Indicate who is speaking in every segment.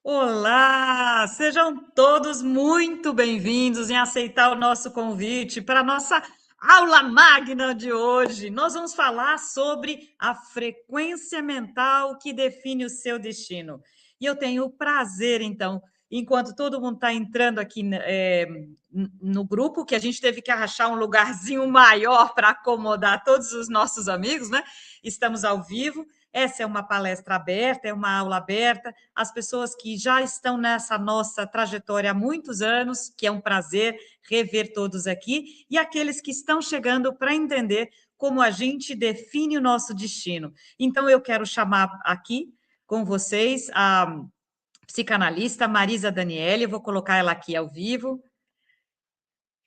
Speaker 1: Olá! Sejam todos muito bem-vindos em aceitar o nosso convite para a nossa aula magna de hoje. Nós vamos falar sobre a frequência mental que define o seu destino. E eu tenho o prazer, então, enquanto todo mundo está entrando aqui no grupo, que a gente teve que achar um lugarzinho maior para acomodar todos os nossos amigos, né? Estamos ao vivo. Essa é uma palestra aberta, é uma aula aberta. As pessoas que já estão nessa nossa trajetória há muitos anos, que é um prazer rever todos aqui, e aqueles que estão chegando para entender como a gente define o nosso destino. Então, eu quero chamar aqui com vocês a psicanalista Marisa Daniele, vou colocar ela aqui ao vivo.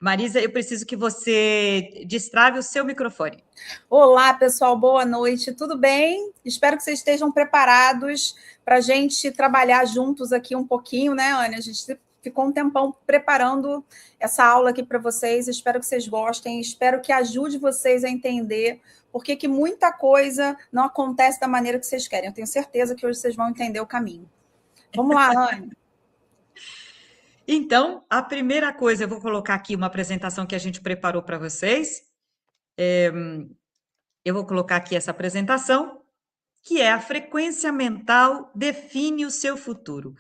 Speaker 1: Marisa, eu preciso que você destrave o seu microfone.
Speaker 2: Olá, pessoal, boa noite, tudo bem? Espero que vocês estejam preparados para a gente trabalhar juntos aqui um pouquinho, né, Anne? A gente ficou um tempão preparando essa aula aqui para vocês, espero que vocês gostem, espero que ajude vocês a entender por que muita coisa não acontece da maneira que vocês querem. Eu tenho certeza que hoje vocês vão entender o caminho. Vamos lá, Anne.
Speaker 1: Então, a primeira coisa, eu vou colocar aqui uma apresentação que a gente preparou para vocês. Eu vou colocar aqui essa apresentação, que é a frequência mental define o seu futuro.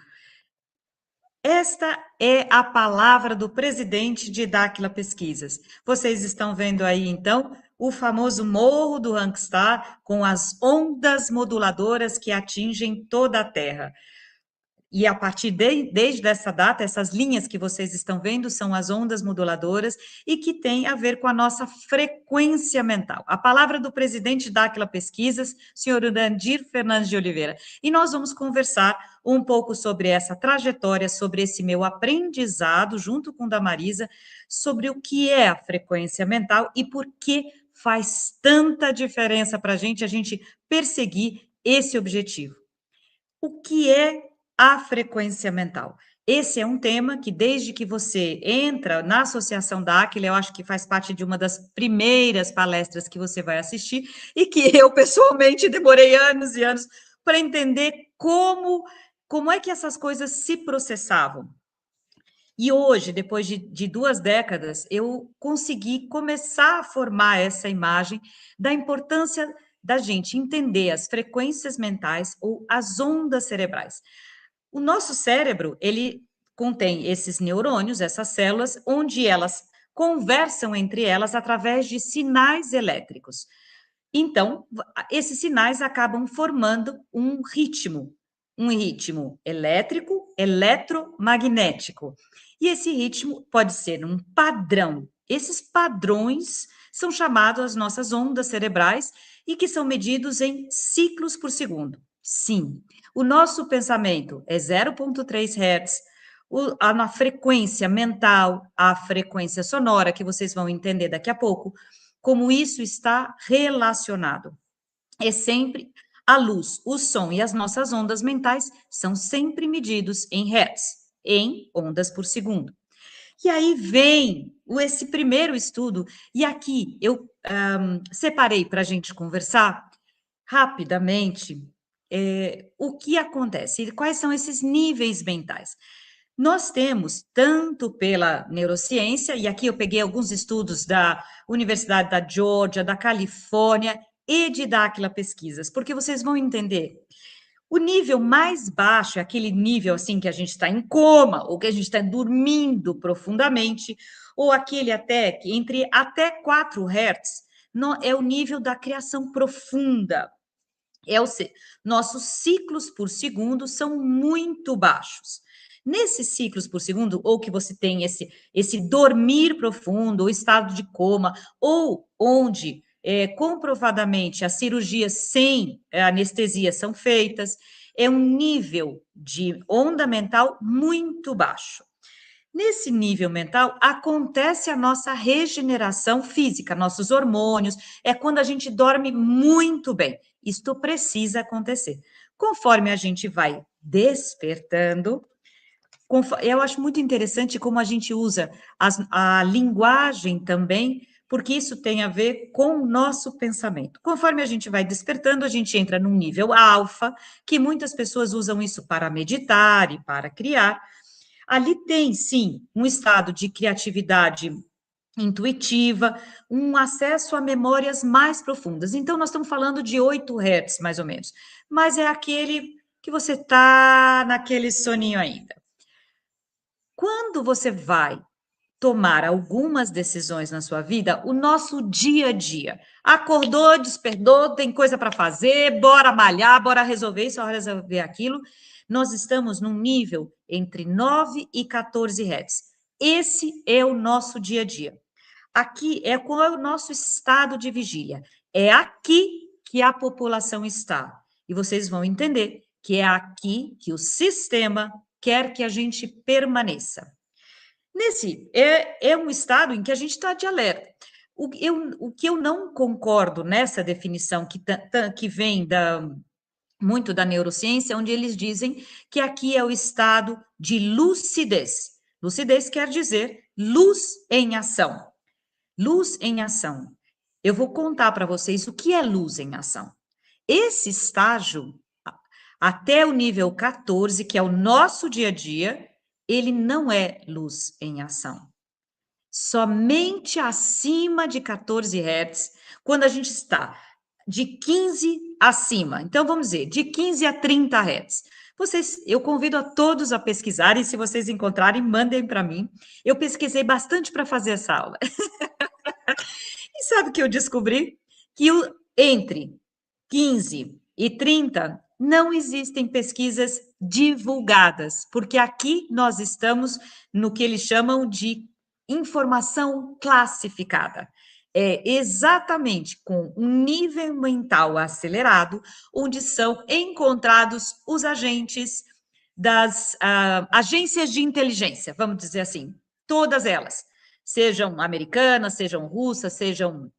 Speaker 1: Esta é a palavra do presidente de Dáquila Pesquisas. Vocês estão vendo aí, então, o famoso Morro do Rangstar com as ondas moduladoras que atingem toda a Terra. E a partir desde essa data, essas linhas que vocês estão vendo são as ondas moduladoras e que têm a ver com a nossa frequência mental. A palavra do presidente Dáquila Pesquisas, senhor Urandir Fernandes de Oliveira. E nós vamos conversar um pouco sobre essa trajetória, sobre esse meu aprendizado, junto com o da Marisa, sobre o que é a frequência mental e por que faz tanta diferença para a gente perseguir esse objetivo. O que é a frequência mental? Esse é um tema que, desde que você entra na Associação da Dáquila, eu acho que faz parte de uma das primeiras palestras que você vai assistir, e que eu, pessoalmente, demorei anos e anos para entender como é que essas coisas se processavam. E hoje, depois de 2 décadas, eu consegui começar a formar essa imagem da importância da gente entender as frequências mentais ou as ondas cerebrais. O nosso cérebro, ele contém esses neurônios, essas células, onde elas conversam entre elas através de sinais elétricos. Então, esses sinais acabam formando um ritmo elétrico, eletromagnético. E esse ritmo pode ser um padrão. Esses padrões são chamados as nossas ondas cerebrais e que são medidos em ciclos por segundo. Sim, o nosso pensamento é 0,3 Hz, a frequência mental, a frequência sonora, que vocês vão entender daqui a pouco, como isso está relacionado. É sempre a luz, o som e as nossas ondas mentais são sempre medidos em hertz, em ondas por segundo. E aí vem esse primeiro estudo, e aqui eu separei para a gente conversar rapidamente o que acontece, quais são esses níveis mentais. Nós temos, tanto pela neurociência, e aqui eu peguei alguns estudos da Universidade da Geórgia, da Califórnia e de Dáquila Pesquisas, porque vocês vão entender. O nível mais baixo é aquele nível assim que a gente está em coma, ou que a gente está dormindo profundamente, ou aquele até que entre até 4 Hz, é o nível da criação profunda. Nossos ciclos por segundo são muito baixos. Nesses ciclos por segundo, ou que você tem esse dormir profundo, ou estado de coma, ou onde comprovadamente as cirurgias sem anestesia são feitas, é um nível de onda mental muito baixo. Nesse nível mental, acontece a nossa regeneração física, nossos hormônios, é quando a gente dorme muito bem. Isto precisa acontecer. Conforme a gente vai despertando, eu acho muito interessante como a gente usa a linguagem também porque isso tem a ver com o nosso pensamento. Conforme a gente vai despertando, a gente entra num nível alfa, que muitas pessoas usam isso para meditar e para criar. Ali tem, sim, um estado de criatividade intuitiva, um acesso a memórias mais profundas. Então, nós estamos falando de 8 Hz, mais ou menos. Mas é aquele que você está naquele soninho ainda. Quando você vai tomar algumas decisões na sua vida, o nosso dia a dia. Acordou, despertou, tem coisa para fazer, bora malhar, bora resolver isso, bora resolver aquilo. Nós estamos num nível entre 9 e 14 Hz. Esse é o nosso dia a dia. Aqui é qual é o nosso estado de vigília. É aqui que a população está. E vocês vão entender que é aqui que o sistema quer que a gente permaneça. É um estado em que a gente está de alerta. O que eu não concordo nessa definição que vem muito da neurociência, onde eles dizem que aqui é o estado de lucidez. Lucidez quer dizer luz em ação. Luz em ação. Eu vou contar para vocês o que é luz em ação. Esse estágio, até o nível 14, que é o nosso dia a dia, ele não é luz em ação. Somente acima de 14 Hz, quando a gente está de 15 acima. Então, vamos dizer, de 15 a 30 Hz. Eu convido a todos a pesquisarem, se vocês encontrarem, mandem para mim. Eu pesquisei bastante para fazer essa aula. E sabe o que eu descobri? Que entre 15 e 30 não existem pesquisas divulgadas, porque aqui nós estamos no que eles chamam de informação classificada. É exatamente com um nível mental acelerado, onde são encontrados os agentes das agências de inteligência, vamos dizer assim, todas elas, sejam americanas, sejam russas, sejam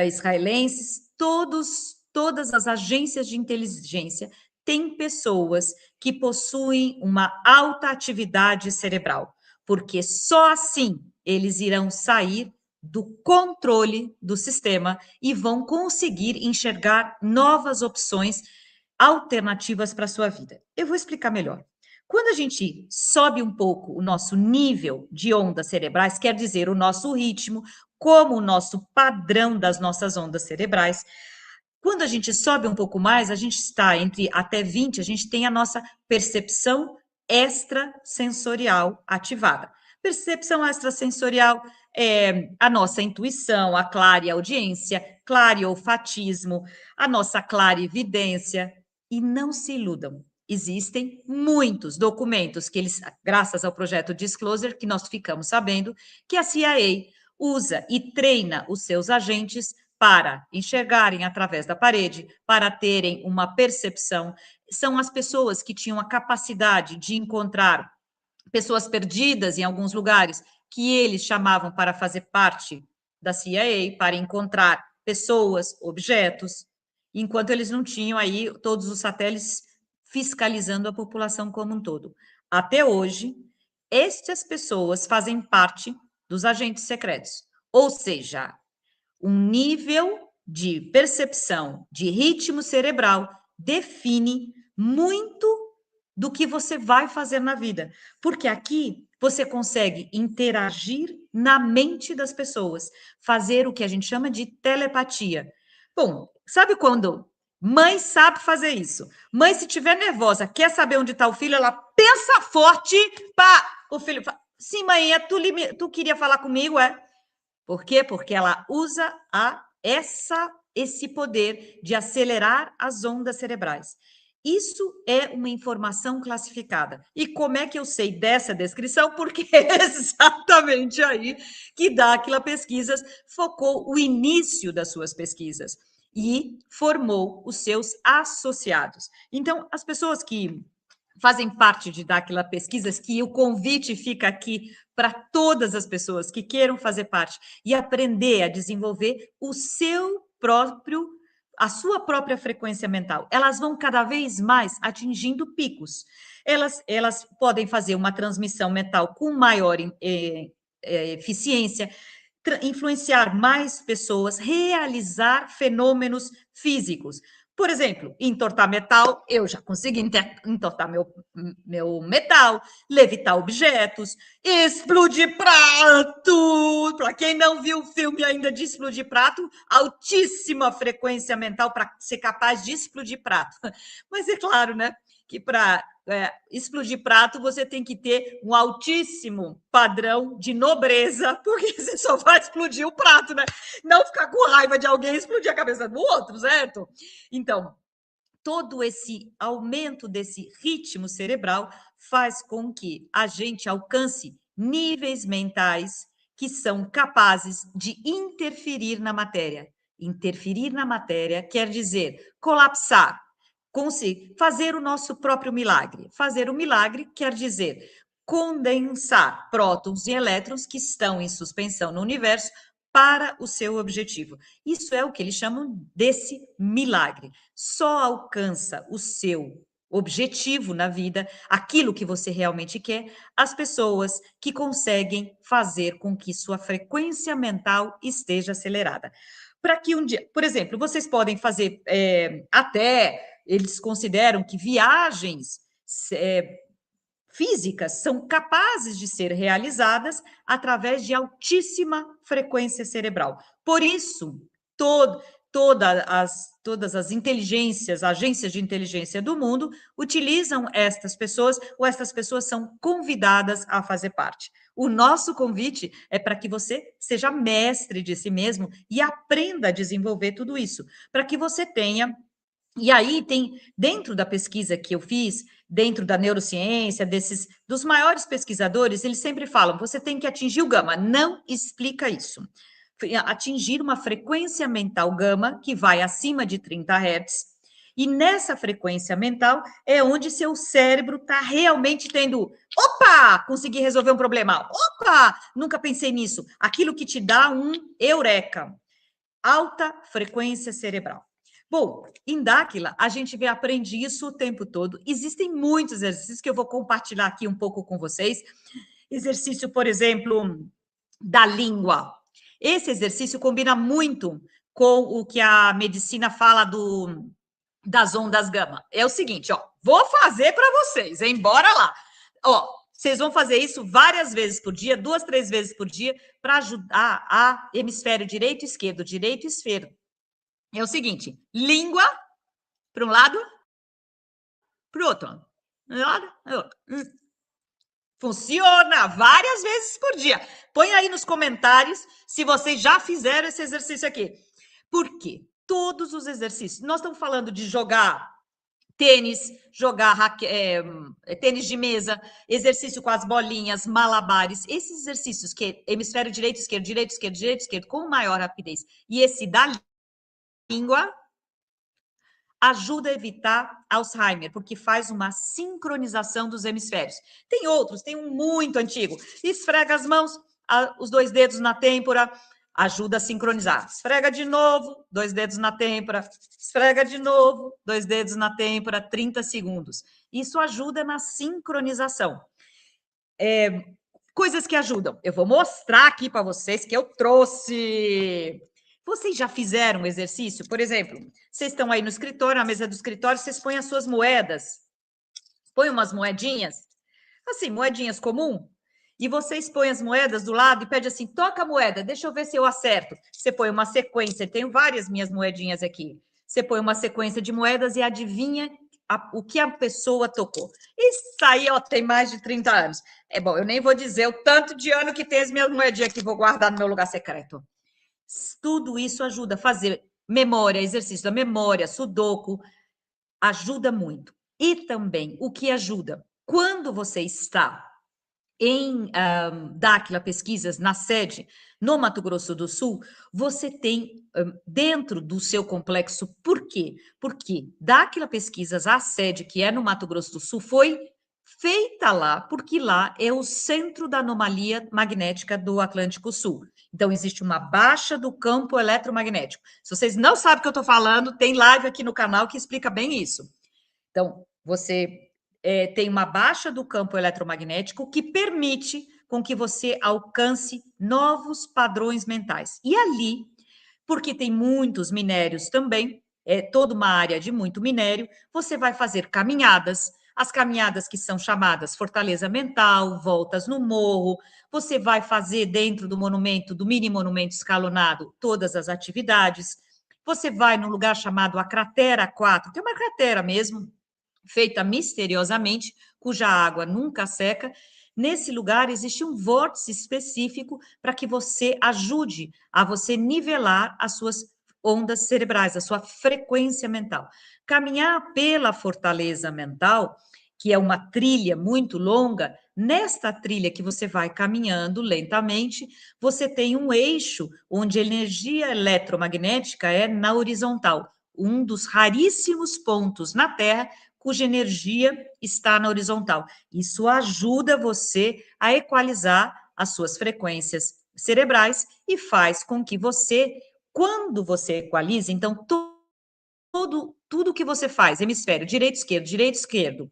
Speaker 1: israelenses, todas as agências de inteligência têm pessoas que possuem uma alta atividade cerebral, porque só assim eles irão sair do controle do sistema e vão conseguir enxergar novas opções alternativas para a sua vida. Eu vou explicar melhor. Quando a gente sobe um pouco o nosso nível de ondas cerebrais, quer dizer, o nosso ritmo, como o nosso padrão das nossas ondas cerebrais, quando a gente sobe um pouco mais, a gente está entre até 20, a gente tem a nossa percepção extrasensorial ativada. Percepção extrasensorial é a nossa intuição, a clareaudiência, clareolfatismo, a nossa clarividência. E não se iludam, existem muitos documentos que eles, graças ao projeto Disclosure, que nós ficamos sabendo que a CIA usa e treina os seus agentes para enxergarem através da parede, para terem uma percepção. São as pessoas que tinham a capacidade de encontrar pessoas perdidas em alguns lugares, que eles chamavam para fazer parte da CIA, para encontrar pessoas, objetos, enquanto eles não tinham aí todos os satélites fiscalizando a população como um todo. Até hoje, estas pessoas fazem parte dos agentes secretos, ou seja, um nível de percepção de ritmo cerebral define muito do que você vai fazer na vida, porque aqui você consegue interagir na mente das pessoas, fazer o que a gente chama de telepatia. Bom, sabe quando mãe sabe fazer isso? Mãe, se tiver nervosa, quer saber onde está o filho, ela pensa forte para o filho. Sim, mãe, tu queria falar comigo, é? Por quê? Porque ela usa esse poder de acelerar as ondas cerebrais. Isso é uma informação classificada. E como é que eu sei dessa descrição? Porque é exatamente aí que Dáquila Pesquisas focou o início das suas pesquisas e formou os seus associados. Então, as pessoas que fazem parte de Dáquila Pesquisas, que o convite fica aqui para todas as pessoas que queiram fazer parte e aprender a desenvolver a sua própria frequência mental. Elas vão cada vez mais atingindo picos. Elas podem fazer uma transmissão mental com maior eficiência, influenciar mais pessoas, realizar fenômenos físicos. Por exemplo, entortar metal, eu já consegui entortar meu metal, levitar objetos, explodir prato. Para quem não viu o filme ainda de explodir prato, altíssima frequência mental para ser capaz de explodir prato. Mas é claro, né, que para explodir prato, você tem que ter um altíssimo padrão de nobreza, porque você só vai explodir o prato, né? Não ficar com raiva de alguém e explodir a cabeça do outro, certo? Então, todo esse aumento desse ritmo cerebral faz com que a gente alcance níveis mentais que são capazes de interferir na matéria. Interferir na matéria quer dizer colapsar, fazer o nosso próprio milagre. Fazer o milagre quer dizer condensar prótons e elétrons que estão em suspensão no universo para o seu objetivo. Isso é o que eles chamam desse milagre. Só alcança o seu objetivo na vida, aquilo que você realmente quer, as pessoas que conseguem fazer com que sua frequência mental esteja acelerada. Para que um dia, por exemplo, vocês podem fazer até eles consideram que viagens físicas são capazes de ser realizadas através de altíssima frequência cerebral. Por isso, todas as inteligências, agências de inteligência do mundo utilizam estas pessoas, ou estas pessoas são convidadas a fazer parte. O nosso convite é para que você seja mestre de si mesmo e aprenda a desenvolver tudo isso, para que você tenha. E aí tem, dentro da pesquisa que eu fiz, dentro da neurociência, dos maiores pesquisadores, eles sempre falam, você tem que atingir o gama. Não explica isso. Atingir uma frequência mental gama, que vai acima de 30 Hz, e nessa frequência mental é onde seu cérebro está realmente tendo, opa, consegui resolver um problema, opa, nunca pensei nisso. Aquilo que te dá um eureka, alta frequência cerebral. Bom, em Dáquila, a gente aprende isso o tempo todo. Existem muitos exercícios que eu vou compartilhar aqui um pouco com vocês. Exercício, por exemplo, da língua. Esse exercício combina muito com o que a medicina fala das ondas gama. É o seguinte, ó, vou fazer para vocês, hein? Bora lá. Ó, vocês vão fazer isso várias vezes por dia, 2, 3 vezes por dia, para ajudar a hemisfério direito e esquerdo, direito e esquerdo. É o seguinte, língua para um lado, para o outro. Funciona várias vezes por dia. Põe aí nos comentários se vocês já fizeram esse exercício aqui. Por quê? Todos os exercícios. Nós estamos falando de jogar tênis, jogar tênis de mesa, exercício com as bolinhas, malabares. Esses exercícios que hemisfério direito, esquerdo, direito, esquerdo, direito, esquerdo, com maior rapidez. E esse da língua ajuda a evitar Alzheimer, porque faz uma sincronização dos hemisférios. Tem outros, tem um muito antigo. Esfrega as mãos, os 2 dedos na têmpora, ajuda a sincronizar. Esfrega de novo, 2 dedos na têmpora. Esfrega de novo, 2 dedos na têmpora, 30 segundos. Isso ajuda na sincronização. Coisas que ajudam. Eu vou mostrar aqui para vocês que eu trouxe. Vocês já fizeram um exercício? Por exemplo, vocês estão aí no escritório, na mesa do escritório, vocês põem as suas moedas. Põem umas moedinhas, assim, moedinhas comum, e vocês põem as moedas do lado e pedem assim, toca a moeda, deixa eu ver se eu acerto. Você põe uma sequência, tenho várias minhas moedinhas aqui. Você põe uma sequência de moedas e adivinha o que a pessoa tocou. Isso aí, ó, tem mais de 30 anos. É bom, eu nem vou dizer o tanto de ano que tem as minhas moedinhas que vou guardar no meu lugar secreto. Tudo isso ajuda a fazer memória, exercício da memória, sudoku, ajuda muito. E também, o que ajuda? Quando você está em Dáquila Pesquisas, na sede, no Mato Grosso do Sul, você tem dentro do seu complexo, por quê? Porque Dáquila Pesquisas, a sede que é no Mato Grosso do Sul, foi feita lá, porque lá é o centro da anomalia magnética do Atlântico Sul. Então, existe uma baixa do campo eletromagnético. Se vocês não sabem o que eu estou falando, tem live aqui no canal que explica bem isso. Então, você tem uma baixa do campo eletromagnético que permite com que você alcance novos padrões mentais. E ali, porque tem muitos minérios também, é toda uma área de muito minério, você vai fazer caminhadas, as caminhadas que são chamadas fortaleza mental, voltas no morro, você vai fazer dentro do monumento, do mini monumento escalonado, todas as atividades, você vai num lugar chamado a Cratera 4, que é uma cratera mesmo, feita misteriosamente, cuja água nunca seca. Nesse lugar existe um vórtice específico para que você ajude a você nivelar as suas ondas cerebrais, a sua frequência mental. Caminhar pela fortaleza mental, que é uma trilha muito longa, nesta trilha que você vai caminhando lentamente, você tem um eixo onde a energia eletromagnética é na horizontal, um dos raríssimos pontos na Terra cuja energia está na horizontal. Isso ajuda você a equalizar as suas frequências cerebrais e faz com que você, quando você equaliza, então, tudo que você faz, hemisfério direito, esquerdo,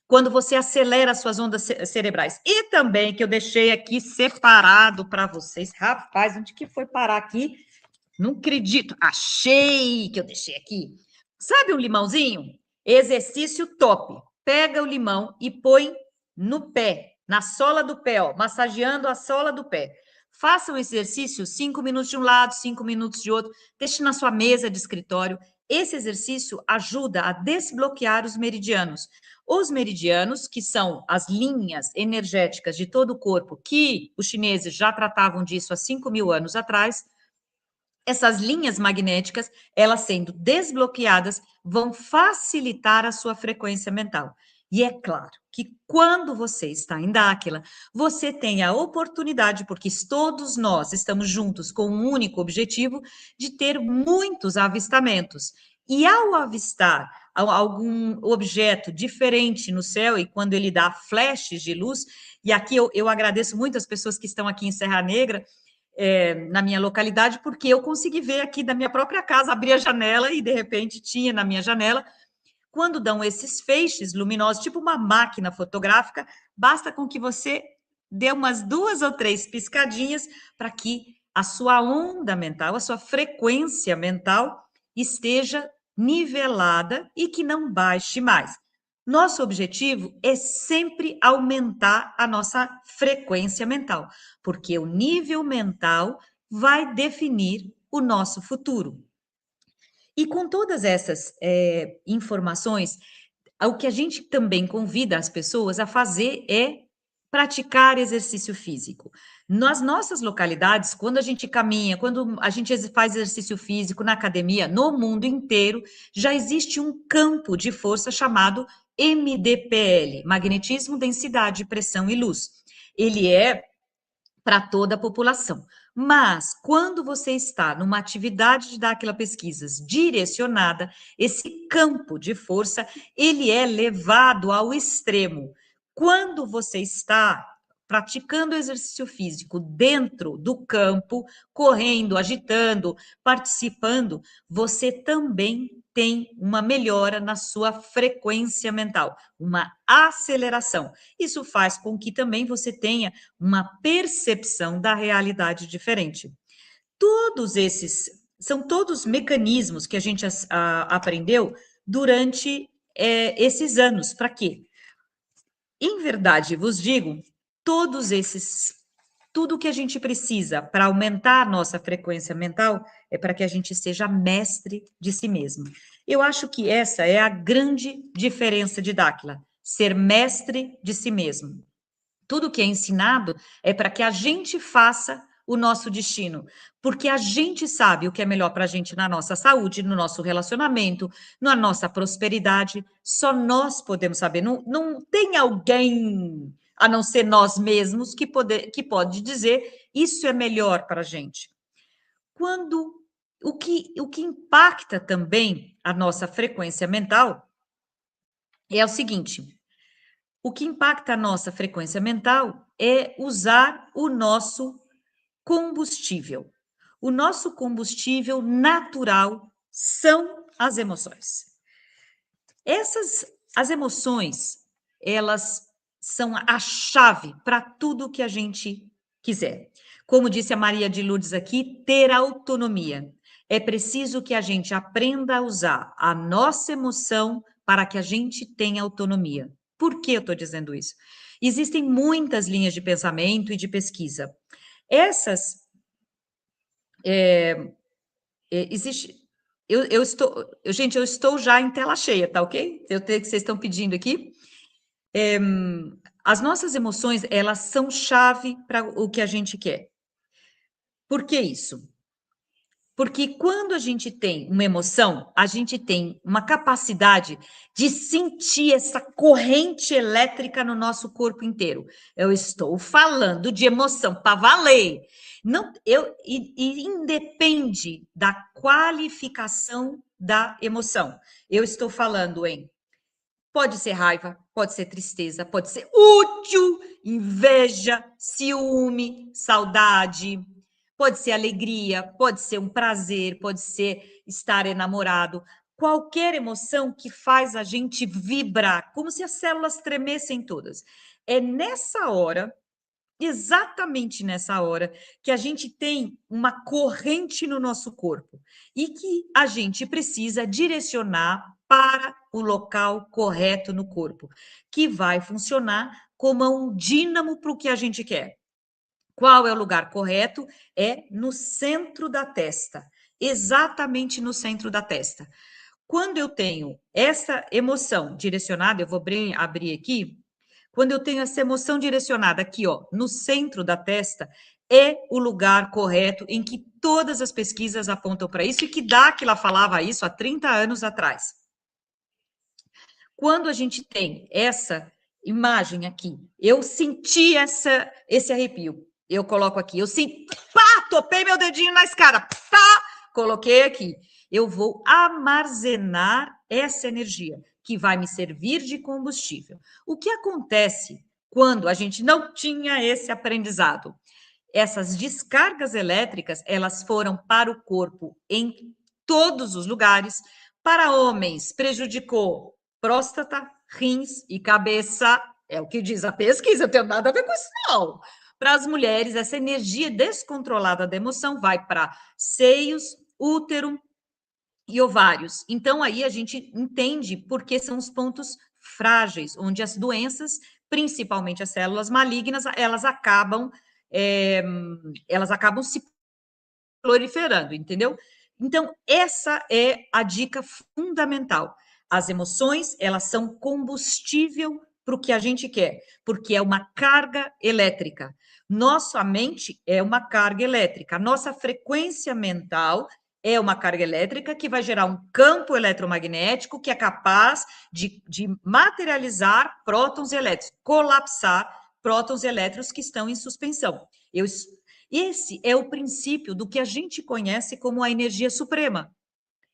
Speaker 1: quando você acelera as suas ondas cerebrais. E também, que eu deixei aqui separado para vocês. Rapaz, onde que foi parar aqui? Não acredito. Achei que eu deixei aqui. Sabe um limãozinho? Exercício top. Pega o limão e põe no pé, na sola do pé, ó, massageando a sola do pé. Faça o exercício 5 minutos de um lado, 5 minutos de outro. Deixe na sua mesa de escritório. Esse exercício ajuda a desbloquear os meridianos. Os meridianos, que são as linhas energéticas de todo o corpo, que os chineses já tratavam disso há 5.000 anos atrás, essas linhas magnéticas, elas sendo desbloqueadas, vão facilitar a sua frequência mental. E é claro que quando você está em Dáquila, você tem a oportunidade, porque todos nós estamos juntos com um único objetivo, de ter muitos avistamentos. E ao avistar algum objeto diferente no céu, e quando ele dá flashes de luz, e aqui eu agradeço muito as pessoas que estão aqui em Serra Negra, na minha localidade, porque eu consegui ver aqui da minha própria casa, abrir a janela e, de repente, tinha na minha janela. Quando dão esses feixes luminosos, tipo uma máquina fotográfica, basta com que você dê umas 2 ou 3 piscadinhas para que a sua onda mental, a sua frequência mental esteja nivelada e que não baixe mais. Nosso objetivo é sempre aumentar a nossa frequência mental, porque o nível mental vai definir o nosso futuro. E com todas essas informações, o que a gente também convida as pessoas a fazer é praticar exercício físico. Nas nossas localidades, quando a gente caminha, quando a gente faz exercício físico na academia, no mundo inteiro, já existe um campo de força chamado MDPL, magnetismo, densidade, pressão e luz. Ele é para toda a população. Mas, quando você está numa atividade de dar aquela pesquisas direcionada, esse campo de força, ele é levado ao extremo. Quando você está praticando exercício físico dentro do campo, correndo, agitando, participando, você também tem uma melhora na sua frequência mental, uma aceleração. Isso faz com que também você tenha uma percepção da realidade diferente. Todos esses são todos mecanismos que a gente aprendeu durante esses anos. Para quê? Em verdade, vos digo, tudo que a gente precisa para aumentar a nossa frequência mental é para que a gente seja mestre de si mesmo. Eu acho que essa é a grande diferença de Dáquila, ser mestre de si mesmo. Tudo que é ensinado é para que a gente faça o nosso destino, porque a gente sabe o que é melhor para a gente na nossa saúde, no nosso relacionamento, na nossa prosperidade. Só nós podemos saber. Não tem alguém, a não ser nós mesmos, que pode dizer isso é melhor para a gente. O que impacta também a nossa frequência mental é o seguinte: o que impacta a nossa frequência mental é usar o nosso combustível. O nosso combustível natural são as emoções. As emoções, elas são a chave para tudo que a gente quiser. Como disse a Maria de Lourdes aqui, ter autonomia. É preciso que a gente aprenda a usar a nossa emoção para que a gente tenha autonomia. Por que eu estou dizendo isso? Existem muitas linhas de pensamento e de pesquisa. Essas existe. Gente, eu estou já em tela cheia, tá ok? Eu tenho que vocês estão pedindo aqui. As nossas emoções, elas são chave para o que a gente quer. Por que isso? Porque quando a gente tem uma emoção, a gente tem uma capacidade de sentir essa corrente elétrica no nosso corpo inteiro. Eu estou falando de emoção para valer. Não, e independe da qualificação da emoção. Eu estou falando em pode ser raiva, pode ser tristeza, pode ser útil, inveja, ciúme, saudade, pode ser alegria, pode ser um prazer, pode ser estar enamorado. Qualquer emoção que faz a gente vibrar, como se as células tremessem todas. É nessa hora, exatamente nessa hora, que a gente tem uma corrente no nosso corpo e que a gente precisa direcionar para o local correto no corpo, que vai funcionar como um dínamo para o que a gente quer. Qual é o lugar correto? É no centro da testa, exatamente no centro da testa. Quando eu tenho essa emoção direcionada, eu vou abrir aqui. Quando eu tenho essa emoção direcionada aqui, ó, no centro da testa, é o lugar correto em que todas as pesquisas apontam para isso e que Dáquila falava isso há 30 anos atrás. Quando a gente tem essa imagem aqui, eu senti esse arrepio. Eu coloco aqui, eu sinto, pá, topei meu dedinho na escada, pá, coloquei aqui. Eu vou armazenar essa energia que vai me servir de combustível. O que acontece quando a gente não tinha esse aprendizado? Essas descargas elétricas, elas foram para o corpo em todos os lugares. Para homens, prejudicou próstata, rins e cabeça. É o que diz a pesquisa, eu tenho nada a ver com isso, não. Para as mulheres, essa energia descontrolada da emoção vai para seios, útero e ovários. Então, aí a gente entende por que são os pontos frágeis, onde as doenças, principalmente as células malignas, elas acabam se proliferando, entendeu? Então, essa é a dica fundamental. As emoções, elas são combustível para o que a gente quer, porque é uma carga elétrica. Nossa mente é uma carga elétrica. Nossa frequência mental é uma carga elétrica que vai gerar um campo eletromagnético que é capaz de materializar prótons e elétrons, colapsar prótons e elétrons que estão em suspensão. Esse é o princípio do que a gente conhece como a energia suprema,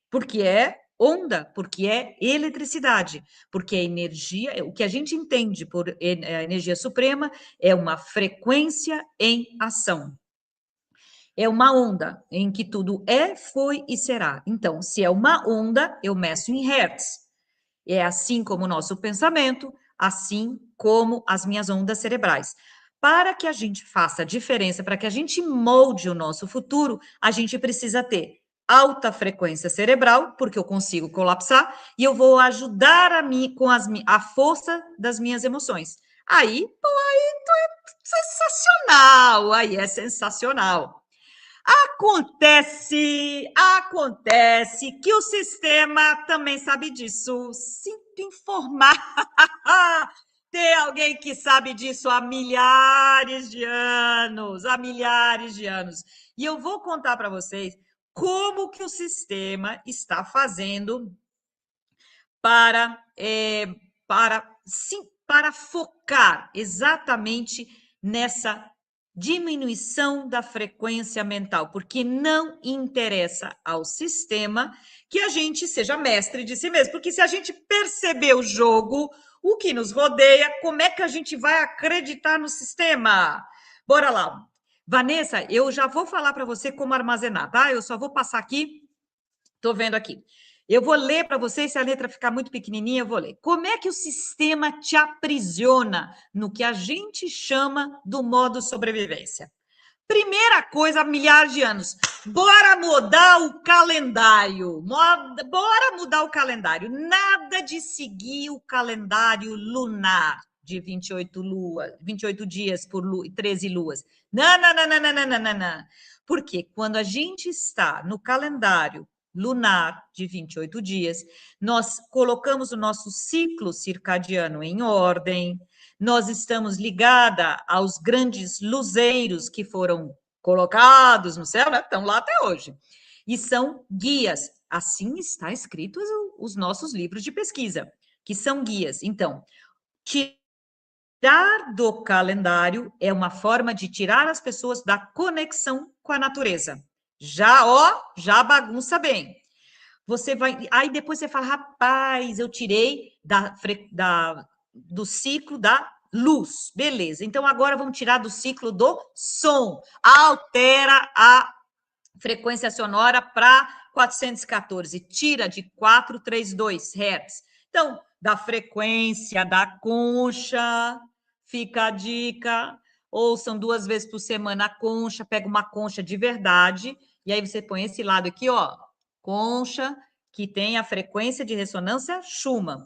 Speaker 1: porque é onda, porque é eletricidade, porque a energia, o que a gente entende por energia suprema é uma frequência em ação. É uma onda em que tudo é, foi e será. Então, se é uma onda, eu meço em hertz. É assim como o nosso pensamento, assim como as minhas ondas cerebrais. Para que a gente faça a diferença, para que a gente molde o nosso futuro, a gente precisa ter alta frequência cerebral, porque eu consigo colapsar, e eu vou ajudar a mim com a força das minhas emoções. Aí, pô, aí é sensacional, aí é sensacional. Acontece que o sistema também sabe disso. Sinto informar. Tem alguém que sabe disso há milhares de anos, E eu vou contar para vocês como que o sistema está fazendo para focar exatamente nessa diminuição da frequência mental, porque não interessa ao sistema que a gente seja mestre de si mesmo, porque se a gente perceber o jogo, o que nos rodeia, como é que a gente vai acreditar no sistema? Bora lá. Vanessa, eu já vou falar para você como armazenar, tá? Eu só vou passar aqui, tô vendo aqui. Eu vou ler para vocês, se a letra ficar muito pequenininha, eu vou ler. Como é que o sistema te aprisiona no que a gente chama do modo sobrevivência? Primeira coisa, há milhares de anos, bora mudar o calendário. Bora mudar o calendário. Nada de seguir o calendário lunar de 28 dias por lua, 13 luas. Não, não, não, não, não, não, não, não. Porque quando a gente está no calendário lunar de 28 dias, nós colocamos o nosso ciclo circadiano em ordem, nós estamos ligada aos grandes luzeiros que foram colocados no céu, né? Estão lá até hoje. E são guias. Assim está escrito os nossos livros de pesquisa, que são guias. Então, tirar do calendário é uma forma de tirar as pessoas da conexão com a natureza. Já bagunça bem. Você vai, aí depois você fala, rapaz, eu tirei do ciclo da luz, beleza. Então agora vamos tirar do ciclo do som. Altera a frequência sonora para 414, tira de 432 Hz. Então, da frequência da concha, fica a dica, ouçam 2 vezes por semana a concha, pega uma concha de verdade, e aí você põe esse lado aqui, ó, concha, que tem a frequência de ressonância Schumann.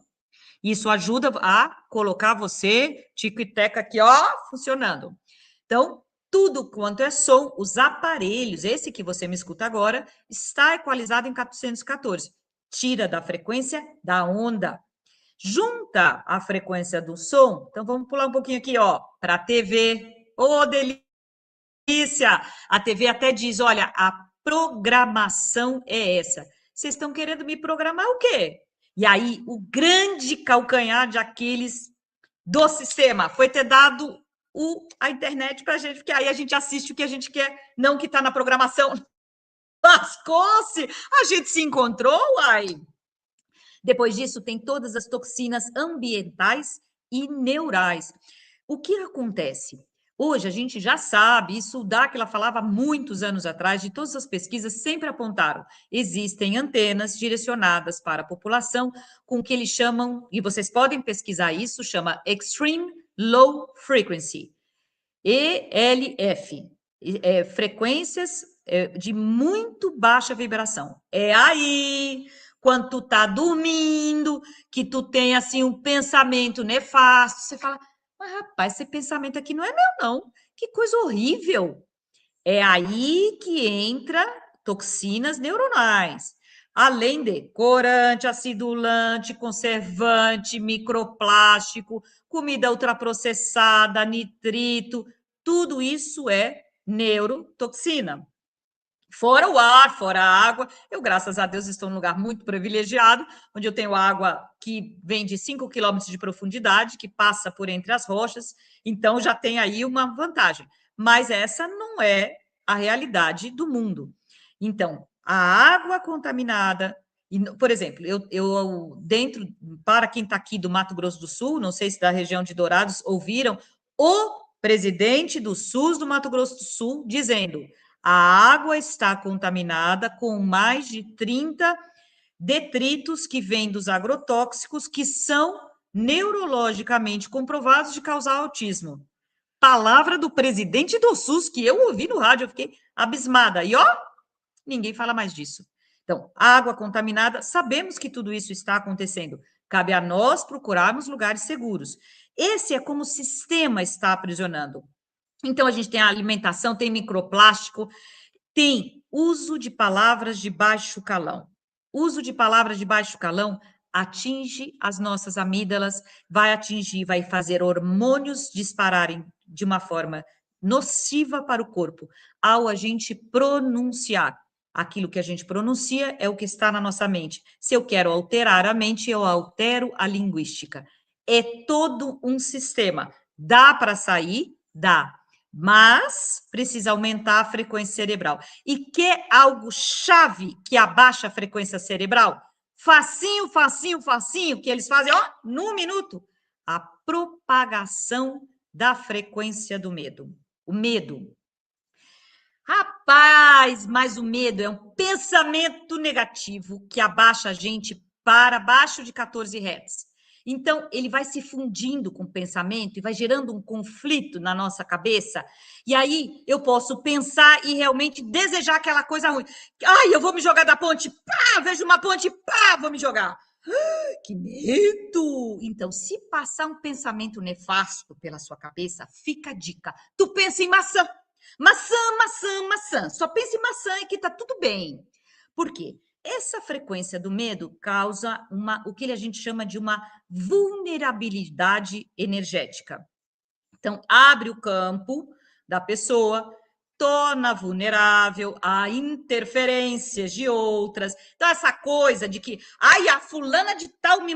Speaker 1: Isso ajuda a colocar você, tico e teca aqui, ó, funcionando. Então, tudo quanto é som, os aparelhos, esse que você me escuta agora, está equalizado em 414. Tira da frequência da onda. Junta a frequência do som. Então, vamos pular um pouquinho aqui, ó, para a TV. Ô, delícia! A TV até diz, olha, a programação é essa. Vocês estão querendo me programar o quê? E aí, o grande calcanhar de aqueles do sistema foi ter dado a internet para a gente, porque aí a gente assiste o que a gente quer, não o que está na programação. Lascou-se! A gente se encontrou, uai! Depois disso, tem todas as toxinas ambientais e neurais. O que acontece? Hoje a gente já sabe, isso o Dáquila falava muitos anos atrás, de todas as pesquisas sempre apontaram, existem antenas direcionadas para a população com o que eles chamam, e vocês podem pesquisar isso, chama Extreme Low Frequency, ELF, frequências de muito baixa vibração. É aí, quando tu tá dormindo, que tu tem assim um pensamento nefasto, você fala, mas rapaz, esse pensamento aqui não é meu, não. Que coisa horrível. É aí que entra toxinas neuronais. Além de corante, acidulante, conservante, microplástico, comida ultraprocessada, nitrito, tudo isso é neurotoxina. Fora o ar, fora a água. Eu, graças a Deus, estou num lugar muito privilegiado, onde eu tenho água que vem de 5 quilômetros de profundidade, que passa por entre as rochas, então já tem aí uma vantagem. Mas essa não é a realidade do mundo. Então, a água contaminada, por exemplo, eu dentro, para quem está aqui do Mato Grosso do Sul, não sei se da região de Dourados ouviram, o presidente do SUS do Mato Grosso do Sul dizendo: a água está contaminada com mais de 30 detritos que vêm dos agrotóxicos, que são neurologicamente comprovados de causar autismo. Palavra do presidente do SUS, que eu ouvi no rádio, eu fiquei abismada. E ó, ninguém fala mais disso. Então, água contaminada, sabemos que tudo isso está acontecendo. Cabe a nós procurarmos lugares seguros. Esse é como o sistema está aprisionando. Então, a gente tem a alimentação, tem microplástico, tem uso de palavras de baixo calão. Uso de palavras de baixo calão atinge as nossas amígdalas, vai fazer hormônios dispararem de uma forma nociva para o corpo, ao a gente pronunciar. Aquilo que a gente pronuncia é o que está na nossa mente. Se eu quero alterar a mente, eu altero a linguística. É todo um sistema. Dá para sair? Dá. Mas precisa aumentar a frequência cerebral. E quer algo chave que abaixa a frequência cerebral? Facinho, facinho, facinho, que eles fazem, ó, num minuto. A propagação da frequência do medo. O medo. Rapaz, mas o medo é um pensamento negativo que abaixa a gente para abaixo de 14 Hz. Então, ele vai se fundindo com o pensamento e vai gerando um conflito na nossa cabeça. E aí eu posso pensar e realmente desejar aquela coisa ruim. Ai, eu vou me jogar da ponte, pá, vejo uma ponte, pá, vou me jogar. Que medo! Então, se passar um pensamento nefasto pela sua cabeça, fica a dica. Tu pensa em maçã. Maçã, maçã, maçã. Só pensa em maçã e que tá tudo bem. Por quê? Essa frequência do medo causa o que a gente chama de uma vulnerabilidade energética. Então, abre o campo da pessoa, torna vulnerável a interferências de outras. Então, essa coisa de que, ai, a fulana de tal me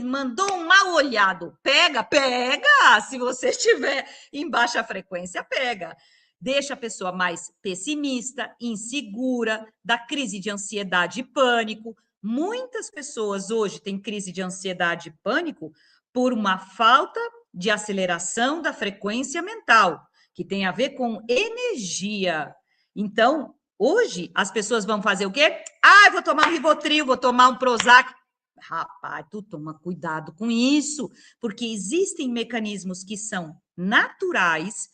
Speaker 1: mandou um mal olhado. Pega, pega! Se você estiver em baixa frequência, pega. Deixa a pessoa mais pessimista, insegura, da crise de ansiedade e pânico. Muitas pessoas hoje têm crise de ansiedade e pânico por uma falta de aceleração da frequência mental, que tem a ver com energia. Então, hoje, as pessoas vão fazer o quê? Ah, eu vou tomar um Rivotril, vou tomar um Prozac. Rapaz, tu toma cuidado com isso, porque existem mecanismos que são naturais,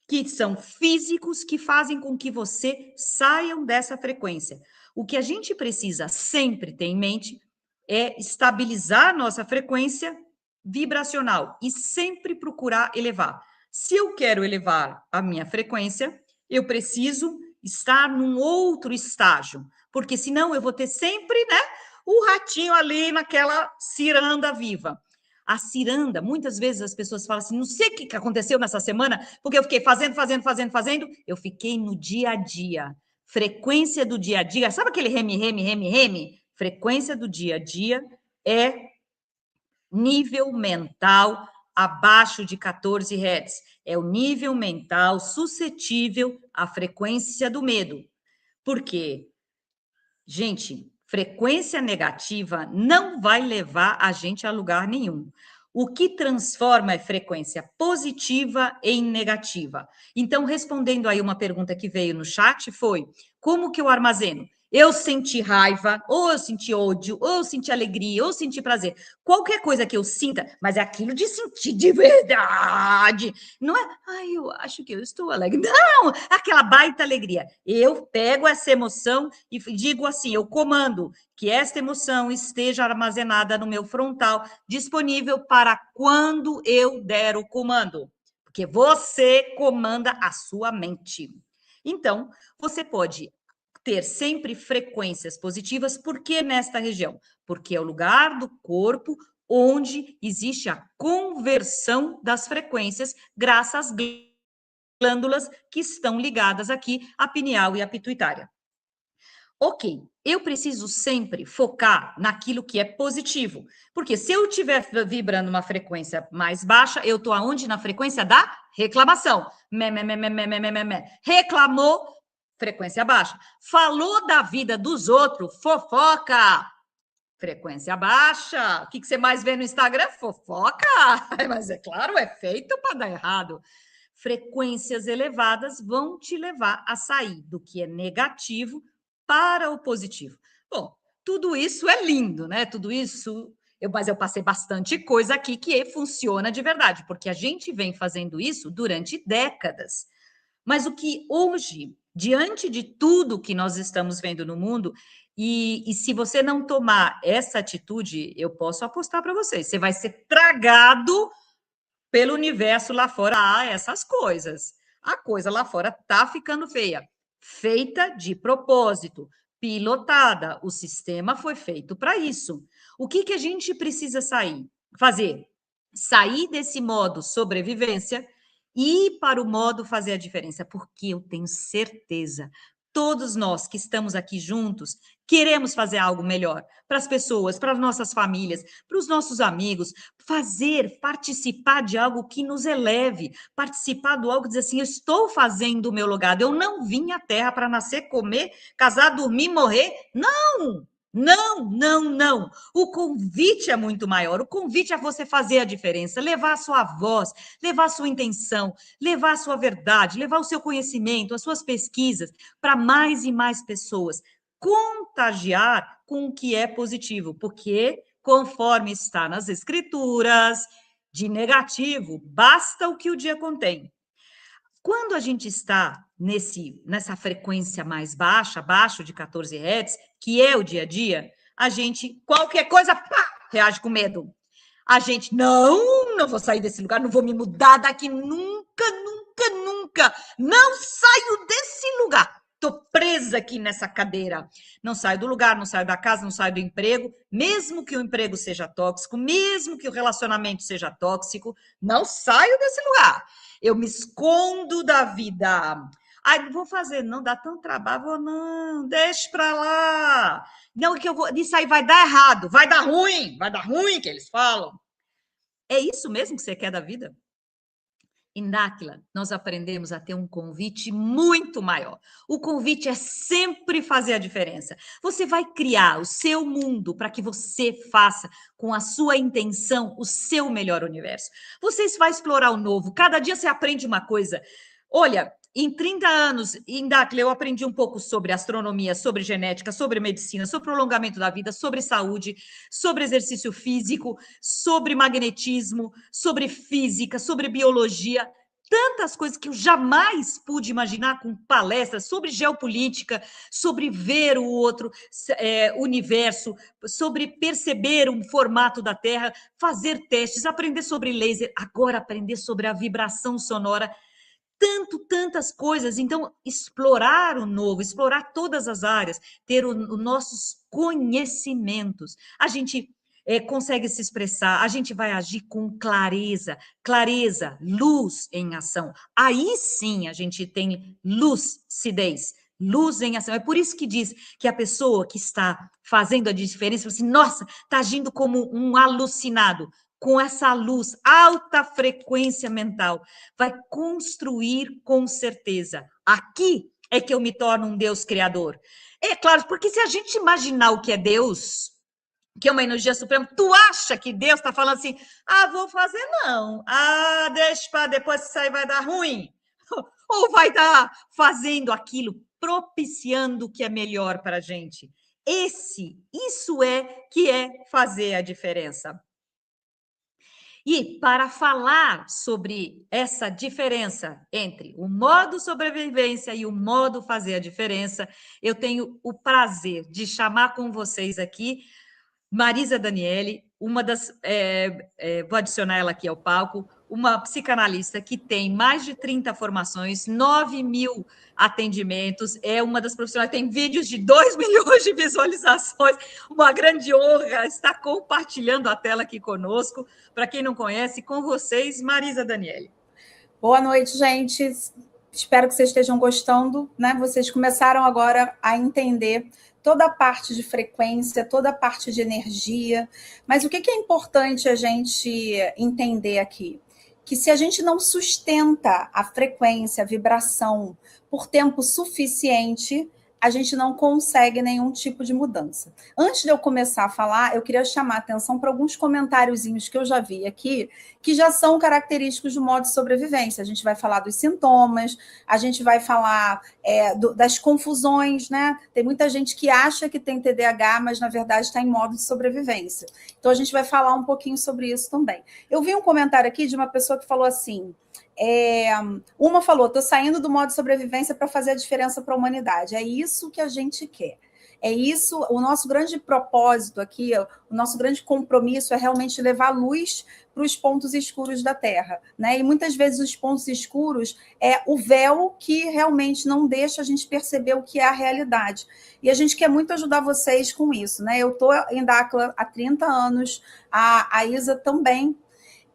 Speaker 1: que são físicos, que fazem com que você saiam dessa frequência. O que a gente precisa sempre ter em mente é estabilizar a nossa frequência vibracional e sempre procurar elevar. Se eu quero elevar a minha frequência, eu preciso estar num outro estágio, porque senão eu vou ter sempre, né, o ratinho ali naquela ciranda viva. A ciranda, muitas vezes as pessoas falam assim, não sei o que aconteceu nessa semana, porque eu fiquei fazendo. Eu fiquei no dia a dia. Frequência do dia a dia, sabe aquele reme? Frequência do dia a dia é nível mental abaixo de 14 Hz. É o nível mental suscetível à frequência do medo. Por quê? Gente, frequência negativa não vai levar a gente a lugar nenhum. O que transforma é frequência positiva em negativa. Então, respondendo aí uma pergunta que veio no chat, foi: como que eu armazeno? Eu senti raiva, ou eu senti ódio, ou eu senti alegria, ou eu senti prazer. Qualquer coisa que eu sinta, mas é aquilo de sentir de verdade. Não é, ai, eu acho que eu estou alegre. Não, aquela baita alegria. Eu pego essa emoção e digo assim, eu comando que esta emoção esteja armazenada no meu frontal, disponível para quando eu der o comando. Porque você comanda a sua mente. Então, você pode ter sempre frequências positivas. Por que nesta região? Porque é o lugar do corpo onde existe a conversão das frequências, graças às glândulas que estão ligadas aqui, a pineal e a pituitária. Ok, eu preciso sempre focar naquilo que é positivo, porque se eu estiver vibrando uma frequência mais baixa, eu estou aonde? Na frequência da reclamação. Reclamou, frequência baixa. Falou da vida dos outros, fofoca, frequência baixa. O que você mais vê no Instagram? Fofoca. Mas é claro, é feito para dar errado. Frequências elevadas vão te levar a sair do que é negativo para o positivo. Bom, tudo isso é lindo, né? Tudo isso, mas eu passei bastante coisa aqui que funciona de verdade, porque a gente vem fazendo isso durante décadas. Mas o que hoje, diante de tudo que nós estamos vendo no mundo, e se você não tomar essa atitude, eu posso apostar para vocês, você vai ser tragado pelo universo lá fora. Ah, essas coisas. A coisa lá fora tá ficando feia. Feita de propósito, pilotada. O sistema foi feito para isso. O que a gente precisa fazer? Sair desse modo sobrevivência e ir para o modo fazer a diferença, porque eu tenho certeza, todos nós que estamos aqui juntos, queremos fazer algo melhor para as pessoas, para as nossas famílias, para os nossos amigos, participar de algo que nos eleve, participar do algo, dizer assim, eu estou fazendo o meu legado, eu não vim à Terra para nascer, comer, casar, dormir, morrer, não! Não, não, não. O convite é muito maior. O convite é você fazer a diferença, levar a sua voz, levar a sua intenção, levar a sua verdade, levar o seu conhecimento, as suas pesquisas para mais e mais pessoas. Contagiar com o que é positivo, porque conforme está nas escrituras, de negativo, basta o que o dia contém. Quando a gente está nessa frequência mais baixa, abaixo de 14 Hz, que é o dia a dia, a gente, qualquer coisa, pá, reage com medo. A gente, não vou sair desse lugar, não vou me mudar daqui nunca, nunca, nunca. Não saio desse lugar. Estou presa aqui nessa cadeira. Não saio do lugar, não saio da casa, não saio do emprego. Mesmo que o emprego seja tóxico, mesmo que o relacionamento seja tóxico, não saio desse lugar. Eu me escondo da vida. Ai, não vou fazer, não, dá tanto trabalho. Vou, não, deixa para lá. Não, que eu vou, isso aí vai dar errado, vai dar ruim, que eles falam. É isso mesmo que você quer da vida? Em Dáquila, nós aprendemos a ter um convite muito maior. O convite é sempre fazer a diferença. Você vai criar o seu mundo para que você faça, com a sua intenção, o seu melhor universo. Você vai explorar o novo. Cada dia você aprende uma coisa. Olha, em 30 anos, em Dáquila, eu aprendi um pouco sobre astronomia, sobre genética, sobre medicina, sobre prolongamento da vida, sobre saúde, sobre exercício físico, sobre magnetismo, sobre física, sobre biologia, tantas coisas que eu jamais pude imaginar com palestras sobre geopolítica, sobre ver o outro universo, sobre perceber um formato da Terra, fazer testes, aprender sobre laser, agora aprender sobre a vibração sonora, tantas coisas. Então, explorar o novo, explorar todas as áreas, ter os nossos conhecimentos. A gente consegue se expressar, a gente vai agir com clareza, luz em ação. Aí sim a gente tem lucidez, luz em ação. É por isso que diz que a pessoa que está fazendo a diferença, assim, nossa, está agindo como um alucinado. Com essa luz, alta frequência mental, vai construir com certeza. Aqui é que eu me torno um Deus criador. É claro, porque se a gente imaginar o que é Deus, que é uma energia suprema, tu acha que Deus está falando assim, vou fazer não, deixa para depois que sair vai dar ruim, ou vai dar fazendo aquilo, propiciando o que é melhor para a gente. Isso é que é fazer a diferença. E para falar sobre essa diferença entre o modo sobrevivência e o modo fazer a diferença, eu tenho o prazer de chamar com vocês aqui Marisa Daniele, uma das, vou adicionar ela aqui ao palco, uma psicanalista que tem mais de 30 formações, 9.000 atendimentos, é uma das profissionais, tem vídeos de 2 milhões de visualizações, uma grande honra estar compartilhando a tela aqui conosco. Para quem não conhece, com vocês, Marisa Daniele.
Speaker 2: Boa noite, gente. Espero que vocês estejam gostando, né? Vocês começaram agora a entender toda a parte de frequência, toda a parte de energia. Mas o que é importante a gente entender aqui? Que se a gente não sustenta a frequência, a vibração por tempo suficiente, a gente não consegue nenhum tipo de mudança. Antes de eu começar a falar, eu queria chamar a atenção para alguns comentáriozinhos que eu já vi aqui, que já são característicos do modo de sobrevivência. A gente vai falar dos sintomas, a gente vai falar das confusões, né? Tem muita gente que acha que tem TDAH, mas na verdade está em modo de sobrevivência. Então a gente vai falar um pouquinho sobre isso também. Eu vi um comentário aqui de uma pessoa que falou assim, uma falou, estou saindo do modo de sobrevivência para fazer a diferença para a humanidade. É isso que a gente quer. É isso, o nosso grande propósito aqui, o nosso grande compromisso é realmente levar luz para os pontos escuros da Terra, né? E muitas vezes os pontos escuros é o véu que realmente não deixa a gente perceber o que é a realidade. E a gente quer muito ajudar vocês com isso, né? Eu estou em Dáquila há 30 anos, a Isa também.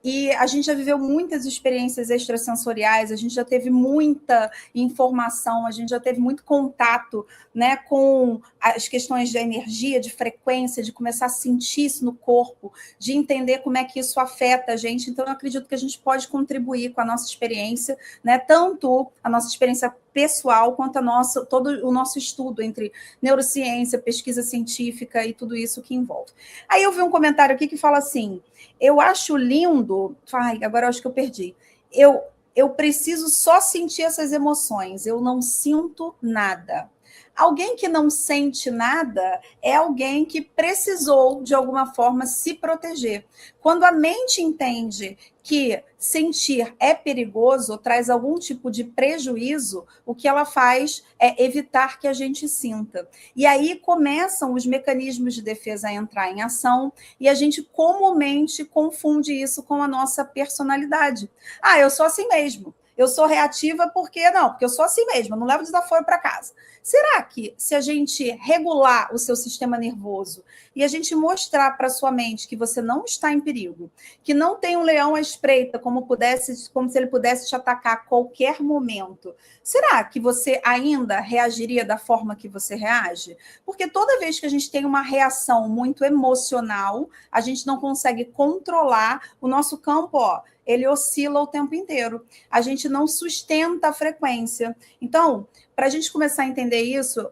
Speaker 2: E a gente já viveu muitas experiências extrasensoriais, a gente já teve muita informação, a gente já teve muito contato, né, com as questões de energia, de frequência, de começar a sentir isso no corpo, de entender como é que isso afeta a gente. Então, eu acredito que a gente pode contribuir com a nossa experiência, né, tanto a nossa experiência pessoal quanto a todo o nosso estudo entre neurociência, pesquisa científica e tudo isso que envolve. Aí eu vi um comentário aqui que fala assim, eu acho lindo... Ai, agora eu acho que eu perdi. Eu preciso só sentir essas emoções, eu não sinto nada. Alguém que não sente nada é alguém que precisou, de alguma forma, se proteger. Quando a mente entende que sentir é perigoso, traz algum tipo de prejuízo, o que ela faz é evitar que a gente sinta. E aí começam os mecanismos de defesa a entrar em ação e a gente comumente confunde isso com a nossa personalidade. Ah, eu sou assim mesmo. Eu sou reativa porque não, porque eu sou assim mesmo, eu não levo desaforo para casa. Será que se a gente regular o seu sistema nervoso e a gente mostrar para sua mente que você não está em perigo, que não tem um leão à espreita como se ele pudesse te atacar a qualquer momento, será que você ainda reagiria da forma que você reage? Porque toda vez que a gente tem uma reação muito emocional, a gente não consegue controlar o nosso campo, ele oscila o tempo inteiro. A gente não sustenta a frequência. Então, para a gente começar a entender isso,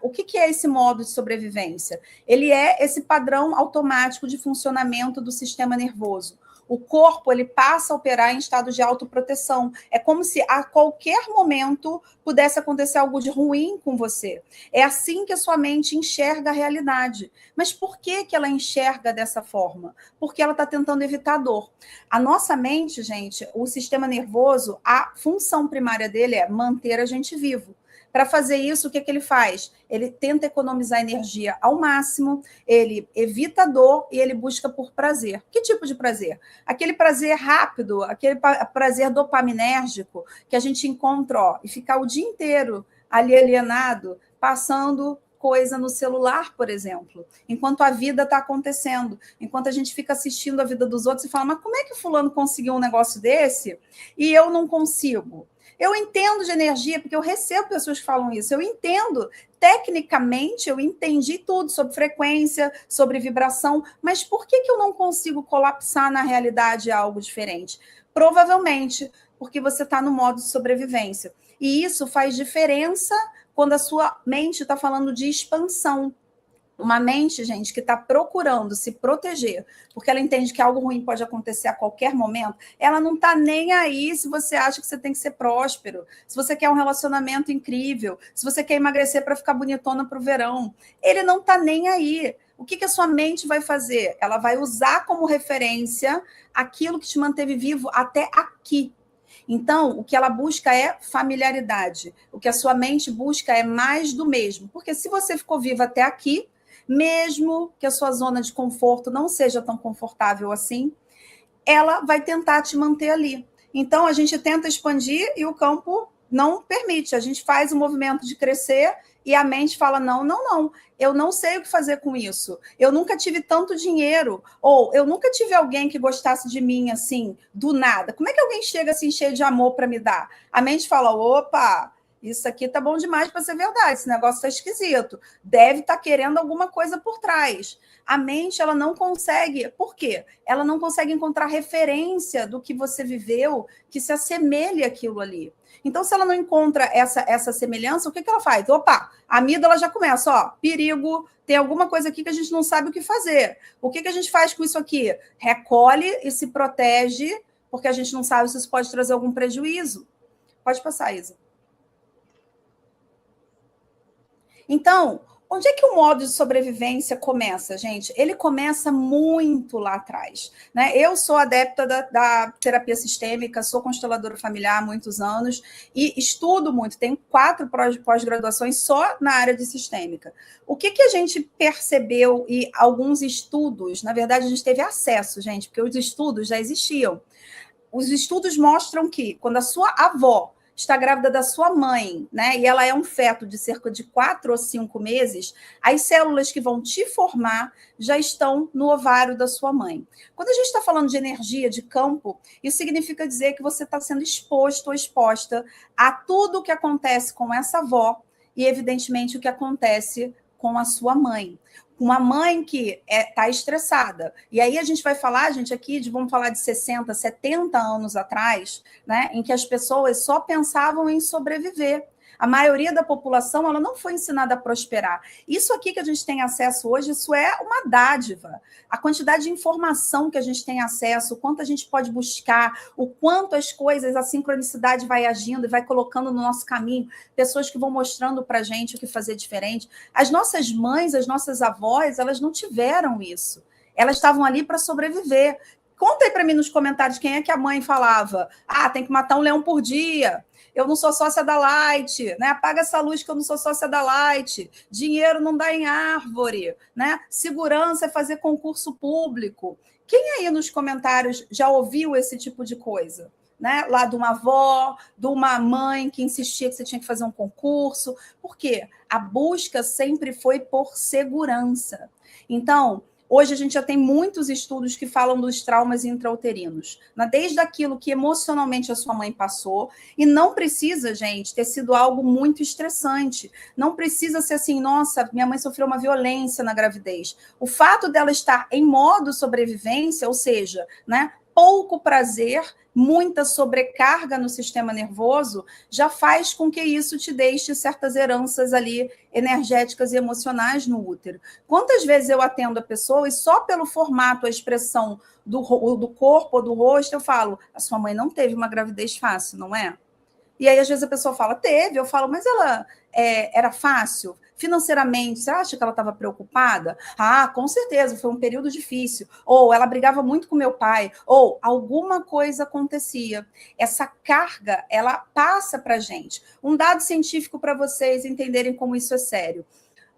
Speaker 2: o que é esse modo de sobrevivência? Ele é esse padrão automático de funcionamento do sistema nervoso. O corpo ele passa a operar em estado de autoproteção. É como se a qualquer momento pudesse acontecer algo de ruim com você. É assim que a sua mente enxerga a realidade. Mas por que ela enxerga dessa forma? Porque ela está tentando evitar a dor. A nossa mente, gente, o sistema nervoso, a função primária dele é manter a gente vivo. Para fazer isso, o que ele faz? Ele tenta economizar energia ao máximo, ele evita a dor e ele busca por prazer. Que tipo de prazer? Aquele prazer rápido, aquele prazer dopaminérgico que a gente encontra e ficar o dia inteiro ali alienado, passando coisa no celular, por exemplo, enquanto a vida está acontecendo, enquanto a gente fica assistindo a vida dos outros e fala, mas como é que fulano conseguiu um negócio desse e eu não consigo? Eu entendo de energia, porque eu recebo pessoas que falam isso. Eu entendo, tecnicamente, eu entendi tudo sobre frequência, sobre vibração, mas por que eu não consigo colapsar na realidade algo diferente? Provavelmente porque você está no modo de sobrevivência. E isso faz diferença quando a sua mente está falando de expansão. Uma mente, gente, que está procurando se proteger, porque ela entende que algo ruim pode acontecer a qualquer momento, ela não está nem aí se você acha que você tem que ser próspero, se você quer um relacionamento incrível, se você quer emagrecer para ficar bonitona para o verão. Ele não está nem aí. O que a sua mente vai fazer? Ela vai usar como referência aquilo que te manteve vivo até aqui. Então, o que ela busca é familiaridade. O que a sua mente busca é mais do mesmo. Porque se você ficou vivo até aqui, mesmo que a sua zona de conforto não seja tão confortável assim, ela vai tentar te manter ali. Então, a gente tenta expandir e o campo não permite. A gente faz o movimento de crescer e a mente fala, não, eu não sei o que fazer com isso. Eu nunca tive tanto dinheiro, ou eu nunca tive alguém que gostasse de mim assim, do nada. Como é que alguém chega assim, cheio de amor para me dar? A mente fala, opa, isso aqui tá bom demais para ser verdade, esse negócio tá esquisito. Deve estar querendo alguma coisa por trás. A mente, ela não consegue. Por quê? Ela não consegue encontrar referência do que você viveu que se assemelhe àquilo ali. Então, se ela não encontra essa semelhança, o que ela faz? Opa, a amígdala já começa, perigo, tem alguma coisa aqui que a gente não sabe o que fazer. O que a gente faz com isso aqui? Recolhe e se protege, porque a gente não sabe se isso pode trazer algum prejuízo. Pode passar, Isa. Então, onde é que o modo de sobrevivência começa, gente? Ele começa muito lá atrás, né? Eu sou adepta da terapia sistêmica, sou consteladora familiar há muitos anos e estudo muito, tenho 4 pós-graduações só na área de sistêmica. O que a gente percebeu e alguns estudos, na verdade, a gente teve acesso, gente, porque os estudos já existiam. Os estudos mostram que quando a sua avó está grávida da sua mãe, né? E ela é um feto de cerca de 4 ou 5 meses, as células que vão te formar já estão no ovário da sua mãe. Quando a gente está falando de energia, de campo, isso significa dizer que você está sendo exposto ou exposta a tudo o que acontece com essa avó e, evidentemente, o que acontece com a sua mãe. Uma mãe que está estressada. E aí a gente vai falar, gente, aqui, vamos falar de 60, 70 anos atrás, né, em que as pessoas só pensavam em sobreviver. A maioria da população ela não foi ensinada a prosperar. Isso aqui que a gente tem acesso hoje, isso é uma dádiva. A quantidade de informação que a gente tem acesso, o quanto a gente pode buscar, o quanto as coisas, a sincronicidade vai agindo e vai colocando no nosso caminho, pessoas que vão mostrando para a gente o que fazer diferente. As nossas mães, as nossas avós, elas não tiveram isso. Elas estavam ali para sobreviver. Conta aí para mim nos comentários quem é que a mãe falava. Ah, tem que matar um leão por dia. Eu não sou sócia da Light, né? Apaga essa luz que eu não sou sócia da Light. Dinheiro não dá em árvore, né? Segurança é fazer concurso público. Quem aí nos comentários já ouviu esse tipo de coisa? Né? Lá de uma avó, de uma mãe que insistia que você tinha que fazer um concurso. Por quê? A busca sempre foi por segurança. Então, hoje a gente já tem muitos estudos que falam dos traumas intrauterinos, né? Desde aquilo que emocionalmente a sua mãe passou, e não precisa, gente, ter sido algo muito estressante. Não precisa ser assim, nossa, minha mãe sofreu uma violência na gravidez. O fato dela estar em modo sobrevivência, ou seja, né, pouco prazer, muita sobrecarga no sistema nervoso, já faz com que isso te deixe certas heranças ali energéticas e emocionais no útero. Quantas vezes eu atendo a pessoa e só pelo formato, a expressão do corpo ou do rosto, eu falo, a sua mãe não teve uma gravidez fácil, não é? E aí, às vezes, a pessoa fala, teve. Eu falo, mas ela era fácil? Financeiramente, você acha que ela estava preocupada? Ah, com certeza, foi um período difícil. Ou ela brigava muito com meu pai. Ou alguma coisa acontecia. Essa carga, ela passa para a gente. Um dado científico para vocês entenderem como isso é sério.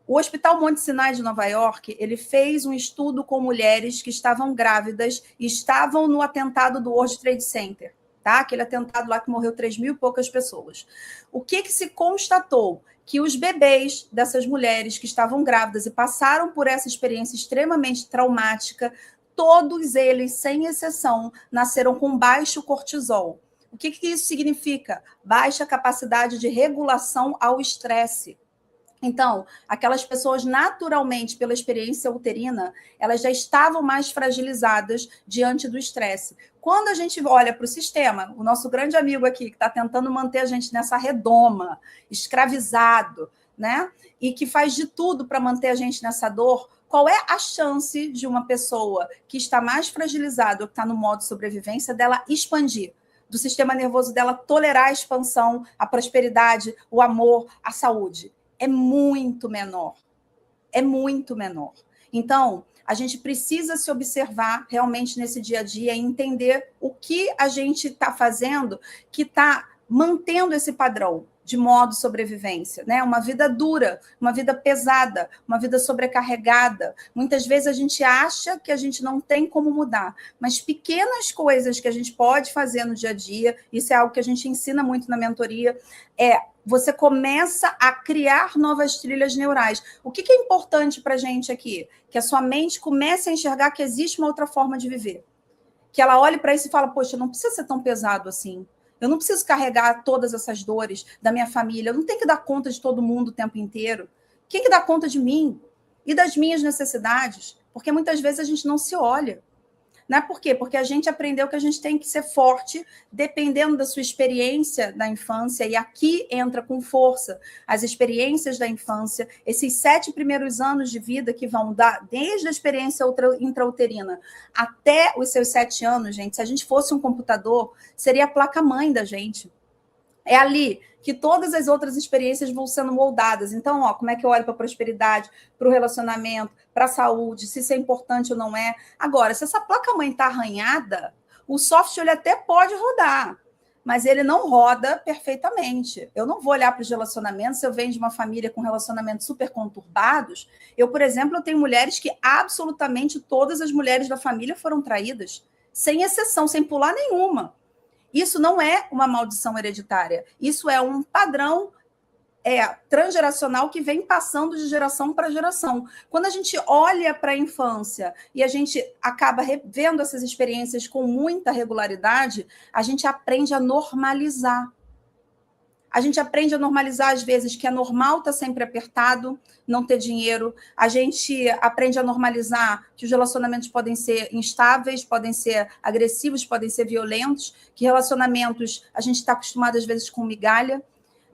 Speaker 2: O Hospital Monte Sinai de Nova York, ele fez um estudo com mulheres que estavam grávidas e estavam no atentado do World Trade Center. Tá? Aquele atentado lá que morreu 3.000 e poucas pessoas. O que se constatou? Que os bebês dessas mulheres que estavam grávidas e passaram por essa experiência extremamente traumática, todos eles, sem exceção, nasceram com baixo cortisol. O que isso significa? Baixa capacidade de regulação ao estresse. Então, aquelas pessoas naturalmente, pela experiência uterina, elas já estavam mais fragilizadas diante do estresse. Quando a gente olha para o sistema, o nosso grande amigo aqui, que está tentando manter a gente nessa redoma, escravizado, né? E que faz de tudo para manter a gente nessa dor, qual é a chance de uma pessoa que está mais fragilizada, ou que está no modo de sobrevivência, dela expandir? Do sistema nervoso dela tolerar a expansão, a prosperidade, o amor, a saúde? É muito menor. É muito menor. Então, a gente precisa se observar realmente nesse dia a dia e entender o que a gente está fazendo que está mantendo esse padrão de modo sobrevivência, né? Uma vida dura, uma vida pesada, uma vida sobrecarregada. Muitas vezes a gente acha que a gente não tem como mudar, mas pequenas coisas que a gente pode fazer no dia a dia, isso é algo que a gente ensina muito na mentoria, você começa a criar novas trilhas neurais. O que é importante para a gente aqui? Que a sua mente comece a enxergar que existe uma outra forma de viver. Que ela olhe para isso e fala, poxa, não precisa ser tão pesado assim. Eu não preciso carregar todas essas dores da minha família. Eu não tenho que dar conta de todo mundo o tempo inteiro. Quem que dá conta de mim? E das minhas necessidades? Porque muitas vezes a gente não se olha. Não é por quê? Porque a gente aprendeu que a gente tem que ser forte, dependendo da sua experiência da infância, e aqui entra com força as experiências da infância, esses 7 primeiros anos de vida que vão dar, desde a experiência intrauterina até os seus 7 anos, gente, se a gente fosse um computador, seria a placa-mãe da gente. É ali que todas as outras experiências vão sendo moldadas. Então, como é que eu olho para a prosperidade, para o relacionamento, para a saúde, se isso é importante ou não é. Agora, se essa placa-mãe está arranhada, o software ele até pode rodar, mas ele não roda perfeitamente. Eu não vou olhar para os relacionamentos, se eu venho de uma família com relacionamentos super conturbados. Eu, por exemplo, eu tenho mulheres que absolutamente todas as mulheres da família foram traídas, sem exceção, sem pular nenhuma. Isso não é uma maldição hereditária, isso é um padrão transgeracional que vem passando de geração para geração. Quando a gente olha para a infância e a gente acaba revendo essas experiências com muita regularidade, a gente aprende a normalizar. A gente aprende a normalizar, às vezes, que é normal estar sempre apertado, não ter dinheiro. A gente aprende a normalizar que os relacionamentos podem ser instáveis, podem ser agressivos, podem ser violentos, que relacionamentos a gente está acostumado, às vezes, com migalha.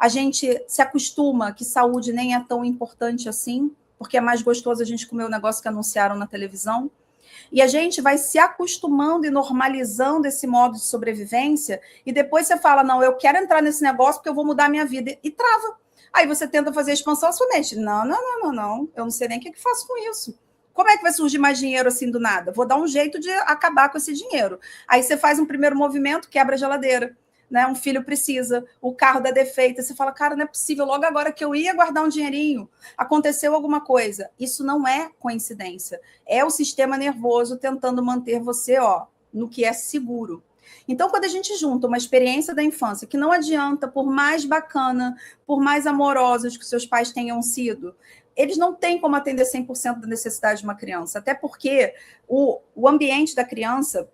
Speaker 2: a gente se acostuma que saúde nem é tão importante assim, porque é mais gostoso a gente comer o negócio que anunciaram na televisão. E a gente vai se acostumando e normalizando esse modo de sobrevivência, e depois você fala, não, eu quero entrar nesse negócio porque eu vou mudar a minha vida, e trava. Aí você tenta fazer a expansão à sua mente. Não, eu não sei nem o que faço com isso. Como é que vai surgir mais dinheiro assim do nada? Vou dar um jeito de acabar com esse dinheiro. Aí você faz um primeiro movimento, quebra a geladeira. Né? Um filho precisa, o carro dá defeito, você fala, cara, não é possível, logo agora que eu ia guardar um dinheirinho, aconteceu alguma coisa. Isso não é coincidência, é o sistema nervoso tentando manter você no que é seguro. Então, quando a gente junta uma experiência da infância, que não adianta, por mais bacana, por mais amorosos que seus pais tenham sido, eles não têm como atender 100% da necessidade de uma criança, até porque o ambiente da criança,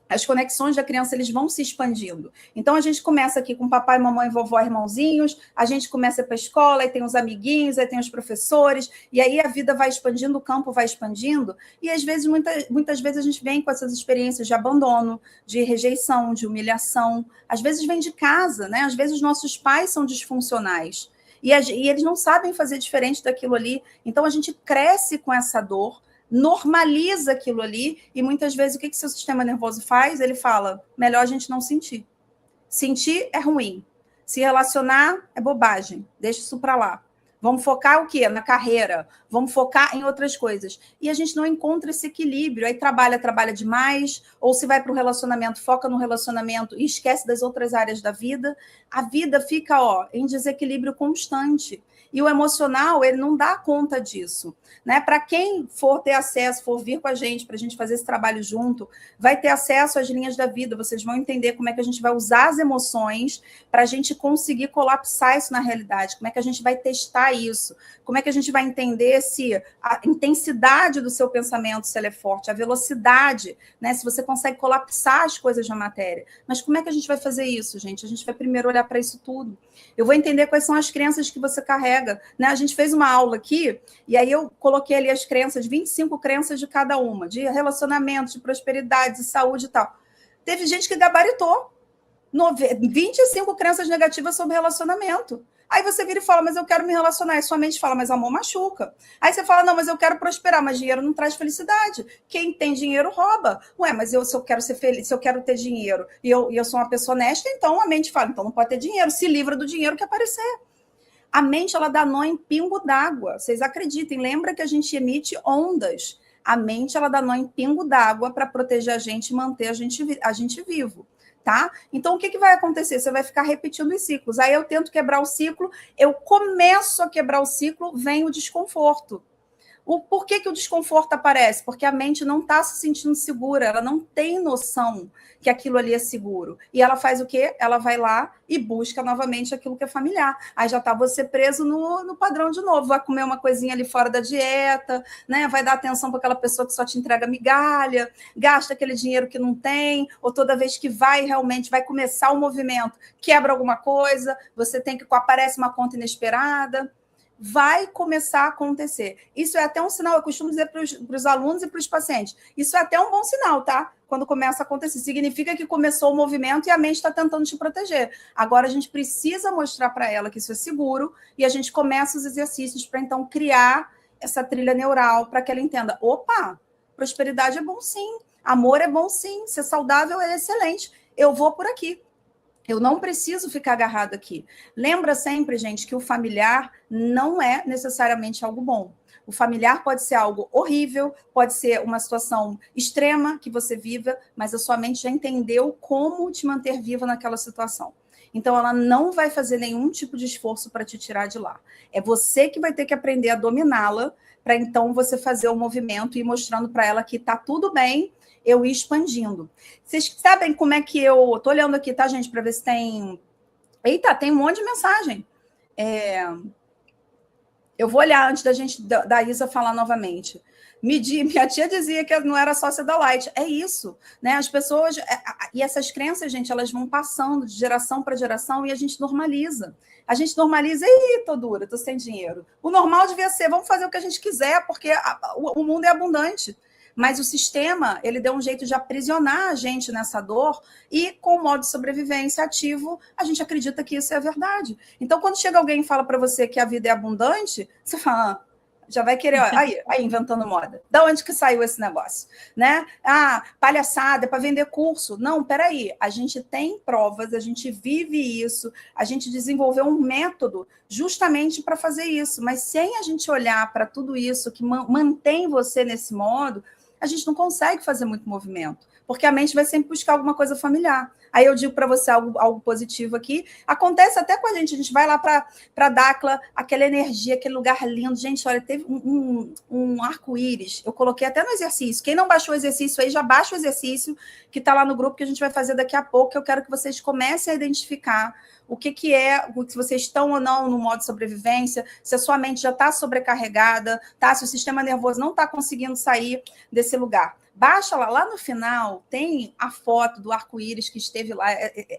Speaker 2: as conexões da criança, eles vão se expandindo. Então, a gente começa aqui com papai, mamãe, vovó, irmãozinhos, a gente começa para a escola, aí tem os amiguinhos, aí tem os professores, e aí a vida vai expandindo, o campo vai expandindo, e às vezes, muitas vezes a gente vem com essas experiências de abandono, de rejeição, de humilhação, às vezes vem de casa, né? Às vezes nossos pais são disfuncionais, e eles não sabem fazer diferente daquilo ali, então a gente cresce com essa dor, normaliza aquilo ali, e muitas vezes o que seu sistema nervoso faz? Ele fala, melhor a gente não sentir. Sentir é ruim. Se relacionar é bobagem. Deixa isso para lá. Vamos focar o quê? Na carreira. Vamos focar em outras coisas. E a gente não encontra esse equilíbrio. Aí trabalha demais, ou se vai para o relacionamento, foca no relacionamento e esquece das outras áreas da vida. A vida fica em desequilíbrio constante. E o emocional, ele não dá conta disso. Né? Para quem for ter acesso, for vir com a gente, para a gente fazer esse trabalho junto, vai ter acesso às linhas da vida, vocês vão entender como é que a gente vai usar as emoções para a gente conseguir colapsar isso na realidade, como é que a gente vai testar isso, como é que a gente vai entender se a intensidade do seu pensamento, se ela é forte, a velocidade, né? Se você consegue colapsar as coisas na matéria. Mas como é que a gente vai fazer isso, gente? A gente vai primeiro olhar para isso tudo. Eu vou entender quais são as crenças que você carrega. Né? A gente fez uma aula aqui, e aí eu coloquei ali as crenças, 25 crenças de cada uma, de relacionamento, de prosperidade, de saúde e tal. Teve gente que gabaritou 25 crenças negativas sobre relacionamento. Aí você vira e fala, mas eu quero me relacionar. E sua mente fala, mas amor machuca. Aí você fala, não, mas eu quero prosperar, mas dinheiro não traz felicidade. Quem tem dinheiro rouba. Ué, mas se eu quero ser feliz, se eu quero ter dinheiro e eu sou uma pessoa honesta, então a mente fala, então não pode ter dinheiro. Se livra do dinheiro que aparecer. A mente, ela dá nó em pingo d'água. Vocês acreditem, lembra que a gente emite ondas. A mente, ela dá nó em pingo d'água para proteger a gente e manter a gente vivo. Tá? Então, o que vai acontecer? Você vai ficar repetindo os ciclos. Aí eu tento quebrar o ciclo, eu começo a quebrar o ciclo, vem o desconforto. Por que o desconforto aparece? Porque a mente não está se sentindo segura, ela não tem noção que aquilo ali é seguro. E ela faz o quê? Ela vai lá e busca novamente aquilo que é familiar. Aí já está você preso no padrão de novo. Vai comer uma coisinha ali fora da dieta, né? Vai dar atenção para aquela pessoa que só te entrega migalha, gasta aquele dinheiro que não tem, ou toda vez que realmente vai começar o movimento, quebra alguma coisa, você tem que aparece uma conta inesperada. Vai começar a acontecer. Isso é até um sinal, eu costumo dizer para os alunos e para os pacientes, isso é até um bom sinal, tá? Quando começa a acontecer. Significa que começou o movimento e a mente está tentando te proteger. Agora a gente precisa mostrar para ela que isso é seguro e a gente começa os exercícios para, então, criar essa trilha neural para que ela entenda, opa, prosperidade é bom sim, amor é bom sim, ser saudável é excelente, eu vou por aqui. Eu não preciso ficar agarrado aqui. Lembra sempre, gente, que o familiar não é necessariamente algo bom. O familiar pode ser algo horrível, pode ser uma situação extrema que você viva, mas a sua mente já entendeu como te manter viva naquela situação. Então, ela não vai fazer nenhum tipo de esforço para te tirar de lá. É você que vai ter que aprender a dominá-la, para então você fazer o movimento e ir mostrando para ela que está tudo bem, eu ir expandindo. Vocês sabem como é que eu... Estou olhando aqui, tá, gente, para ver se tem... Eita, tem um monte de mensagem. Eu vou olhar antes da Isa falar novamente. Minha tia dizia que não era sócia da Light. É isso, né? As pessoas... E essas crenças, gente, elas vão passando de geração para geração e a gente normaliza. A gente normaliza, tô dura, tô sem dinheiro. O normal devia ser, vamos fazer o que a gente quiser, porque o mundo é abundante. mas o sistema, ele deu um jeito de aprisionar a gente nessa dor e com o modo de sobrevivência ativo, a gente acredita que isso é verdade. Então, quando chega alguém e fala para você que a vida é abundante, você fala, já vai querer, aí inventando moda. Da onde que saiu esse negócio? Né? Palhaçada, é para vender curso. Não, peraí, a gente tem provas, a gente vive isso, a gente desenvolveu um método justamente para fazer isso, mas sem a gente olhar para tudo isso que mantém você nesse modo, a gente não consegue fazer muito movimento, porque a mente vai sempre buscar alguma coisa familiar. Aí eu digo para você algo positivo aqui. Acontece até com a gente vai lá para Dakla, aquela energia, aquele lugar lindo. Gente, olha, teve um arco-íris. Eu coloquei até no exercício. Quem não baixou o exercício aí, já baixa o exercício que está lá no grupo, que a gente vai fazer daqui a pouco. Eu quero que vocês comecem a identificar o que é, se vocês estão ou não no modo de sobrevivência, se a sua mente já está sobrecarregada, tá? Se o sistema nervoso não está conseguindo sair desse lugar. Baixa lá no final, tem a foto do arco-íris que esteve lá.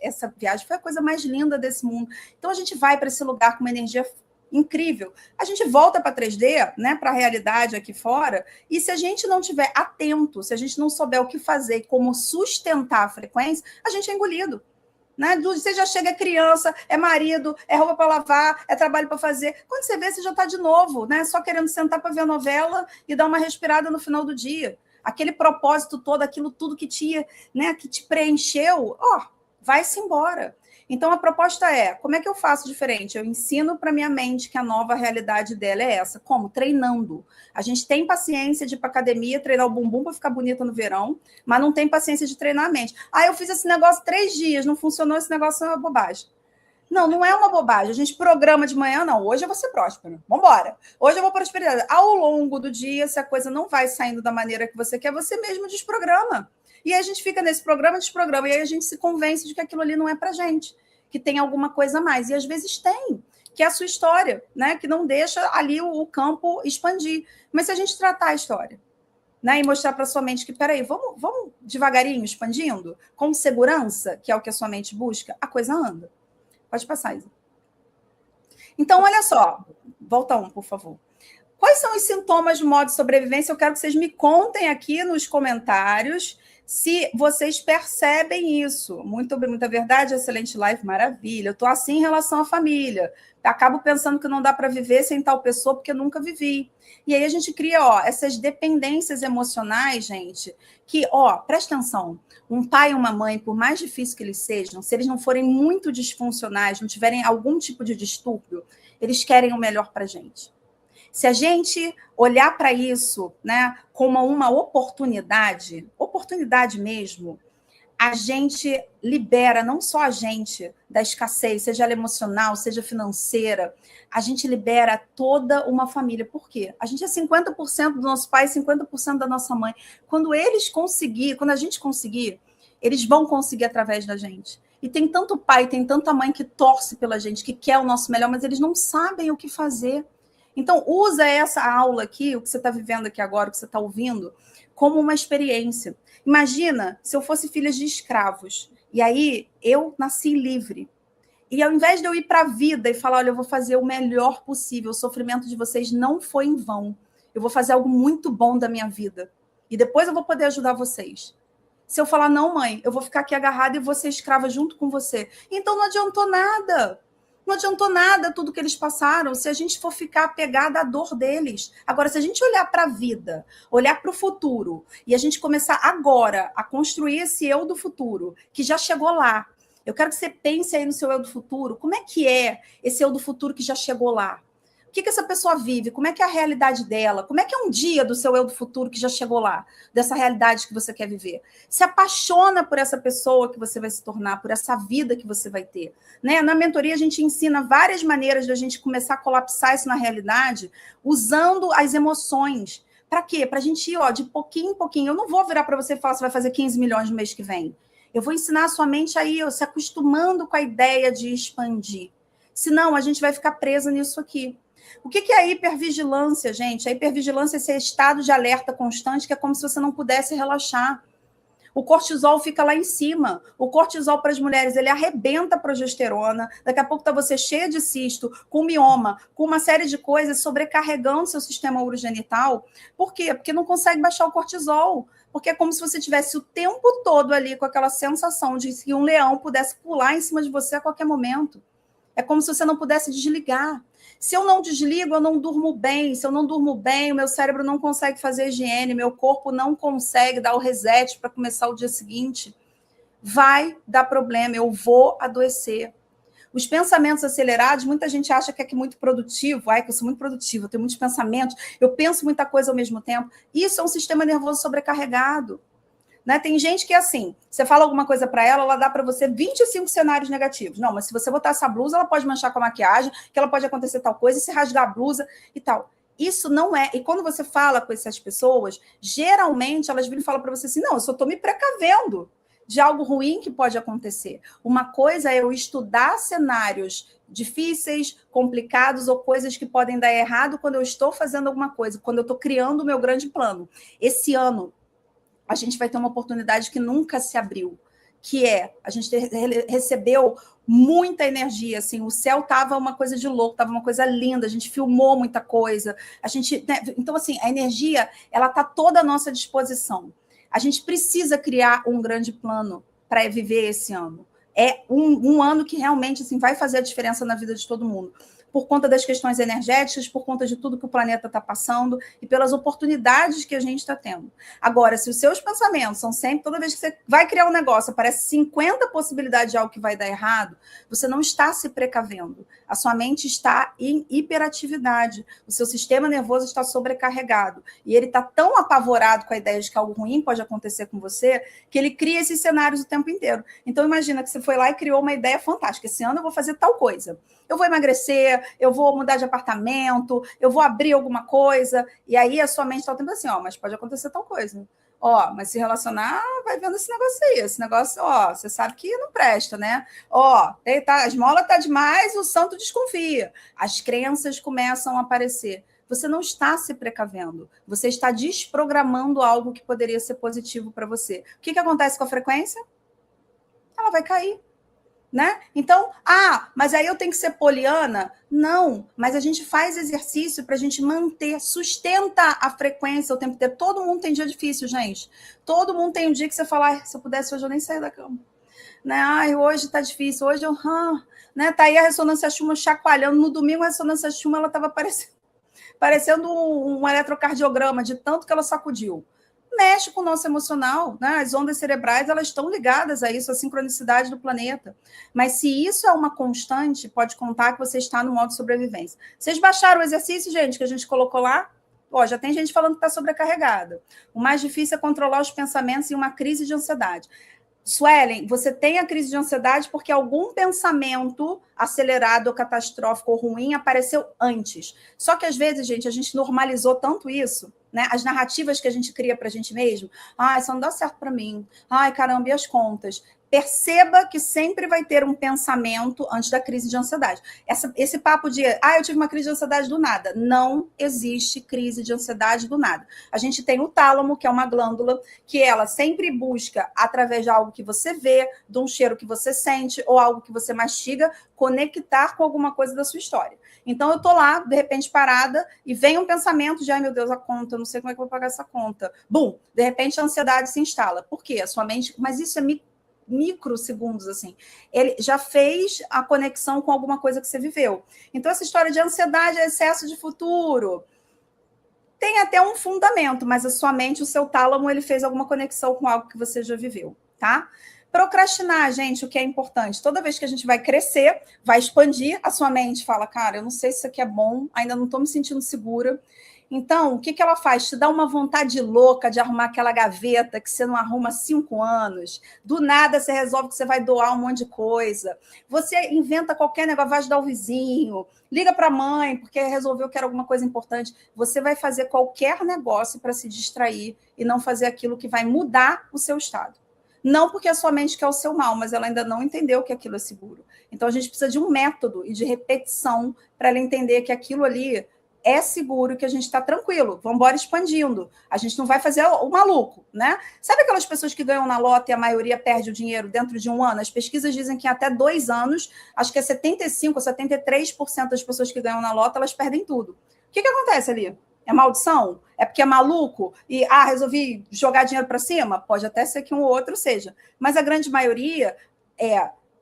Speaker 2: Essa viagem foi a coisa mais linda desse mundo. Então, a gente vai para esse lugar com uma energia incrível. A gente volta para 3D, né, para a realidade aqui fora, e se a gente não estiver atento, se a gente não souber o que fazer e como sustentar a frequência, a gente é engolido. Né? Você já chega criança, é marido, é roupa para lavar, é trabalho para fazer. Quando você vê, você já está de novo, né? Só querendo sentar para ver a novela e dar uma respirada no final do dia. Aquele propósito todo, aquilo tudo que te, né, que te preencheu, vai-se embora. Então, a proposta é, como é que eu faço diferente? Eu ensino para minha mente que a nova realidade dela é essa. Como? Treinando. A gente tem paciência de ir para academia, treinar o bumbum para ficar bonita no verão, mas não tem paciência de treinar a mente. Eu fiz esse negócio 3 dias, não funcionou, esse negócio é uma bobagem. Não é uma bobagem. A gente programa de manhã, não. Hoje eu vou ser próspero. Vamos embora. Hoje eu vou prosperidade. Ao longo do dia, se a coisa não vai saindo da maneira que você quer, você mesmo desprograma. E aí a gente fica nesse programa, desprograma. E aí a gente se convence de que aquilo ali não é pra gente, que tem alguma coisa a mais. E às vezes tem, que é a sua história, né? Que não deixa ali o campo expandir. Mas se a gente tratar a história, né, e mostrar para sua mente que, peraí, vamos devagarinho, expandindo, com segurança, que é o que a sua mente busca, a coisa anda. Pode passar, Isa. Então, olha só. Volta por favor. Quais são os sintomas do modo de sobrevivência? Eu quero que vocês me contem aqui nos comentários se vocês percebem isso. Muita verdade, excelente live, maravilha. Eu estou assim em relação à família. Acabo pensando que não dá para viver sem tal pessoa porque eu nunca vivi. E aí a gente cria essas dependências emocionais, gente, que, presta atenção, um pai e uma mãe, por mais difícil que eles sejam, se eles não forem muito disfuncionais, não tiverem algum tipo de distúrbio, eles querem o melhor para a gente. Se a gente olhar para isso, né, como uma oportunidade mesmo, a gente libera não só a gente da escassez, seja ela emocional, seja financeira, a gente libera toda uma família. Por quê? A gente é 50% do nosso pai, 50% da nossa mãe. Quando a gente conseguir, eles vão conseguir através da gente. E tem tanto pai, tem tanta mãe que torce pela gente, que quer o nosso melhor, mas eles não sabem o que fazer. Então, usa essa aula aqui, o que você está vivendo aqui agora, o que você está ouvindo, como uma experiência. Imagina se eu fosse filha de escravos, e aí eu nasci livre. E ao invés de eu ir para a vida e falar, olha, eu vou fazer o melhor possível, o sofrimento de vocês não foi em vão, eu vou fazer algo muito bom da minha vida, e depois eu vou poder ajudar vocês. Se eu falar, não, mãe, eu vou ficar aqui agarrada e vou ser escrava junto com você. Então não adiantou nada. Não adiantou nada tudo que eles passaram se a gente for ficar apegada à dor deles. Agora, se a gente olhar para a vida, olhar para o futuro, e a gente começar agora a construir esse eu do futuro, que já chegou lá. Eu quero que você pense aí no seu eu do futuro. Como é que é esse eu do futuro que já chegou lá? O que essa pessoa vive? Como é que é a realidade dela? Como é que é um dia do seu eu do futuro que já chegou lá? Dessa realidade que você quer viver? Se apaixona por essa pessoa que você vai se tornar, por essa vida que você vai ter. Né? Na mentoria, a gente ensina várias maneiras de a gente começar a colapsar isso na realidade, usando as emoções. Para quê? Para a gente ir de pouquinho em pouquinho. Eu não vou virar para você e falar que você vai fazer 15 milhões no mês que vem. Eu vou ensinar a sua mente a ir se acostumando com a ideia de expandir. Senão, a gente vai ficar presa nisso aqui. O que é a hipervigilância, gente? A hipervigilância é esse estado de alerta constante que é como se você não pudesse relaxar. O cortisol fica lá em cima. O cortisol para as mulheres, ele arrebenta a progesterona. Daqui a pouco tá você cheia de cisto, com mioma, com uma série de coisas, sobrecarregando seu sistema urogenital. Por quê? Porque não consegue baixar o cortisol. Porque é como se você tivesse o tempo todo ali com aquela sensação de que um leão pudesse pular em cima de você a qualquer momento. É como se você não pudesse desligar. Se eu não desligo, eu não durmo bem. Se eu não durmo bem, o meu cérebro não consegue fazer higiene, meu corpo não consegue dar o reset para começar o dia seguinte. Vai dar problema, eu vou adoecer. Os pensamentos acelerados, muita gente acha que é muito produtivo. Ai, que eu sou muito produtivo, eu tenho muitos pensamentos, eu penso muita coisa ao mesmo tempo. Isso é um sistema nervoso sobrecarregado. Né? Tem gente que é assim, você fala alguma coisa para ela, ela dá para você 25 cenários negativos. Não, mas se você botar essa blusa, ela pode manchar com a maquiagem, que ela pode acontecer tal coisa, e se rasgar a blusa e tal. Isso não é... E quando você fala com essas pessoas, geralmente elas viram e falam para você assim, não, eu só estou me precavendo de algo ruim que pode acontecer. Uma coisa é eu estudar cenários difíceis, complicados ou coisas que podem dar errado quando eu estou fazendo alguma coisa, quando eu estou criando o meu grande plano. Esse ano, a gente vai ter uma oportunidade que nunca se abriu, que é, a gente recebeu muita energia, assim, o céu estava uma coisa de louco, estava uma coisa linda, a gente filmou muita coisa, a gente, né? Então, assim, a energia, ela está toda à nossa disposição. A gente precisa criar um grande plano para viver esse ano. É um ano que realmente assim, vai fazer a diferença na vida de todo mundo. Por conta das questões energéticas, por conta de tudo que o planeta está passando e pelas oportunidades que a gente está tendo. Agora, se os seus pensamentos são sempre, toda vez que você vai criar um negócio, aparece 50 possibilidades de algo que vai dar errado, você não está se precavendo. A sua mente está em hiperatividade, o seu sistema nervoso está sobrecarregado. E ele está tão apavorado com a ideia de que algo ruim pode acontecer com você, que ele cria esses cenários o tempo inteiro. Então, imagina que você foi lá e criou uma ideia fantástica. Esse ano eu vou fazer tal coisa. Eu vou emagrecer, eu vou mudar de apartamento, eu vou abrir alguma coisa, e aí a sua mente está o tempo assim, ó, mas pode acontecer tal coisa. Ó, mas se relacionar, vai vendo esse negócio aí, esse negócio, ó, você sabe que não presta, né? Ó, a esmola tá demais, o santo desconfia. As crenças começam a aparecer. Você não está se precavendo, você está desprogramando algo que poderia ser positivo para você. O que acontece com a frequência? Ela vai cair. Né? Então, mas aí eu tenho que ser poliana? Não, mas a gente faz exercício para a gente manter, sustenta a frequência o tempo inteiro. Todo mundo tem dia difícil, gente. Todo mundo tem um dia que você fala, se eu pudesse hoje eu nem sair da cama. Né? Ai, hoje tá difícil, hoje eu... né? Tá aí a ressonância Schumann chacoalhando. No domingo a ressonância Schumann ela estava parecendo um eletrocardiograma de tanto que ela sacudiu. Mexe com o nosso emocional, né? As ondas cerebrais elas estão ligadas a isso, a sincronicidade do planeta. Mas se isso é uma constante, pode contar que você está no modo sobrevivência. Vocês baixaram o exercício, gente, que a gente colocou lá? Ó, já tem gente falando que está sobrecarregada. O mais difícil é controlar os pensamentos em uma crise de ansiedade. Suelen, você tem a crise de ansiedade porque algum pensamento acelerado ou catastrófico ou ruim apareceu antes. Só que às vezes, gente, a gente normalizou tanto isso, né? As narrativas que a gente cria para a gente mesmo. Isso não dá certo para mim. Caramba, e as contas? Perceba que sempre vai ter um pensamento antes da crise de ansiedade. Esse papo de, eu tive uma crise de ansiedade do nada. Não existe crise de ansiedade do nada. A gente tem o tálamo, que é uma glândula, que ela sempre busca, através de algo que você vê, de um cheiro que você sente, ou algo que você mastiga, conectar com alguma coisa da sua história. Então, eu estou lá, de repente, parada, e vem um pensamento de, ai, meu Deus, a conta, eu não sei como é que eu vou pagar essa conta. Bum! De repente, a ansiedade se instala. Por quê? A sua mente... Mas isso é microsegundos, assim. Ele já fez a conexão com alguma coisa que você viveu. Então, essa história de ansiedade é excesso de futuro. Tem até um fundamento, mas a sua mente, o seu tálamo, ele fez alguma conexão com algo que você já viveu, tá? Procrastinar, gente, o que é importante? Toda vez que a gente vai crescer, vai expandir, a sua mente fala, cara, eu não sei se isso aqui é bom, ainda não estou me sentindo segura. Então, o que ela faz? Te dá uma vontade louca de arrumar aquela gaveta que você não arruma há 5 anos. Do nada, você resolve que você vai doar um monte de coisa. Você inventa qualquer negócio, vai ajudar o vizinho, liga para a mãe, porque resolveu que era alguma coisa importante. Você vai fazer qualquer negócio para se distrair e não fazer aquilo que vai mudar o seu estado. Não porque a sua mente quer o seu mal, mas ela ainda não entendeu que aquilo é seguro. Então, a gente precisa de um método e de repetição para ela entender que aquilo ali é seguro, que a gente está tranquilo, vamos embora expandindo. A gente não vai fazer o maluco, né? Sabe aquelas pessoas que ganham na lota e a maioria perde o dinheiro dentro de um ano? As pesquisas dizem que até 2 anos, acho que é 75% ou 73% das pessoas que ganham na lota, elas perdem tudo. O que acontece ali? É maldição? É porque é maluco? E, resolvi jogar dinheiro para cima? Pode até ser que um ou outro seja. Mas a grande maioria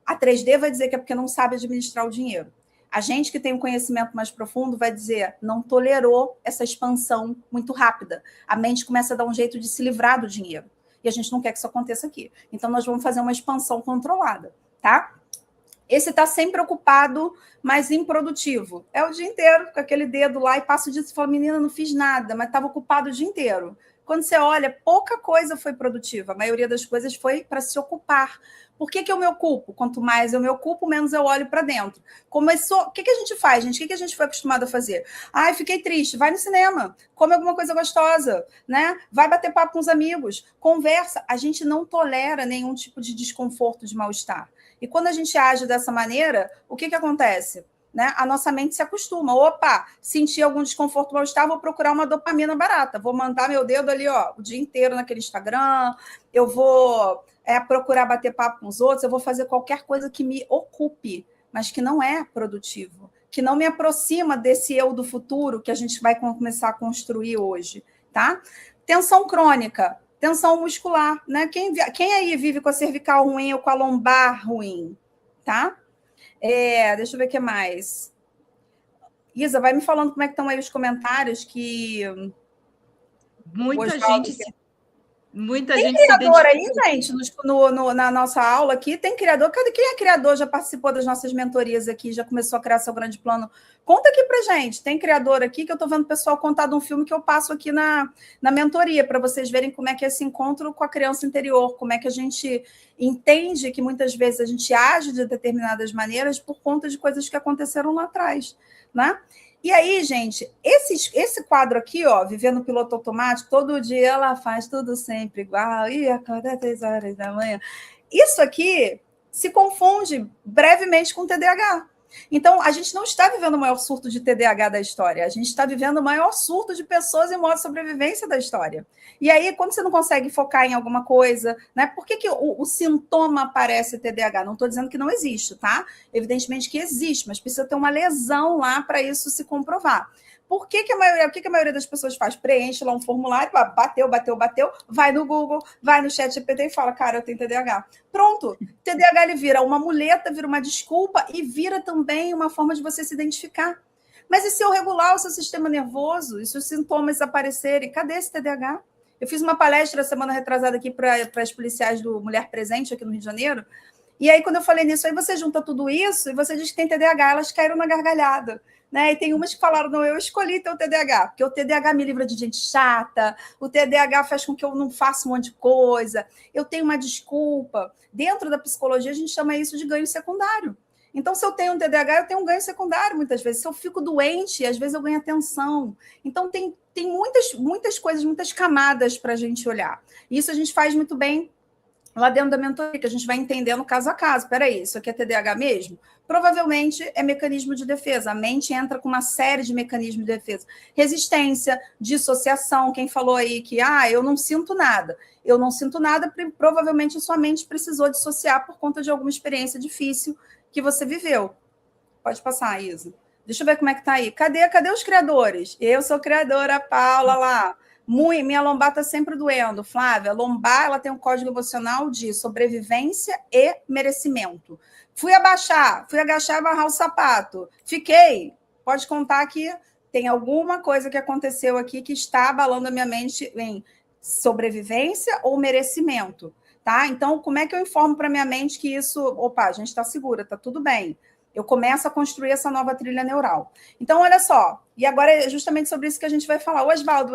Speaker 2: a 3D vai dizer que é porque não sabe administrar o dinheiro. A gente que tem um conhecimento mais profundo vai dizer, não tolerou essa expansão muito rápida. A mente começa a dar um jeito de se livrar do dinheiro. E a gente não quer que isso aconteça aqui. Então, nós vamos fazer uma expansão controlada, tá? Esse está sempre ocupado, mas improdutivo. É o dia inteiro com aquele dedo lá e passa o dia e fala, menina, não fiz nada, mas estava ocupado o dia inteiro. Quando você olha, pouca coisa foi produtiva. A maioria das coisas foi para se ocupar. Por que eu me ocupo? Quanto mais eu me ocupo, menos eu olho para dentro. O que a gente faz, gente? O que a gente foi acostumado a fazer? Fiquei triste. Vai no cinema, come alguma coisa gostosa, né? Vai bater papo com os amigos, conversa. A gente não tolera nenhum tipo de desconforto, de mal-estar. E quando a gente age dessa maneira, o que acontece? Né? A nossa mente se acostuma. Opa, senti algum desconforto, mal-estar, vou procurar uma dopamina barata. Vou mandar meu dedo ali, ó, o dia inteiro naquele Instagram. Eu vou procurar bater papo com os outros. Eu vou fazer qualquer coisa que me ocupe, mas que não é produtivo, que não me aproxima desse eu do futuro que a gente vai começar a construir hoje, tá? Tensão crônica, tensão muscular, né? Quem aí vive com a cervical ruim ou com a lombar ruim, tá? Deixa eu ver o que mais. Isa, vai me falando como é que estão aí os comentários que...
Speaker 1: Muita gente se
Speaker 2: Tem criador aí, gente, na nossa aula aqui, tem criador. Quem é criador, já participou das nossas mentorias aqui, já começou a criar seu grande plano? Conta aqui pra gente. Tem criador aqui que eu estou vendo o pessoal contar de um filme que eu passo aqui na mentoria, para vocês verem como é que é esse encontro com a criança interior, como é que a gente entende que muitas vezes a gente age de determinadas maneiras por conta de coisas que aconteceram lá atrás, né? E aí, gente, esse quadro aqui, ó, Vivendo no Piloto Automático, todo dia ela faz tudo sempre igual, e acorda às 3 horas da manhã. Isso aqui se confunde brevemente com TDAH. Então, a gente não está vivendo o maior surto de TDAH da história, a gente está vivendo o maior surto de pessoas em modo de sobrevivência da história. E aí, quando você não consegue focar em alguma coisa, né? Por que o sintoma aparece TDAH? Não estou dizendo que não existe, tá? Evidentemente que existe, mas precisa ter uma lesão lá para isso se comprovar. O que a maioria das pessoas faz? Preenche lá um formulário, bateu, vai no Google, vai no ChatGPT e fala, cara, eu tenho TDAH. Pronto. TDAH ele vira uma muleta, vira uma desculpa e vira também uma forma de você se identificar. Mas e se eu regular o seu sistema nervoso e se os sintomas aparecerem? Cadê esse TDAH? Eu fiz uma palestra semana retrasada aqui para as policiais do Mulher Presente aqui no Rio de Janeiro. E aí, quando eu falei nisso, aí você junta tudo isso e você diz que tem TDAH, elas caíram na gargalhada. Né? E tem umas que falaram, não, eu escolhi ter o TDAH, porque o TDAH me livra de gente chata, o TDAH faz com que eu não faça um monte de coisa, eu tenho uma desculpa. Dentro da psicologia, a gente chama isso de ganho secundário. Então, se eu tenho um TDAH, eu tenho um ganho secundário, muitas vezes. Se eu fico doente, às vezes eu ganho atenção. Então, tem muitas coisas, muitas camadas para a gente olhar. E isso a gente faz muito bem lá dentro da mentoria, que a gente vai entendendo caso a caso. Peraí, isso aqui é TDAH mesmo? Provavelmente é mecanismo de defesa. A mente entra com uma série de mecanismos de defesa. Resistência, dissociação. Quem falou aí que, eu não sinto nada. Eu não sinto nada, provavelmente a sua mente precisou dissociar por conta de alguma experiência difícil que você viveu. Pode passar, Isa. Deixa eu ver como é que tá aí. Cadê os criadores? Eu sou criadora, Paula, lá. Minha lombar está sempre doendo, Flávia. A lombar ela tem um código emocional de sobrevivência e merecimento. Fui agachar e amarrar o sapato. Fiquei. Pode contar que tem alguma coisa que aconteceu aqui que está abalando a minha mente em sobrevivência ou merecimento. Tá? Então, como é que eu informo para minha mente que isso... Opa, a gente está segura, está tudo bem. Eu começo a construir essa nova trilha neural. Então, olha só. E agora é justamente sobre isso que a gente vai falar. Osvaldo,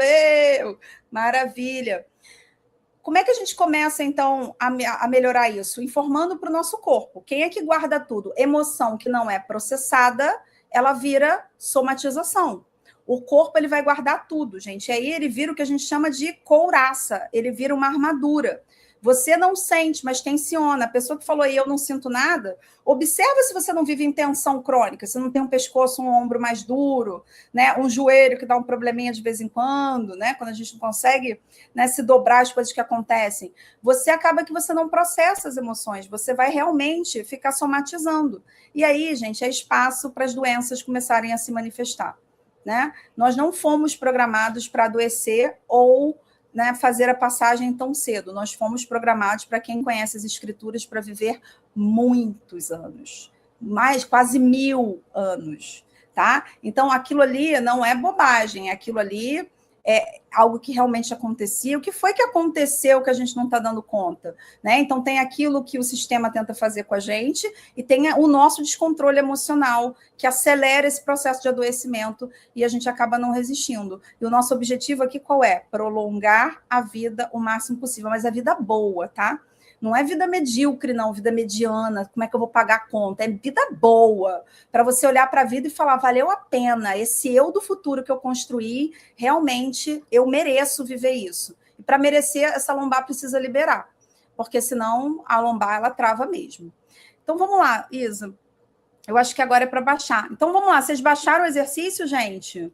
Speaker 2: maravilha. Como é que a gente começa, então, a melhorar isso? Informando para o nosso corpo. Quem é que guarda tudo? Emoção que não é processada, ela vira somatização. O corpo ele vai guardar tudo, gente. E aí ele vira o que a gente chama de couraça. Ele vira uma armadura. Você não sente, mas tensiona. A pessoa que falou aí, eu não sinto nada, observa se você não vive em tensão crônica, se não tem um pescoço, um ombro mais duro, né? Um joelho que dá um probleminha de vez em quando, né? Quando a gente não consegue, né, se dobrar as coisas que acontecem. Você acaba que você não processa as emoções, você vai realmente ficar somatizando. E aí, gente, é espaço para as doenças começarem a se manifestar, né? Nós não fomos programados para adoecer ou, né, fazer a passagem tão cedo. Nós fomos programados, para quem conhece as escrituras, para viver muitos anos, mais quase 1000 anos, tá? Então, aquilo ali não é bobagem, aquilo ali é algo que realmente acontecia. O que foi que aconteceu que a gente não está dando conta, né? Então, tem aquilo que o sistema tenta fazer com a gente e tem o nosso descontrole emocional, que acelera esse processo de adoecimento e a gente acaba não resistindo. E o nosso objetivo aqui qual é? Prolongar a vida o máximo possível, mas a vida boa, tá? Não é vida medíocre, não, vida mediana, como é que eu vou pagar a conta? É vida boa, para você olhar para a vida e falar, valeu a pena, esse eu do futuro que eu construí, realmente eu mereço viver isso. E para merecer, essa lombar precisa liberar, porque senão a lombar ela trava mesmo. Então vamos lá, Isa. Eu acho que agora é para baixar. Então vamos lá, vocês baixaram o exercício, gente?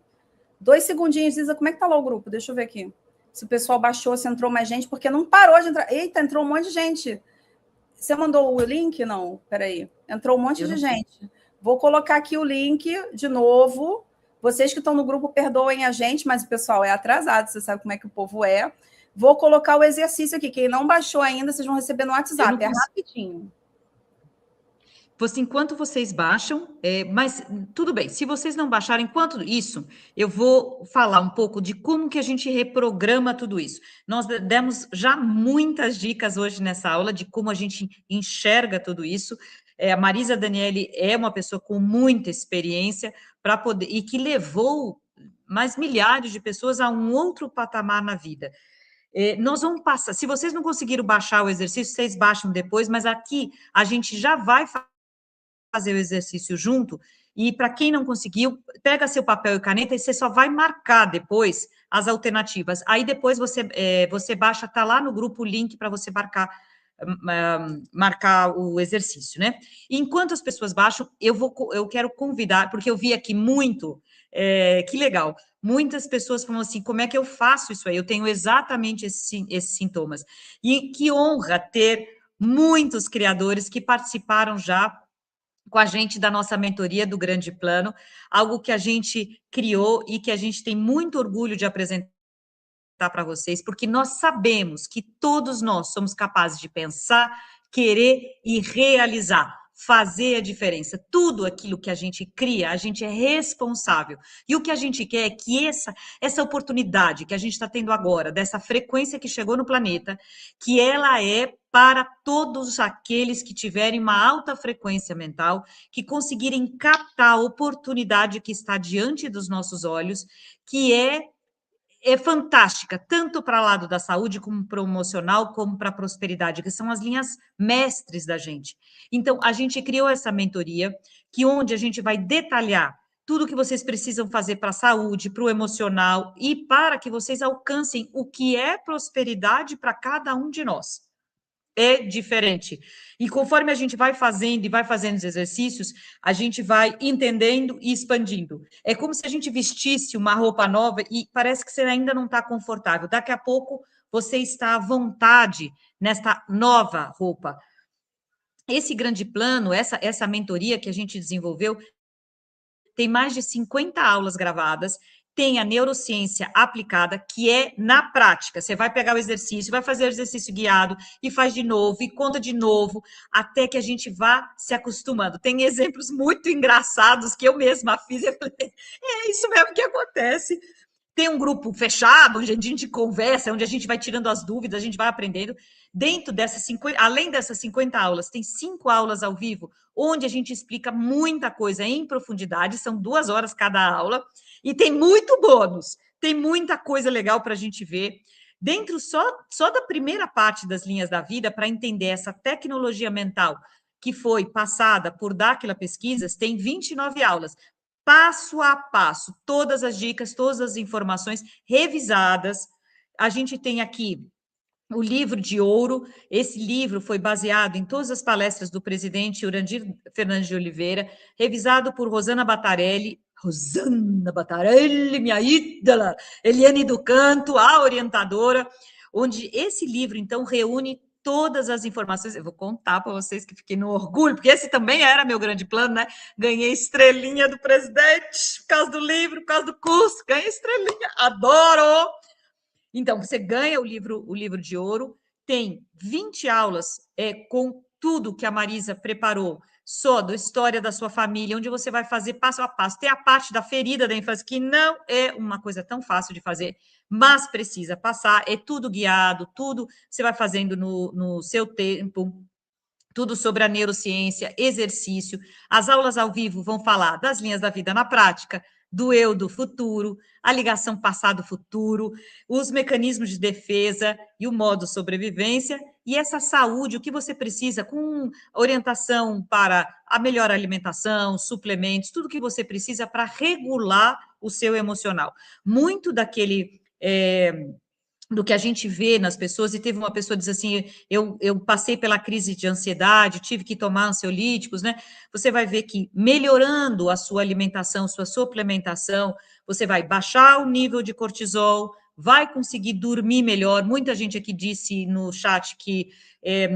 Speaker 2: 2 segundinhos, Isa, como é que tá lá o grupo? Deixa eu ver aqui. Se o pessoal baixou, se entrou mais gente, porque não parou de entrar. Eita, entrou um monte de gente. Você mandou o link? Não, peraí. Entrou um monte de gente. Vou colocar aqui o link de novo. Vocês que estão no grupo, perdoem a gente, mas o pessoal é atrasado, você sabe como é que o povo é. Vou colocar o exercício aqui. Quem não baixou ainda, vocês vão receber no WhatsApp. É rapidinho.
Speaker 1: Enquanto vocês baixam, mas tudo bem, se vocês não baixarem, enquanto isso, eu vou falar um pouco de como que a gente reprograma tudo isso. Nós demos já muitas dicas hoje nessa aula de como a gente enxerga tudo isso. A Marisa Daniele é uma pessoa com muita experiência para poder, e que levou mais milhares de pessoas a um outro patamar na vida. Nós vamos passar, se vocês não conseguiram baixar o exercício, vocês baixam depois, mas aqui a gente já vai fazer o exercício junto, e para quem não conseguiu, pega seu papel e caneta e você só vai marcar depois as alternativas. Aí depois você baixa, tá lá no grupo o link para você marcar o exercício, né? E enquanto as pessoas baixam, eu quero convidar, porque eu vi aqui muito, que legal, muitas pessoas falam assim, como é que eu faço isso aí? Eu tenho exatamente esses sintomas. E que honra ter muitos criadores que participaram já com a gente da nossa mentoria do Grande Plano, algo que a gente criou e que a gente tem muito orgulho de apresentar para vocês, porque nós sabemos que todos nós somos capazes de pensar, querer e realizar, fazer a diferença. Tudo aquilo que a gente cria, a gente é responsável. E o que a gente quer é que essa oportunidade que a gente está tendo agora, dessa frequência que chegou no planeta, que ela é para todos aqueles que tiverem uma alta frequência mental, que conseguirem captar a oportunidade que está diante dos nossos olhos, que é fantástica, tanto para o lado da saúde, como para o emocional, como para a prosperidade, que são as linhas mestres da gente. Então, a gente criou essa mentoria, que onde a gente vai detalhar tudo que vocês precisam fazer para a saúde, para o emocional, e para que vocês alcancem o que é prosperidade para cada um de nós. É diferente. E conforme a gente vai fazendo e vai fazendo os exercícios, a gente vai entendendo e expandindo. É como se a gente vestisse uma roupa nova e parece que você ainda não está confortável. Daqui a pouco você está à vontade nesta nova roupa. Esse grande plano, essa mentoria que a gente desenvolveu, tem mais de 50 aulas gravadas, tem a neurociência aplicada, que é na prática. Você vai pegar o exercício, vai fazer o exercício guiado, e faz de novo, e conta de novo, até que a gente vá se acostumando. Tem exemplos muito engraçados que eu mesma fiz, e eu falei, é isso mesmo que acontece. Tem um grupo fechado, onde a gente conversa, onde a gente vai tirando as dúvidas, a gente vai aprendendo. Dentro dessas 50, além dessas 50 aulas, tem 5 aulas ao vivo, onde a gente explica muita coisa em profundidade, são 2 horas cada aula, e tem muito bônus, tem muita coisa legal para a gente ver. Dentro só da primeira parte das linhas da vida, para entender essa tecnologia mental que foi passada por Dáquila Pesquisas, tem 29 aulas passo a passo, todas as dicas, todas as informações revisadas. A gente tem aqui o livro de ouro. Esse livro foi baseado em todas as palestras do presidente Urandir Fernandes de Oliveira, revisado por Rosana Battarelli, minha ídola, Eliane do Canto, a orientadora, onde esse livro, então, reúne todas as informações. Eu vou contar para vocês que fiquei no orgulho, porque esse também era meu grande plano, né? Ganhei estrelinha do presidente por causa do livro, por causa do curso, ganhei estrelinha, adoro! Então, você ganha o livro de ouro, tem 20 aulas com tudo que a Marisa preparou, só da história da sua família, onde você vai fazer passo a passo. Tem a parte da ferida da infância, que não é uma coisa tão fácil de fazer, mas precisa passar, é tudo guiado, tudo você vai fazendo no seu tempo, tudo sobre a neurociência, exercício. As aulas ao vivo vão falar das linhas da vida na prática, do eu do futuro, a ligação passado-futuro, os mecanismos de defesa e o modo sobrevivência, e essa saúde, o que você precisa, com orientação para a melhor alimentação, suplementos, tudo que você precisa para regular o seu emocional. Muito daquele do que a gente vê nas pessoas, e teve uma pessoa que diz assim, eu passei pela crise de ansiedade, tive que tomar ansiolíticos, né? Você vai ver que melhorando a sua alimentação, sua suplementação, você vai baixar o nível de cortisol, vai conseguir dormir melhor. Muita gente aqui disse no chat que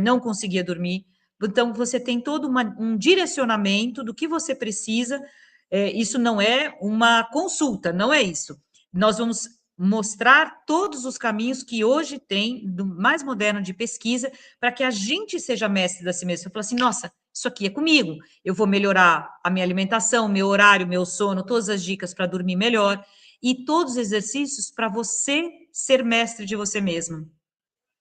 Speaker 1: não conseguia dormir. Então, você tem todo um direcionamento do que você precisa. Isso não é uma consulta, não é isso. Nós vamos mostrar todos os caminhos que hoje tem, do mais moderno de pesquisa, para que a gente seja mestre da si mesmo. Você fala assim, nossa, isso aqui é comigo, eu vou melhorar a minha alimentação, meu horário, meu sono, todas as dicas para dormir melhor, e todos os exercícios para você ser mestre de você mesmo.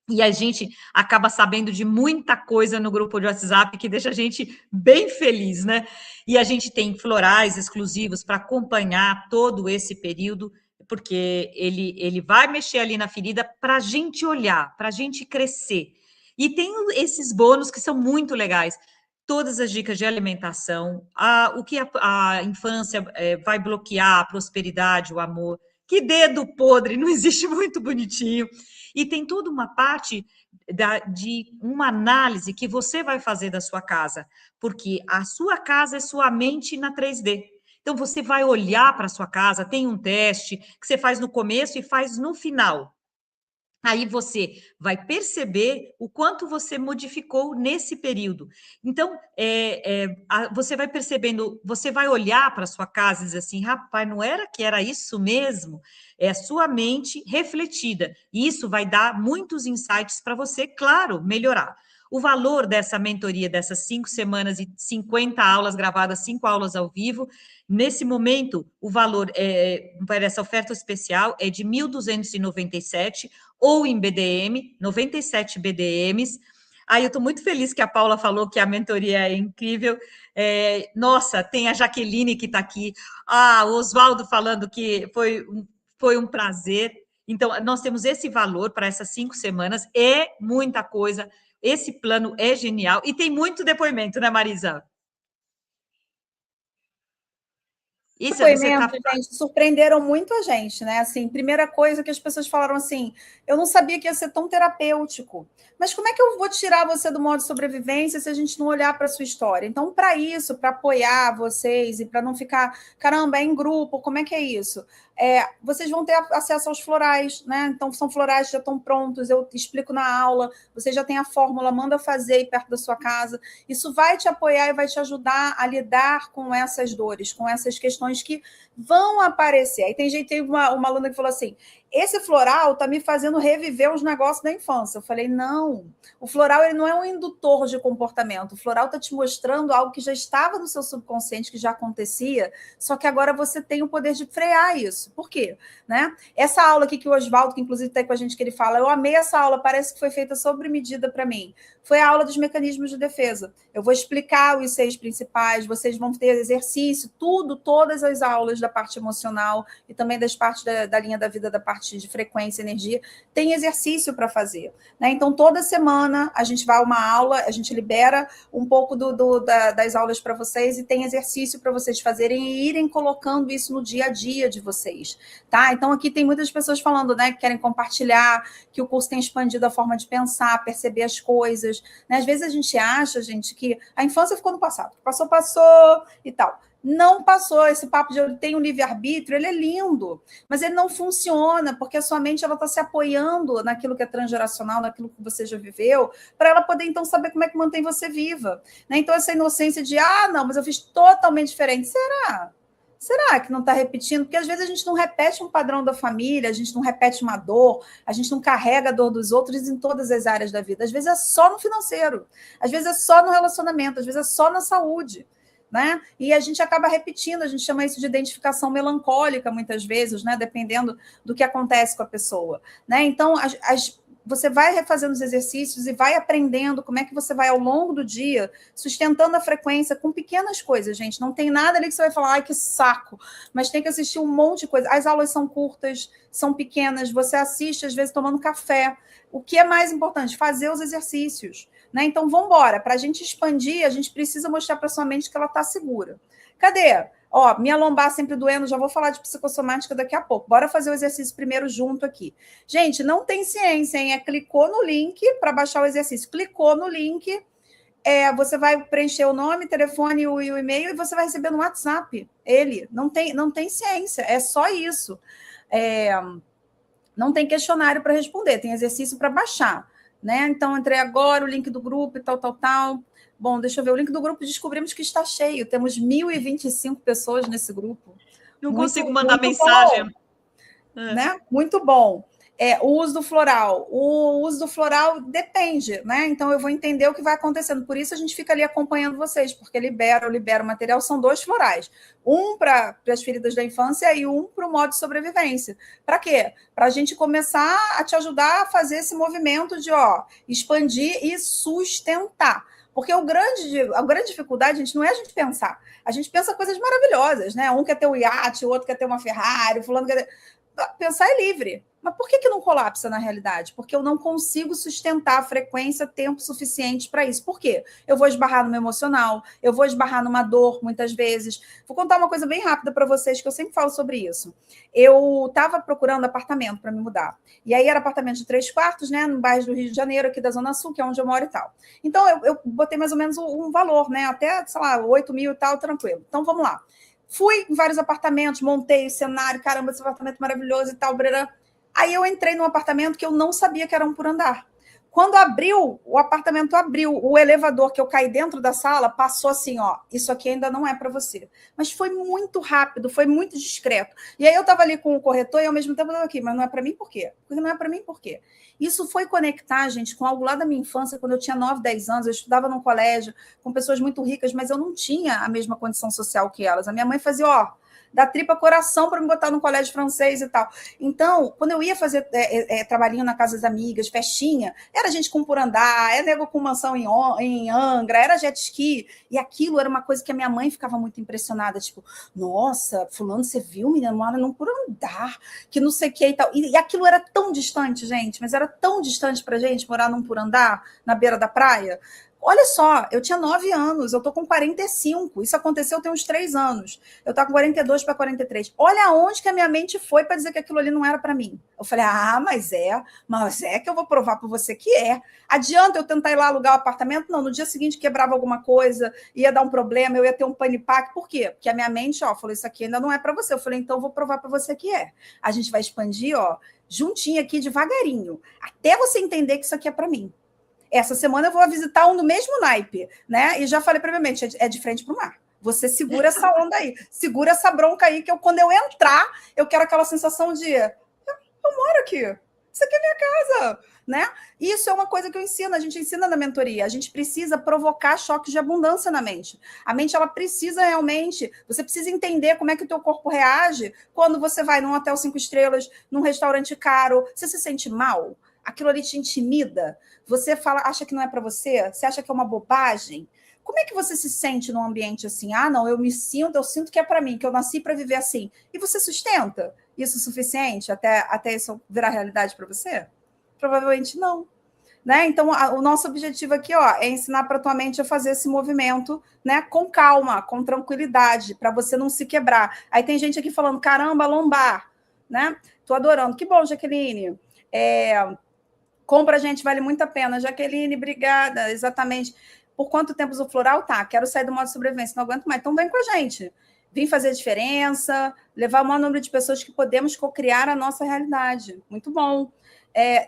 Speaker 1: E a gente acaba sabendo de muita coisa no grupo de WhatsApp que deixa a gente bem feliz, né? E a gente tem florais exclusivos para acompanhar todo esse período, porque ele vai mexer ali na ferida para a gente olhar, para a gente crescer. E tem esses bônus que são muito legais. Todas as dicas de alimentação, o que a infância vai bloquear, a prosperidade, o amor. Que dedo podre, não existe muito bonitinho. E tem toda uma parte de uma análise que você vai fazer da sua casa, porque a sua casa é sua mente na 3D. Então, você vai olhar para a sua casa, tem um teste que você faz no começo e faz no final. Aí você vai perceber o quanto você modificou nesse período. Então, você vai percebendo, você vai olhar para a sua casa e dizer assim, rapaz, não era que era isso mesmo? É a sua mente refletida. E isso vai dar muitos insights para você, claro, melhorar. O valor dessa mentoria, dessas 5 semanas e 50 aulas gravadas, 5 aulas ao vivo, nesse momento, o valor para essa oferta especial é de R$ 1.297, ou em BDM, 97 BDMs. Aí eu estou muito feliz que a Paula falou que a mentoria é incrível. Nossa, tem a Jaqueline que está aqui, o Oswaldo falando que foi um prazer. Então, nós temos esse valor para essas 5 semanas, é muita coisa. Esse plano é genial e tem muito depoimento, né, Marisa? Isso, você tá...
Speaker 2: Depoimentos, gente, surpreenderam muito a gente, né? Assim, primeira coisa que as pessoas falaram assim, eu não sabia que ia ser tão terapêutico. Mas como é que eu vou tirar você do modo de sobrevivência se a gente não olhar para a sua história? Então, para isso, para apoiar vocês e para não ficar, caramba, é em grupo, como é que é isso? Vocês vão ter acesso aos florais, né? Então, são florais que já estão prontos, eu explico na aula, você já tem a fórmula, manda fazer aí perto da sua casa. Isso vai te apoiar e vai te ajudar a lidar com essas dores, com essas questões que vão aparecer. Aí tem uma aluna que falou assim, esse floral está me fazendo reviver os negócios da infância. Eu falei, não, o floral ele não é um indutor de comportamento, o floral está te mostrando algo que já estava no seu subconsciente, que já acontecia, só que agora você tem o poder de frear isso. Por quê? Né? Essa aula aqui que o Oswaldo, que inclusive está aí com a gente, que ele fala, eu amei essa aula, parece que foi feita sob medida para mim. Foi a aula dos mecanismos de defesa. Eu vou explicar os 6 principais, vocês vão ter exercício, todas as aulas da parte emocional e também das partes da linha da vida, da parte parte de frequência e energia, tem exercício para fazer, né? Então, toda semana a gente vai a uma aula, a gente libera um pouco das aulas para vocês e tem exercício para vocês fazerem e irem colocando isso no dia a dia de vocês, tá? Então, aqui tem muitas pessoas falando, né, que querem compartilhar, que o curso tem expandido a forma de pensar, perceber as coisas, né? Às vezes a gente acha, gente, que a infância ficou no passado, passou e tal. Não passou, esse papo de eu tenho um livre-arbítrio, ele é lindo, mas ele não funciona, porque a sua mente está se apoiando naquilo que é transgeracional, naquilo que você já viveu, para ela poder, então, saber como é que mantém você viva, né? Então, essa inocência de, não, mas eu fiz totalmente diferente, será? Será que não está repetindo? Porque às vezes a gente não repete um padrão da família, a gente não repete uma dor, a gente não carrega a dor dos outros em todas as áreas da vida. Às vezes é só no financeiro, às vezes é só no relacionamento, às vezes é só na saúde, né? E a gente acaba repetindo, a gente chama isso de identificação melancólica, muitas vezes, né? Dependendo do que acontece com a pessoa, né? Então, você vai refazendo os exercícios e vai aprendendo como é que você vai, ao longo do dia, sustentando a frequência com pequenas coisas, gente. Não tem nada ali que você vai falar, ai, que saco, mas tem que assistir um monte de coisa. As aulas são curtas, são pequenas, você assiste, às vezes, tomando café. O que é mais importante? Fazer os exercícios, né? Então, vamos embora. Para a gente expandir, a gente precisa mostrar para sua mente que ela está segura. Cadê? Ó, minha lombar sempre doendo, já vou falar de psicossomática daqui a pouco. Bora fazer o exercício primeiro junto aqui. Gente, não tem ciência, hein? Clicou no link para baixar o exercício. Clicou no link, você vai preencher o nome, telefone e o e-mail e você vai receber no WhatsApp. Ele. Não tem ciência, é só isso. Não tem questionário para responder, tem exercício para baixar, né? Então, entrei agora, o link do grupo e tal. Bom, deixa eu ver, o link do grupo, descobrimos que está cheio, temos 1.025 pessoas nesse grupo.
Speaker 1: Não consigo mandar mensagem.
Speaker 2: Bom, né? Muito bom. O uso do floral. O uso do floral depende, né? Então, eu vou entender o que vai acontecendo. Por isso, a gente fica ali acompanhando vocês, porque eu libero o material. São 2 florais. Um para as feridas da infância e um para o modo de sobrevivência. Para quê? Para a gente começar a te ajudar a fazer esse movimento de expandir e sustentar. Porque a grande dificuldade, gente, não é a gente pensar. A gente pensa coisas maravilhosas, né? Um quer ter um iate, o outro quer ter uma Ferrari, fulano quer ter... Pensar é livre. Mas por que não colapsa na realidade? Porque eu não consigo sustentar a frequência, tempo suficiente para isso. Por quê? Eu vou esbarrar no meu emocional, eu vou esbarrar numa dor, muitas vezes. Vou contar uma coisa bem rápida para vocês, que eu sempre falo sobre isso. Eu estava procurando apartamento para me mudar. E aí era apartamento de 3 quartos, né? No bairro do Rio de Janeiro, aqui da Zona Sul, que é onde eu moro e tal. Então, eu botei mais ou menos um valor, né? Até, sei lá, 8 mil e tal, tranquilo. Então, vamos lá. Fui em vários apartamentos, montei o cenário, caramba, esse apartamento maravilhoso e tal, brará. Aí eu entrei num apartamento que eu não sabia que era um por andar. Quando abriu, o apartamento abriu, o elevador que eu caí dentro da sala passou assim, isso aqui ainda não é para você. Mas foi muito rápido, foi muito discreto. E aí eu estava ali com o corretor e ao mesmo tempo eu estava aqui, mas não é para mim por quê? Porque não é para mim por quê? Isso foi conectar, gente, com algo lá da minha infância, quando eu tinha 9, 10 anos, eu estudava num colégio com pessoas muito ricas, mas eu não tinha a mesma condição social que elas. A minha mãe fazia, da tripa coração para me botar no colégio francês e tal. Então, quando eu ia fazer trabalhinho na casa das amigas, festinha, era gente com por andar, era nego com mansão em Angra, era jet ski, e aquilo era uma coisa que a minha mãe ficava muito impressionada, tipo, nossa, fulano, você viu, menina, mora num por andar, que não sei o que e tal. E aquilo era tão distante, gente, mas era tão distante pra gente morar num por andar, na beira da praia. Olha só, eu tinha 9 anos, eu estou com 45. Isso aconteceu tem uns 3 anos. Eu estava com 42 para 43. Olha aonde que a minha mente foi para dizer que aquilo ali não era para mim. Eu falei, mas é que eu vou provar para você que é. Adianta eu tentar ir lá alugar o apartamento? Não, no dia seguinte quebrava alguma coisa, ia dar um problema, eu ia ter um panipaque. Por quê? Porque a minha mente, falou, isso aqui ainda não é para você. Eu falei, então eu vou provar para você que é. A gente vai expandir, juntinho aqui, devagarinho, até você entender que isso aqui é para mim. Essa semana eu vou visitar um do mesmo naipe, né? E já falei para minha mente, é de frente para o mar. Você segura essa onda aí, segura essa bronca aí, que quando eu entrar, eu quero aquela sensação de eu moro aqui, isso aqui é minha casa, né? Isso é uma coisa que eu ensino, a gente ensina na mentoria. A gente precisa provocar choques de abundância na mente. A mente, ela precisa realmente, você precisa entender como é que o teu corpo reage quando você vai num hotel 5 estrelas, num restaurante caro, você se sente mal? Aquilo ali te intimida? Você acha que não é para você? Você acha que é uma bobagem? Como é que você se sente num ambiente assim? Ah, não, eu sinto que é para mim, que eu nasci para viver assim. E você sustenta isso o suficiente até isso virar realidade para você? Provavelmente não. Né? Então, o nosso objetivo aqui é ensinar para a tua mente a fazer esse movimento, né, com calma, com tranquilidade, para você não se quebrar. Aí tem gente aqui falando, caramba, lombar, né? Tô adorando. Que bom, Jaqueline. Compra, gente, vale muito a pena. Jaqueline, obrigada. Exatamente. Por quanto tempo usa o floral? Tá, quero sair do modo de sobrevivência, não aguento mais. Então vem com a gente. Vim fazer diferença, levar o maior número de pessoas que podemos co-criar a nossa realidade. Muito bom.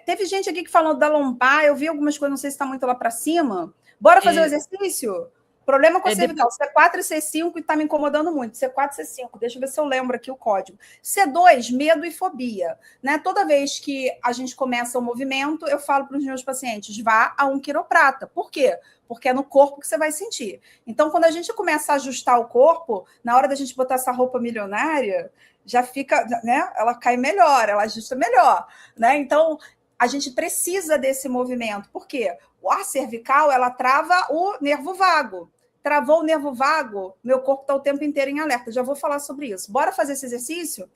Speaker 2: Teve gente aqui que falou da lombar, eu vi algumas coisas, não sei se está muito lá para cima. Bora fazer o exercício? Problema com a cervical, C4 e C5 e está me incomodando muito. C4 e C5, deixa eu ver se eu lembro aqui o código. C2, medo e fobia. Né? Toda vez que a gente começa o movimento, eu falo para os meus pacientes, vá a um quiroprata. Por quê? Porque é no corpo que você vai sentir. Então, quando a gente começa a ajustar o corpo, na hora da gente botar essa roupa milionária, já fica, né? Ela cai melhor, ela ajusta melhor. Né? Então, a gente precisa desse movimento. Por quê? A cervical, ela trava o nervo vago. Travou o nervo vago, meu corpo está o tempo inteiro em alerta. Já vou falar sobre isso. Bora fazer esse exercício?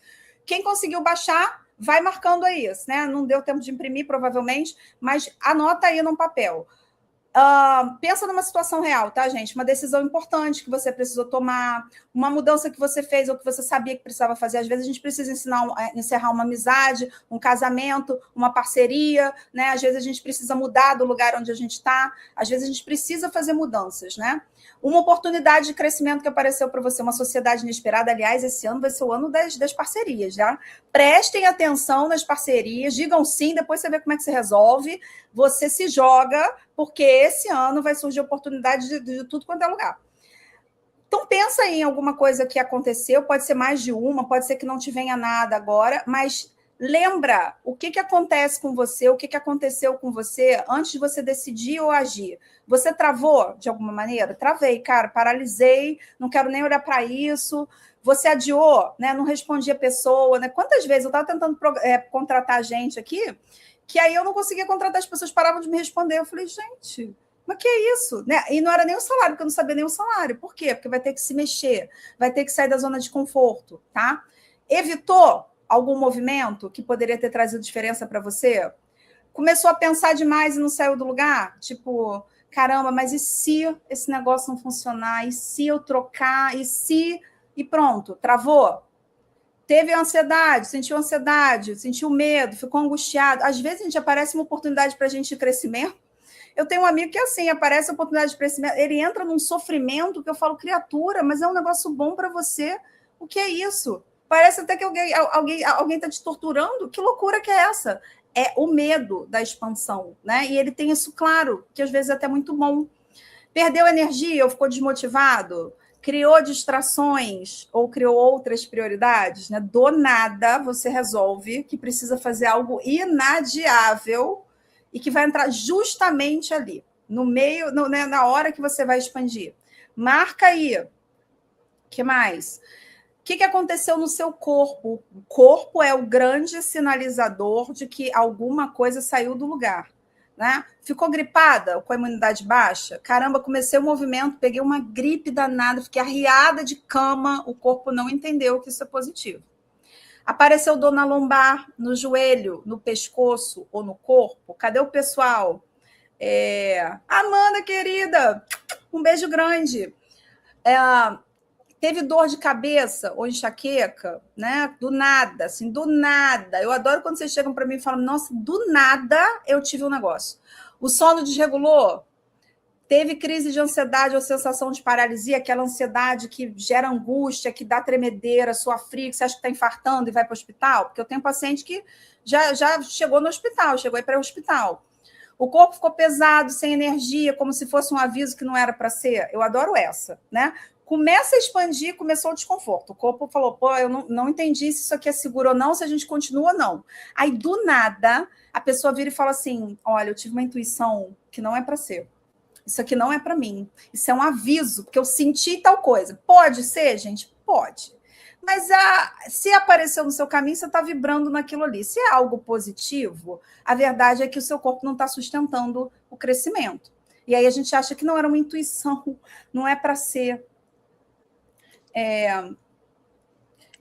Speaker 2: Quem conseguiu baixar, vai marcando aí isso, né? Não deu tempo de imprimir, provavelmente, mas anota aí num papel. Pensa numa situação real, tá, gente? Uma decisão importante que você precisou tomar, uma mudança que você fez ou que você sabia que precisava fazer. Às vezes a gente precisa encerrar uma amizade, um casamento, uma parceria, né? Às vezes a gente precisa mudar do lugar onde a gente está, às vezes a gente precisa fazer mudanças, né? Uma oportunidade de crescimento que apareceu para você, uma sociedade inesperada. Aliás, esse ano vai ser o ano das parcerias, tá? Prestem atenção nas parcerias, digam sim, depois você vê como é que se resolve. Você se joga, porque esse ano vai surgir oportunidade de tudo quanto é lugar. Então, pensa em alguma coisa que aconteceu, pode ser mais de uma, pode ser que não te venha nada agora, mas lembra o que acontece com você, o que aconteceu com você antes de você decidir ou agir. Você travou de alguma maneira? Travei, cara, paralisei, não quero nem olhar para isso. Você adiou, né? Não respondi a pessoa, né? Quantas vezes eu estava tentando contratar gente aqui, que aí eu não conseguia contratar, as pessoas paravam de me responder. Eu falei, gente, mas que é isso? Né? E não era nem o salário, porque eu não sabia nem o salário. Por quê? Porque vai ter que se mexer, vai ter que sair da zona de conforto, tá? Evitou algum movimento que poderia ter trazido diferença para você? Começou a pensar demais e não saiu do lugar? Tipo, caramba, mas e se esse negócio não funcionar? E se eu trocar? E se... E pronto, travou? Teve ansiedade, sentiu medo, ficou angustiado. Às vezes a gente aparece uma oportunidade para a gente de crescimento. Eu tenho um amigo que assim, aparece a oportunidade de crescimento, ele entra num sofrimento que eu falo, criatura, mas é um negócio bom para você. O que é isso? Parece até que alguém está te torturando. Que loucura que é essa? É o medo da expansão, né? E ele tem isso claro, que às vezes é até muito bom. Perdeu energia ou ficou desmotivado? Criou distrações ou criou outras prioridades, né? Do nada você resolve que precisa fazer algo inadiável e que vai entrar justamente ali, no meio, né, na hora que você vai expandir. Marca aí. O que mais? O que aconteceu no seu corpo? O corpo é o grande sinalizador de que alguma coisa saiu do lugar. Né? Ficou gripada, com a imunidade baixa? Caramba, comecei o movimento, peguei uma gripe danada, fiquei arriada de cama, o corpo não entendeu que isso é positivo. Apareceu dor na lombar, no joelho, no pescoço ou no corpo? Cadê o pessoal? Amanda, querida, um beijo grande. Teve dor de cabeça ou enxaqueca, né? Do nada, assim, do nada. Eu adoro quando vocês chegam para mim e falam, nossa, do nada eu tive um negócio. O sono desregulou? Teve crise de ansiedade ou sensação de paralisia, aquela ansiedade que gera angústia, que dá tremedeira, sua fria, que você acha que está infartando e vai para o hospital? Porque eu tenho paciente que já chegou no hospital, chegou aí para o hospital. O corpo ficou pesado, sem energia, como se fosse um aviso que não era para ser. Eu adoro essa, né? Começa a expandir, começou o desconforto. O corpo falou, pô, eu não entendi se isso aqui é seguro ou não, se a gente continua ou não. Aí, do nada, a pessoa vira e fala assim, olha, eu tive uma intuição que não é para ser. Isso aqui não é para mim. Isso é um aviso, porque eu senti tal coisa. Pode ser, gente? Pode. Mas se apareceu no seu caminho, você está vibrando naquilo ali. Se é algo positivo, a verdade é que o seu corpo não está sustentando o crescimento. E aí a gente acha que não era uma intuição, não é para ser.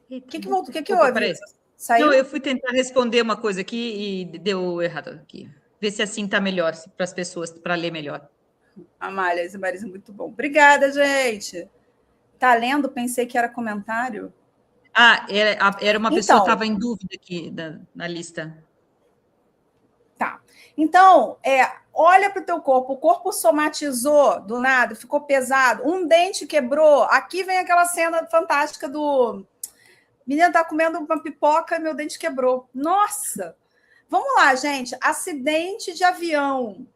Speaker 2: O que houve? Saiu?
Speaker 1: Não, eu fui tentar responder uma coisa aqui e deu errado aqui. Ver se assim está melhor para as pessoas, para ler melhor.
Speaker 2: Amália, esse Marisa, muito bom. Obrigada, gente. Tá lendo? Pensei que era comentário.
Speaker 1: Era uma pessoa que estava em dúvida aqui na lista.
Speaker 2: Tá. Então, olha para o teu corpo. O corpo somatizou do nada, ficou pesado. Um dente quebrou. Aqui vem aquela cena fantástica do... Menina tá comendo uma pipoca e meu dente quebrou. Nossa! Vamos lá, gente. Acidente de avião.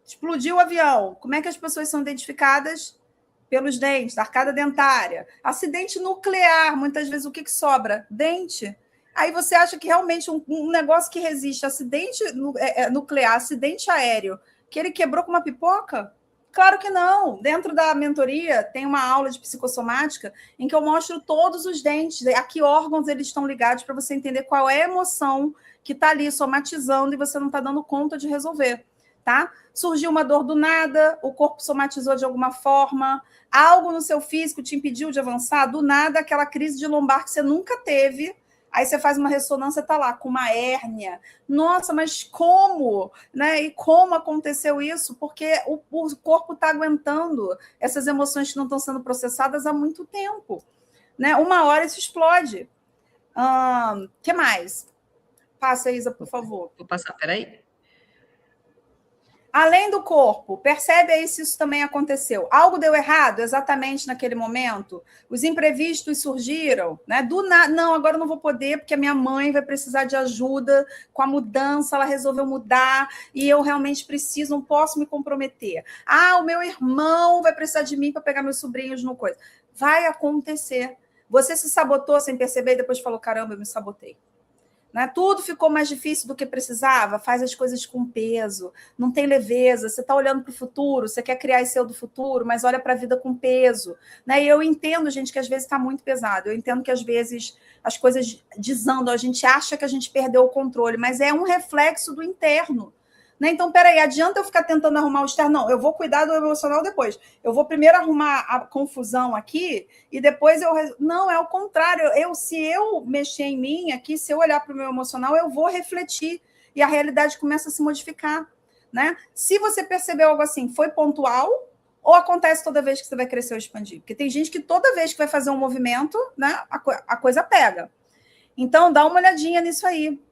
Speaker 2: Explodiu o avião. Como é que as pessoas são identificadas? Pelos dentes, arcada dentária. Acidente nuclear. Muitas vezes o que sobra? Dente. Aí você acha que realmente um negócio que resiste, acidente nuclear, acidente aéreo, que ele quebrou com uma pipoca? Claro que não. Dentro da mentoria tem uma aula de psicossomática em que eu mostro todos os dentes, a que órgãos eles estão ligados para você entender qual é a emoção que está ali somatizando e você não está dando conta de resolver, tá? Surgiu uma dor do nada, o corpo somatizou de alguma forma, algo no seu físico te impediu de avançar, do nada aquela crise de lombar que você nunca teve. Aí você faz uma ressonância, está lá com uma hérnia. Nossa, mas como? Né? E como aconteceu isso? Porque o corpo está aguentando essas emoções que não estão sendo processadas há muito tempo. Né? Uma hora isso explode. Que mais? Passa, Isa, por favor.
Speaker 1: Vou passar, peraí.
Speaker 2: Além do corpo, percebe aí se isso também aconteceu. Algo deu errado exatamente naquele momento? Os imprevistos surgiram, né? Do nada, não, agora eu não vou poder, porque a minha mãe vai precisar de ajuda com a mudança, ela resolveu mudar e eu realmente preciso, não posso me comprometer. O meu irmão vai precisar de mim para pegar meus sobrinhos no coisa. Vai acontecer. Você se sabotou sem perceber e depois falou: caramba, eu me sabotei. Né? Tudo ficou mais difícil do que precisava, faz as coisas com peso, não tem leveza, você está olhando para o futuro, você quer criar esse eu do futuro, mas olha para a vida com peso. Né? E eu entendo, gente, que às vezes está muito pesado, eu entendo que às vezes as coisas desandam, a gente acha que a gente perdeu o controle, mas é um reflexo do interno. Né? Então, peraí, adianta eu ficar tentando arrumar o externo? Não, eu vou cuidar do emocional depois. Eu vou primeiro arrumar a confusão aqui e depois eu... Não, é o contrário. Se eu mexer em mim aqui, se eu olhar para o meu emocional, eu vou refletir e a realidade começa a se modificar. Né? Se você percebeu algo assim, foi pontual ou acontece toda vez que você vai crescer ou expandir? Porque tem gente que toda vez que vai fazer um movimento, né, a coisa pega. Então, dá uma olhadinha nisso aí.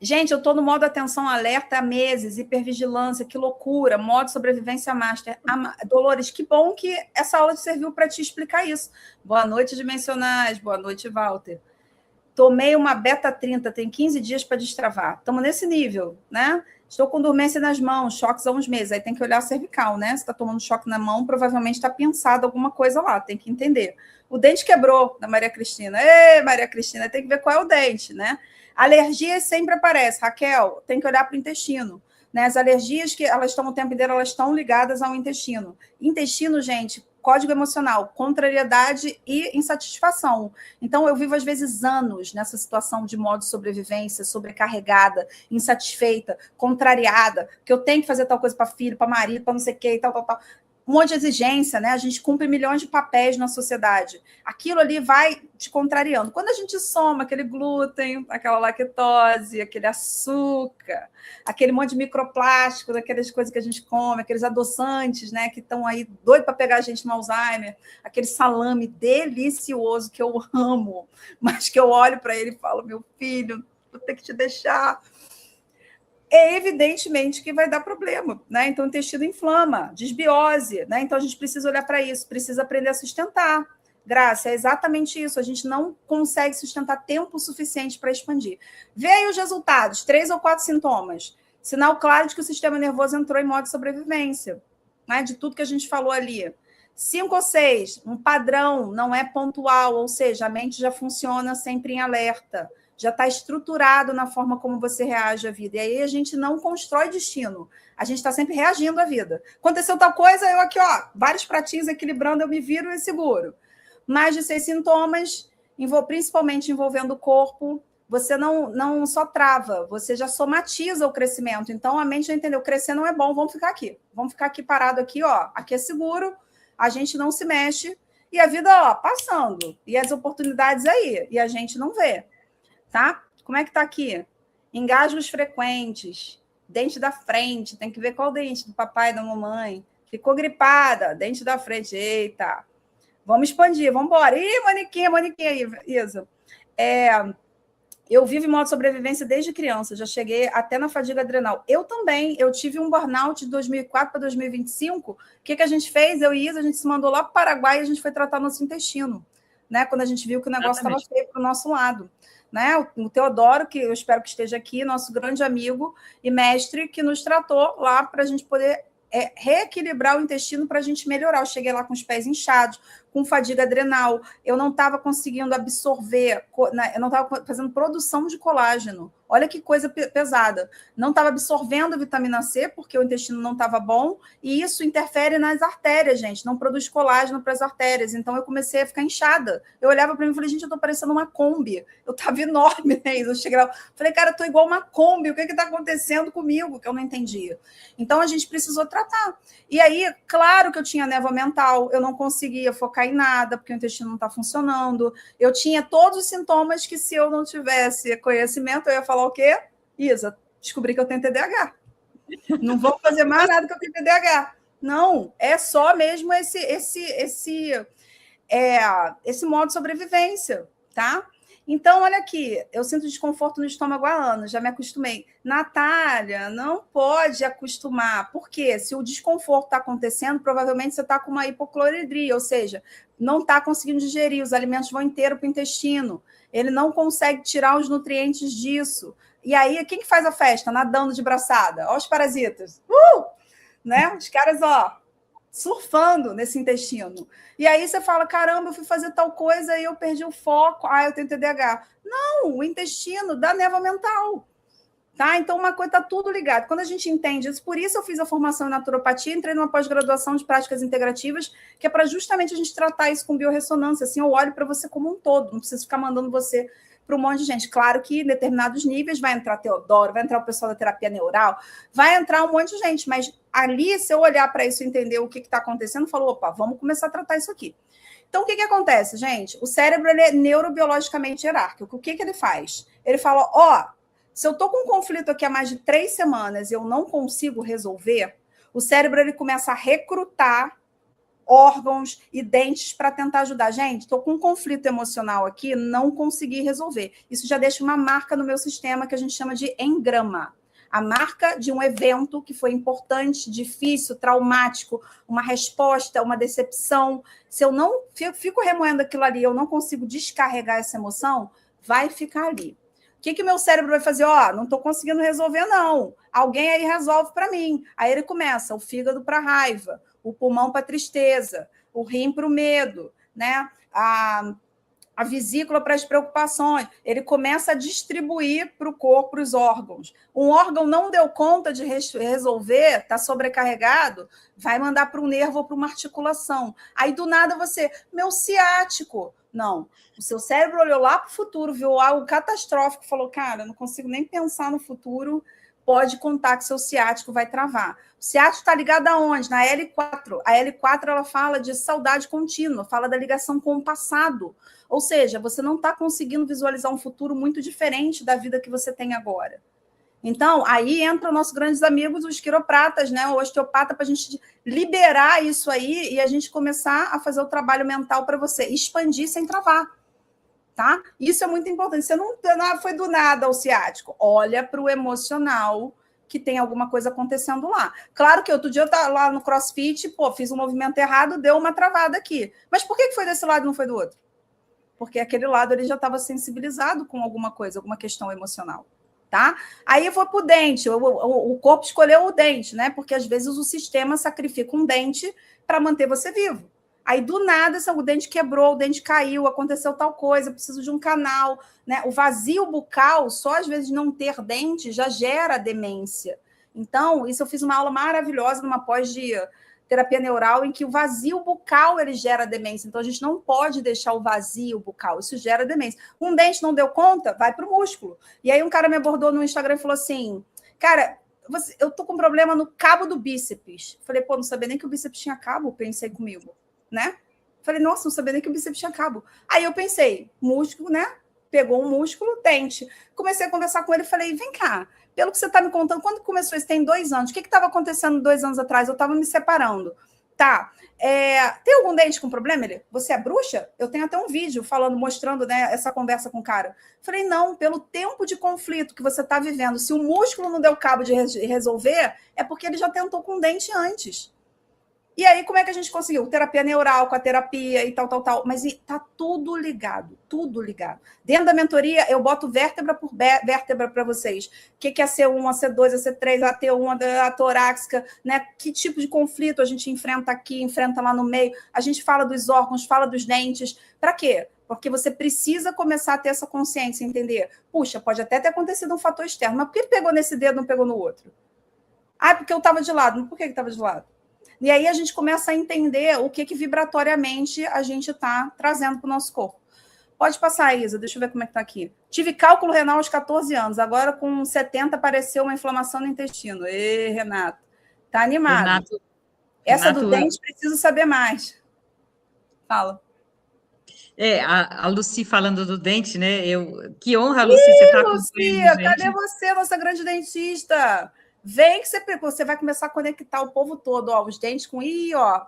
Speaker 2: Gente, eu estou no modo atenção alerta há meses, hipervigilância, que loucura, modo sobrevivência master. Dolores, que bom que essa aula serviu para te explicar isso. Boa noite, Dimensionais. Boa noite, Walter. Tomei uma beta 30, tem 15 dias para destravar. Estamos nesse nível, né? Estou com dormência nas mãos, choques há uns meses. Aí tem que olhar a cervical, né? Se está tomando choque na mão, provavelmente está pensado alguma coisa lá, tem que entender. O dente quebrou, da Maria Cristina. Ei, Maria Cristina, tem que ver qual é o dente, né? Alergias sempre aparecem. Raquel, tem que olhar para o intestino. Né? As alergias que elas estão o tempo inteiro, elas estão ligadas ao intestino. Intestino, gente, código emocional, contrariedade e insatisfação. Então, eu vivo, às vezes, anos nessa situação de modo de sobrevivência, sobrecarregada, insatisfeita, contrariada, que eu tenho que fazer tal coisa para filho, para marido, para não sei o quê, e tal. Um monte de exigência, né? A gente cumpre milhões de papéis na sociedade. Aquilo ali vai te contrariando. Quando a gente soma aquele glúten, aquela lactose, aquele açúcar, aquele monte de microplástico, daquelas coisas que a gente come, aqueles adoçantes, né? Que estão aí doidos para pegar a gente no Alzheimer, aquele salame delicioso que eu amo, mas que eu olho para ele e falo: meu filho, vou ter que te deixar. Evidentemente que vai dar problema, né? Então o intestino inflama, desbiose, né? Então a gente precisa olhar para isso, precisa aprender a sustentar. Graça, é exatamente isso. A gente não consegue sustentar tempo suficiente para expandir. Vê aí os resultados, 3 ou 4 sintomas. Sinal claro de que o sistema nervoso entrou em modo de sobrevivência, né? De tudo que a gente falou ali. 5 ou 6, um padrão, não é pontual, ou seja, a mente já funciona sempre em alerta. Já está estruturado na forma como você reage à vida. E aí a gente não constrói destino. A gente está sempre reagindo à vida. Aconteceu tal coisa, eu aqui, ó, vários pratinhos equilibrando, eu me viro e seguro. Mais de 6 sintomas, principalmente envolvendo o corpo. você não só trava, você já somatiza o crescimento. Então, a mente já entendeu, crescer não é bom, vamos ficar aqui. Vamos ficar aqui parado aqui, ó. Aqui é seguro, a gente não se mexe, e a vida, ó, passando. E as oportunidades aí, e a gente não vê, tá? Como é que tá aqui? Engasgos frequentes, dente da frente, tem que ver qual dente, do papai e da mamãe. Ficou gripada, dente da frente, eita. Vamos expandir, vamos embora. Ih, manequim aí, Isa. Eu vivo em modo de sobrevivência desde criança, já cheguei até na fadiga adrenal. Eu também, eu tive um burnout de 2004 para 2025. O que a gente fez? Eu e Isa, a gente se mandou lá para o Paraguai e a gente foi tratar nosso intestino, né? Quando a gente viu que o negócio estava feio para o nosso lado. Né? O Teodoro, que eu espero que esteja aqui, nosso grande amigo e mestre, que nos tratou lá para a gente poder reequilibrar o intestino para a gente melhorar. Eu cheguei lá com os pés inchados, com fadiga adrenal, eu não estava conseguindo absorver, eu não estava fazendo produção de colágeno. Olha que coisa pesada. Não estava absorvendo vitamina C, porque o intestino não estava bom, e isso interfere nas artérias, gente. Não produz colágeno para as artérias. Então, eu comecei a ficar inchada. Eu olhava para mim e falei, gente, eu estou parecendo uma Kombi. Eu estava enorme, né? Eu cheguei lá, falei, cara, eu estou igual uma Kombi. O que está acontecendo comigo? Que eu não entendia. Então, a gente precisou tratar. E aí, claro que eu tinha névoa mental, eu não conseguia focar em nada, porque o intestino não está funcionando. Eu tinha todos os sintomas que, se eu não tivesse conhecimento, eu ia falar o quê? Isa, descobri que eu tenho TDAH. Não vou fazer mais nada que eu tenho TDAH. Não, é só mesmo esse modo de sobrevivência, tá? Então, olha aqui, eu sinto desconforto no estômago há anos, já me acostumei. Natália, não pode acostumar, porque se o desconforto está acontecendo, provavelmente você está com uma hipocloridria, ou seja, não está conseguindo digerir, os alimentos vão inteiro para o intestino, ele não consegue tirar os nutrientes disso. E aí, quem que faz a festa? Nadando de braçada. Olha os parasitas. Né? Os caras, ó, surfando nesse intestino. E aí você fala, caramba, eu fui fazer tal coisa e eu perdi o foco. Ah, eu tenho TDAH. Não, o intestino dá névoa mental. Tá? Então, uma coisa está tudo ligado. Quando a gente entende isso, por isso eu fiz a formação em naturopatia, entrei numa pós-graduação de práticas integrativas, que é para justamente a gente tratar isso com biorressonância. Assim, eu olho para você como um todo, não preciso ficar mandando você para um monte de gente. Claro que em determinados níveis vai entrar Teodoro, vai entrar o pessoal da terapia neural, vai entrar um monte de gente, mas ali, se eu olhar para isso e entender o que está acontecendo, eu falo, opa, vamos começar a tratar isso aqui. Então, o que acontece, gente? O cérebro ele é neurobiologicamente hierárquico. O que ele faz? Ele fala, ó, se eu estou com um conflito aqui há mais de 3 semanas e eu não consigo resolver, o cérebro ele começa a recrutar órgãos e dentes para tentar ajudar. Gente, estou com um conflito emocional aqui, não consegui resolver. Isso já deixa uma marca no meu sistema que a gente chama de engrama. A marca de um evento que foi importante, difícil, traumático, uma resposta, uma decepção. Se eu não fico remoendo aquilo ali, eu não consigo descarregar essa emoção, vai ficar ali. O que o meu cérebro vai fazer? Ó, não estou conseguindo resolver, não. Alguém aí resolve para mim. Aí ele começa o fígado para raiva, o pulmão para tristeza, o rim para o medo, né? A vesícula para as preocupações. Ele começa a distribuir para o corpo os órgãos. Um órgão não deu conta de resolver, está sobrecarregado, vai mandar para um nervo ou para uma articulação. Aí, do nada, você, meu ciático. Não, o seu cérebro olhou lá para o futuro, viu algo catastrófico, falou, cara, eu não consigo nem pensar no futuro, pode contar que seu ciático vai travar. O ciático está ligado aonde? Na L4. A L4 ela fala de saudade contínua, fala da ligação com o passado. Ou seja, você não está conseguindo visualizar um futuro muito diferente da vida que você tem agora. Então, aí entra nossos grandes amigos, os quiropratas, né? O osteopata, para a gente liberar isso aí e a gente começar a fazer o trabalho mental para você, expandir sem travar. Tá? Isso é muito importante. Você não foi do nada ao ciático. Olha para o emocional que tem alguma coisa acontecendo lá. Claro que outro dia eu estava lá no CrossFit, pô, fiz um movimento errado, deu uma travada aqui. Mas por que foi desse lado e não foi do outro? Porque aquele lado ele já estava sensibilizado com alguma coisa, alguma questão emocional. Tá? Aí eu vou para o dente, o corpo escolheu o dente, né? Porque às vezes o sistema sacrifica um dente para manter você vivo. Aí, do nada, o dente quebrou, o dente caiu, aconteceu tal coisa, preciso de um canal. Né? O vazio bucal, só às vezes não ter dente, já gera demência. Então, isso eu fiz uma aula maravilhosa numa pós de terapia neural, em que o vazio bucal ele gera demência. Então, a gente não pode deixar o vazio bucal, isso gera demência. Um dente não deu conta, vai para o músculo. E aí um cara me abordou no Instagram e falou assim, cara, eu tô com problema no cabo do bíceps. Falei, pô, não sabia nem que o bíceps tinha cabo, pensei comigo, né? Falei, nossa, não sabia nem que o bíceps tinha cabo. Aí eu pensei, músculo, né? Pegou um músculo, dente. Comecei a conversar com ele e falei, vem cá, pelo que você está me contando, quando começou isso? Tem 2 anos. O que estava acontecendo 2 anos atrás? Eu estava me separando. Tá. Tem algum dente com problema? Ele, você é bruxa? Eu tenho até um vídeo falando, mostrando, né, essa conversa com o cara. Falei, não, pelo tempo de conflito que você está vivendo, se o músculo não deu cabo de resolver, é porque ele já tentou com dente antes. E aí, como é que a gente conseguiu? Terapia neural com a terapia e tal. Mas tá tudo ligado, tudo ligado. Dentro da mentoria, eu boto vértebra por vértebra para vocês. O que é a C1, a C2, a C3, a T1, a torácica, né? Que tipo de conflito a gente enfrenta aqui, enfrenta lá no meio. A gente fala dos órgãos, fala dos dentes. Para quê? Porque você precisa começar a ter essa consciência, entender. Puxa, pode até ter acontecido um fator externo, mas por que pegou nesse dedo e não pegou no outro? Ah, porque eu estava de lado. Mas por que estava de lado? E aí a gente começa a entender o que vibratoriamente a gente está trazendo para o nosso corpo. Pode passar, Isa, deixa eu ver como é que está aqui. Tive cálculo renal aos 14 anos, agora com 70 apareceu uma inflamação no intestino. Ê, Renato, tá animado. Essa do dente, preciso saber mais. Fala.
Speaker 1: A Lucy falando do dente, né? Que honra, Lucy, você está acompanhando,
Speaker 2: Lucia, cadê você, nossa grande dentista? Vem que você vai começar a conectar o povo todo, ó, os dentes com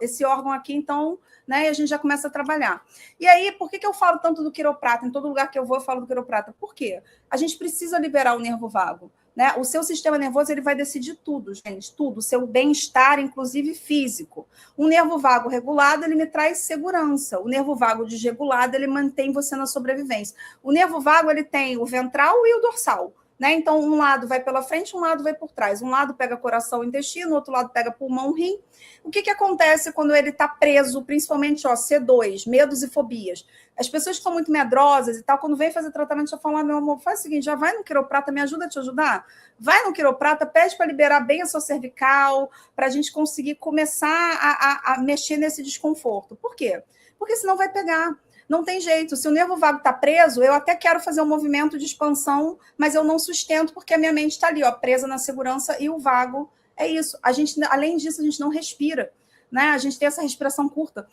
Speaker 2: esse órgão aqui, então, né? E a gente já começa a trabalhar. E aí, por que eu falo tanto do quiroprata? Em todo lugar que eu vou, eu falo do quiroprata. Por quê? A gente precisa liberar o nervo vago, né? O seu sistema nervoso ele vai decidir tudo, gente, tudo, o seu bem-estar, inclusive físico. O nervo vago regulado, ele me traz segurança. O nervo vago desregulado, ele mantém você na sobrevivência. O nervo vago, ele tem o ventral e o dorsal. Né? Então, um lado vai pela frente, um lado vai por trás. Um lado pega coração e intestino, o outro lado pega pulmão, rim. O que acontece quando ele está preso, principalmente C2, medos e fobias? As pessoas que são muito medrosas e tal, quando vem fazer tratamento, já falam, meu amor, faz o seguinte, já vai no quiroprata, me ajuda a te ajudar? Vai no quiroprata, pede para liberar bem a sua cervical, para a gente conseguir começar a mexer nesse desconforto. Por quê? Porque senão vai pegar. Não tem jeito. Se o nervo vago está preso, eu até quero fazer um movimento de expansão, mas eu não sustento porque a minha mente está ali, ó, presa na segurança e o vago é isso. A gente, além disso, a gente não respira, né? A gente tem essa respiração curta,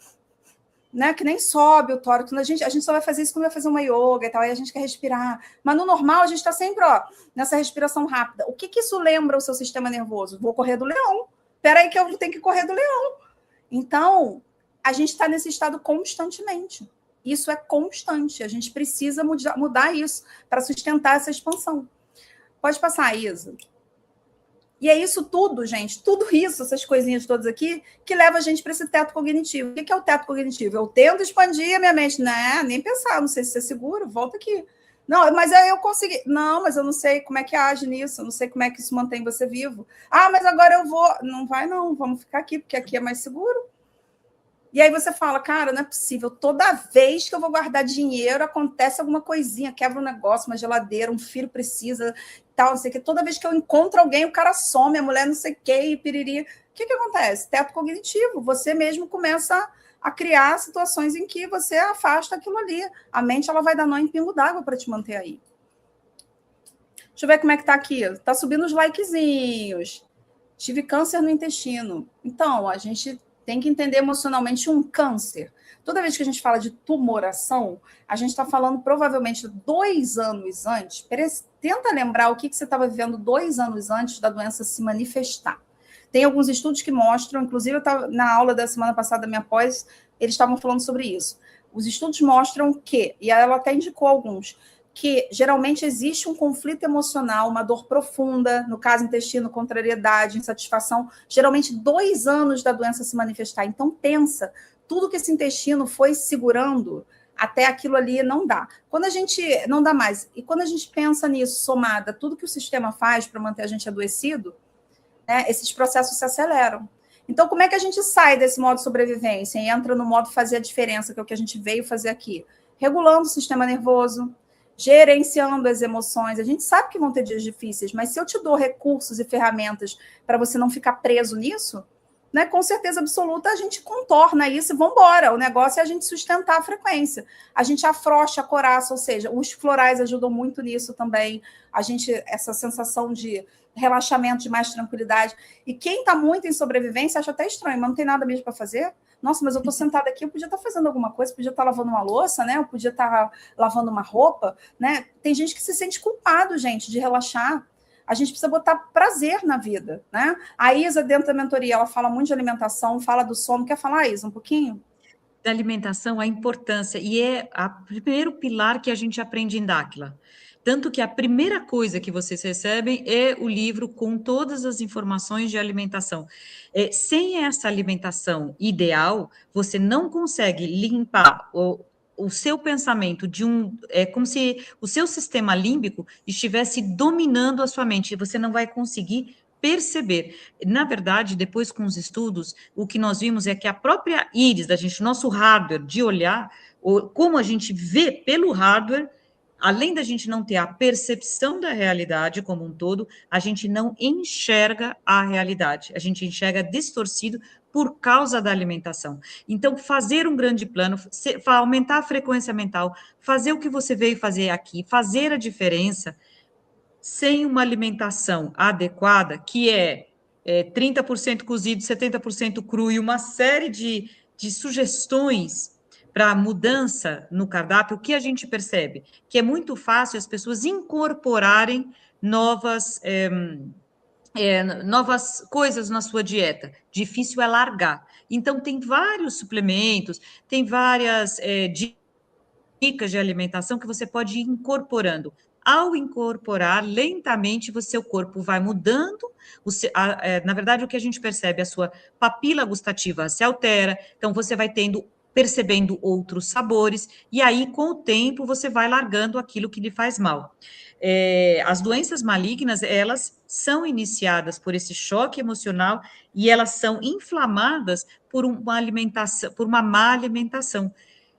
Speaker 2: né? Que nem sobe o tórax. A gente só vai fazer isso quando vai fazer uma yoga e tal, aí a gente quer respirar. Mas no normal, a gente está sempre, ó, nessa respiração rápida. O que isso lembra o seu sistema nervoso? Vou correr do leão. Peraí que eu tenho que correr do leão. Então, a gente está nesse estado constantemente. Isso é constante. A gente precisa mudar isso para sustentar essa expansão. Pode passar, Isa. E é isso tudo, gente, tudo isso, essas coisinhas todas aqui, que leva a gente para esse teto cognitivo. O que é o teto cognitivo? Eu tento expandir a minha mente. Né? Nem pensar, não sei se é seguro, volta aqui. Não, mas eu consegui. Não, mas eu não sei como é que age nisso, eu não sei como é que isso mantém você vivo. Ah, mas agora eu vou. Não vai, não, vamos ficar aqui, porque aqui é mais seguro. E aí você fala, cara, não é possível. Toda vez que eu vou guardar dinheiro, acontece alguma coisinha, quebra um negócio, uma geladeira, um filho precisa, tal, não sei o quê. Toda vez que eu encontro alguém, o cara some, a mulher não sei o quê, e piriri. O que acontece? Teto cognitivo. Você mesmo começa a criar situações em que você afasta aquilo ali. A mente ela vai dar nó em pingo d'água para te manter aí. Deixa eu ver como é que tá aqui. Tá subindo os likezinhos. Tive câncer no intestino. Então, a gente tem que entender emocionalmente um câncer. Toda vez que a gente fala de tumoração, a gente está falando provavelmente 2 anos antes. Tenta lembrar o que você estava vivendo 2 anos antes da doença se manifestar. Tem alguns estudos que mostram, inclusive eu estava na aula da semana passada da minha pós, eles estavam falando sobre isso. Os estudos mostram que, e ela até indicou alguns, que geralmente existe um conflito emocional, uma dor profunda, no caso intestino, contrariedade, insatisfação, geralmente 2 anos da doença se manifestar. Então pensa, tudo que esse intestino foi segurando, até aquilo ali não dá. Quando a gente não dá mais, e quando a gente pensa nisso, somada tudo que o sistema faz para manter a gente adoecido, né, esses processos se aceleram. Então, como é que a gente sai desse modo sobrevivência e entra no modo fazer a diferença, que é o que a gente veio fazer aqui? Regulando o sistema nervoso, gerenciando as emoções. A gente sabe que vão ter dias difíceis, mas se eu te dou recursos e ferramentas para você não ficar preso nisso, né, com certeza absoluta, a gente contorna isso e vamos embora. O negócio é a gente sustentar a frequência. A gente afrouxa a coraça, ou seja, os florais ajudam muito nisso também. A gente, essa sensação de relaxamento, de mais tranquilidade. E quem está muito em sobrevivência acha até estranho, mas não tem nada mesmo para fazer. Nossa, mas eu estou sentada aqui, eu podia estar fazendo alguma coisa, podia estar lavando uma louça, né? Eu podia estar lavando uma roupa, né? Tem gente que se sente culpado, gente, de relaxar. A gente precisa botar prazer na vida, né? A Isa, dentro da mentoria, ela fala muito de alimentação, fala do sono. Quer falar, Isa, um pouquinho?
Speaker 1: Da alimentação, a importância, e é o primeiro pilar que a gente aprende em Dáquila. Tanto que a primeira coisa que vocês recebem é o livro com todas as informações de alimentação. Sem essa alimentação ideal, você não consegue limpar o seu pensamento de é como se o seu sistema límbico estivesse dominando a sua mente, e você não vai conseguir perceber. Na verdade, depois com os estudos, o que nós vimos é que a própria íris da gente, nosso hardware de olhar, como a gente vê pelo hardware, além da gente não ter a percepção da realidade como um todo, a gente não enxerga a realidade, a gente enxerga distorcido por causa da alimentação. Então, fazer um grande plano, aumentar a frequência mental, fazer o que você veio fazer aqui, fazer a diferença, sem uma alimentação adequada, que é 30% cozido, 70% cru, e uma série de sugestões para mudança no cardápio, o que a gente percebe? Que é muito fácil as pessoas incorporarem novas coisas na sua dieta. Difícil é largar. Então, tem vários suplementos, tem várias dicas de alimentação que você pode ir incorporando. Ao incorporar, lentamente, o seu corpo vai mudando. Na verdade, o que a gente percebe, a sua papila gustativa se altera, então você vai percebendo outros sabores, e aí, com o tempo, você vai largando aquilo que lhe faz mal. As doenças malignas, elas são iniciadas por esse choque emocional e elas são inflamadas por uma alimentação, por uma má alimentação.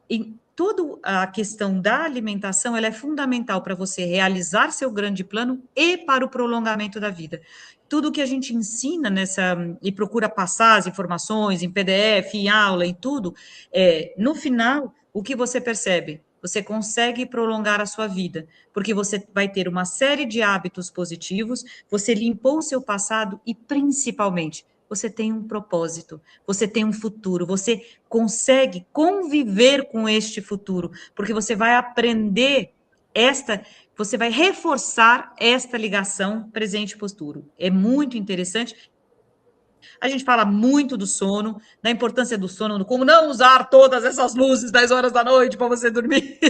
Speaker 1: E toda a questão da alimentação, ela é fundamental para você realizar seu grande plano e para o prolongamento da vida. Tudo que a gente ensina e procura passar as informações em PDF, em aula e tudo, no final, o que você percebe? Você consegue prolongar a sua vida, porque você vai ter uma série de hábitos positivos, você limpou o seu passado e, principalmente, você tem um propósito, você tem um futuro, você consegue conviver com este futuro, porque você vai aprender você vai reforçar esta ligação presente e futuro. É muito interessante. A gente fala muito do sono, da importância do sono, como não usar todas essas luzes 10 horas da noite para você dormir.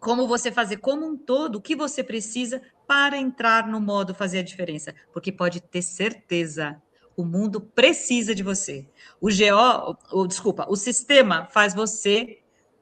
Speaker 1: Como você fazer como um todo o que você precisa para entrar no modo fazer a diferença, porque pode ter certeza, o mundo precisa de você. O sistema faz você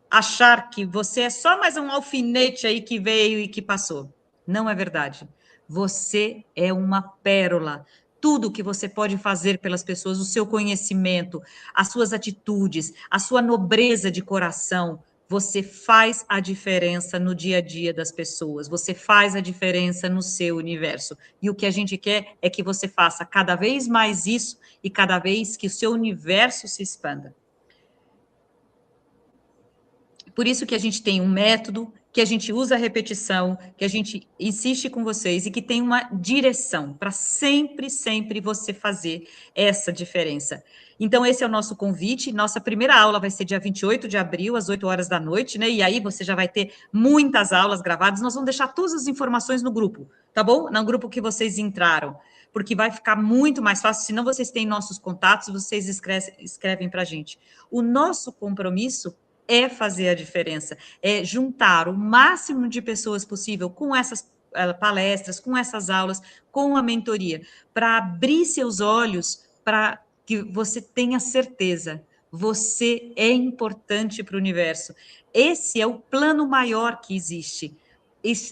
Speaker 1: achar que você é só mais um alfinete aí que veio e que passou. Não é verdade. Você é uma pérola. Tudo que você pode fazer pelas pessoas, o seu conhecimento, as suas atitudes, a sua nobreza de coração, você faz a diferença no dia a dia das pessoas, você faz a diferença no seu universo. E o que a gente quer é que você faça cada vez mais isso e cada vez que o seu universo se expanda. Por isso que a gente tem um método, que a gente usa a repetição, que a gente insiste com vocês e que tem uma direção para sempre, sempre você fazer essa diferença. Então, esse é o nosso convite. Nossa primeira aula vai ser dia 28 de abril, às 8 horas da noite, né? E aí você já vai ter muitas aulas gravadas. Nós vamos deixar todas as informações no grupo, tá bom? No grupo que vocês entraram, porque vai ficar muito mais fácil. Se não vocês têm nossos contatos, vocês escrevem para a gente. O nosso compromisso é fazer a diferença, é juntar o máximo de pessoas possível com essas palestras, com essas aulas, com a mentoria, para abrir seus olhos, para que você tenha certeza, você é importante para o universo. Esse é o plano maior que existe.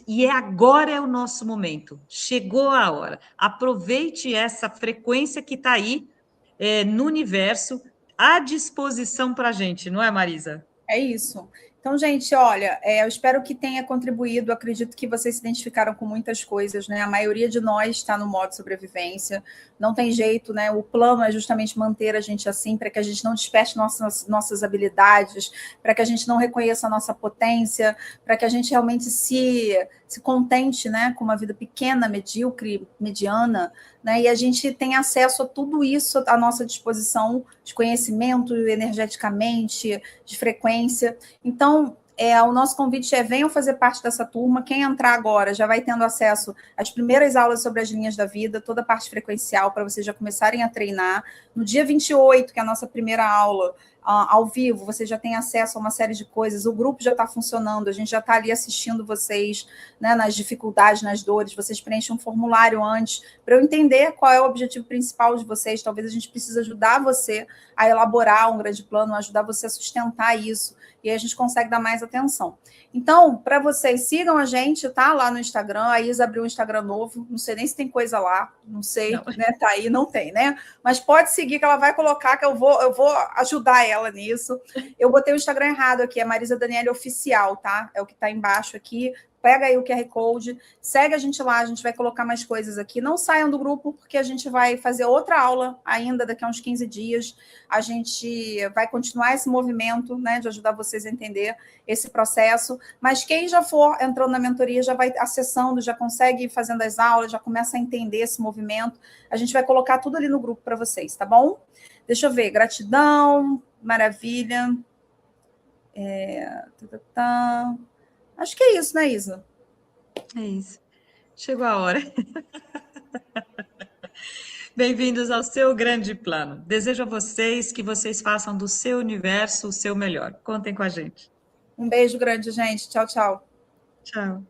Speaker 1: E agora é o nosso momento. Chegou a hora. Aproveite essa frequência que está aí no universo à disposição para a gente, não é, Marisa?
Speaker 2: É isso. Então, gente, olha, eu espero que tenha contribuído. Acredito que vocês se identificaram com muitas coisas, né? A maioria de nós está no modo sobrevivência. Não tem jeito, né? O plano é justamente manter a gente assim, para que a gente não desperte nossas habilidades, para que a gente não reconheça a nossa potência, para que a gente realmente se contente, né? Com uma vida pequena, medíocre, mediana, né? E a gente tem acesso a tudo isso à nossa disposição de conhecimento, energeticamente, de frequência. Então, o nosso convite venham fazer parte dessa turma. Quem entrar agora já vai tendo acesso às primeiras aulas sobre as linhas da vida, toda a parte frequencial, para vocês já começarem a treinar. No dia 28, que é a nossa primeira aula, ao vivo, você já tem acesso a uma série de coisas, o grupo já está funcionando, a gente já está ali assistindo vocês, né, nas dificuldades, nas dores, vocês preenchem um formulário antes, para eu entender qual é o objetivo principal de vocês. Talvez a gente precise ajudar você a elaborar um grande plano, ajudar você a sustentar isso, e aí a gente consegue dar mais atenção. Então, para vocês, sigam a gente, tá? Lá no Instagram, a Isa abriu um Instagram novo, não sei nem se tem coisa lá, não sei, não. Né? Tá aí, não tem, né? Mas pode seguir que ela vai colocar, que eu vou ajudar ela nisso. Eu botei o Instagram errado aqui, é Marisa Daniele Oficial, tá? É o que está embaixo aqui. Pega aí o QR Code, segue a gente lá, a gente vai colocar mais coisas aqui. Não saiam do grupo, porque a gente vai fazer outra aula ainda daqui a uns 15 dias. A gente vai continuar esse movimento, né, de ajudar vocês a entender esse processo. Mas quem já for entrando na mentoria, já vai acessando, já consegue ir fazendo as aulas, já começa a entender esse movimento. A gente vai colocar tudo ali no grupo para vocês, tá bom? Deixa eu ver, gratidão, maravilha. Acho que é isso, né, Isa?
Speaker 1: É isso. Chegou a hora. Bem-vindos ao seu grande plano. Desejo a vocês que vocês façam do seu universo o seu melhor. Contem com a gente.
Speaker 2: Um beijo grande, gente. Tchau, tchau.
Speaker 1: Tchau.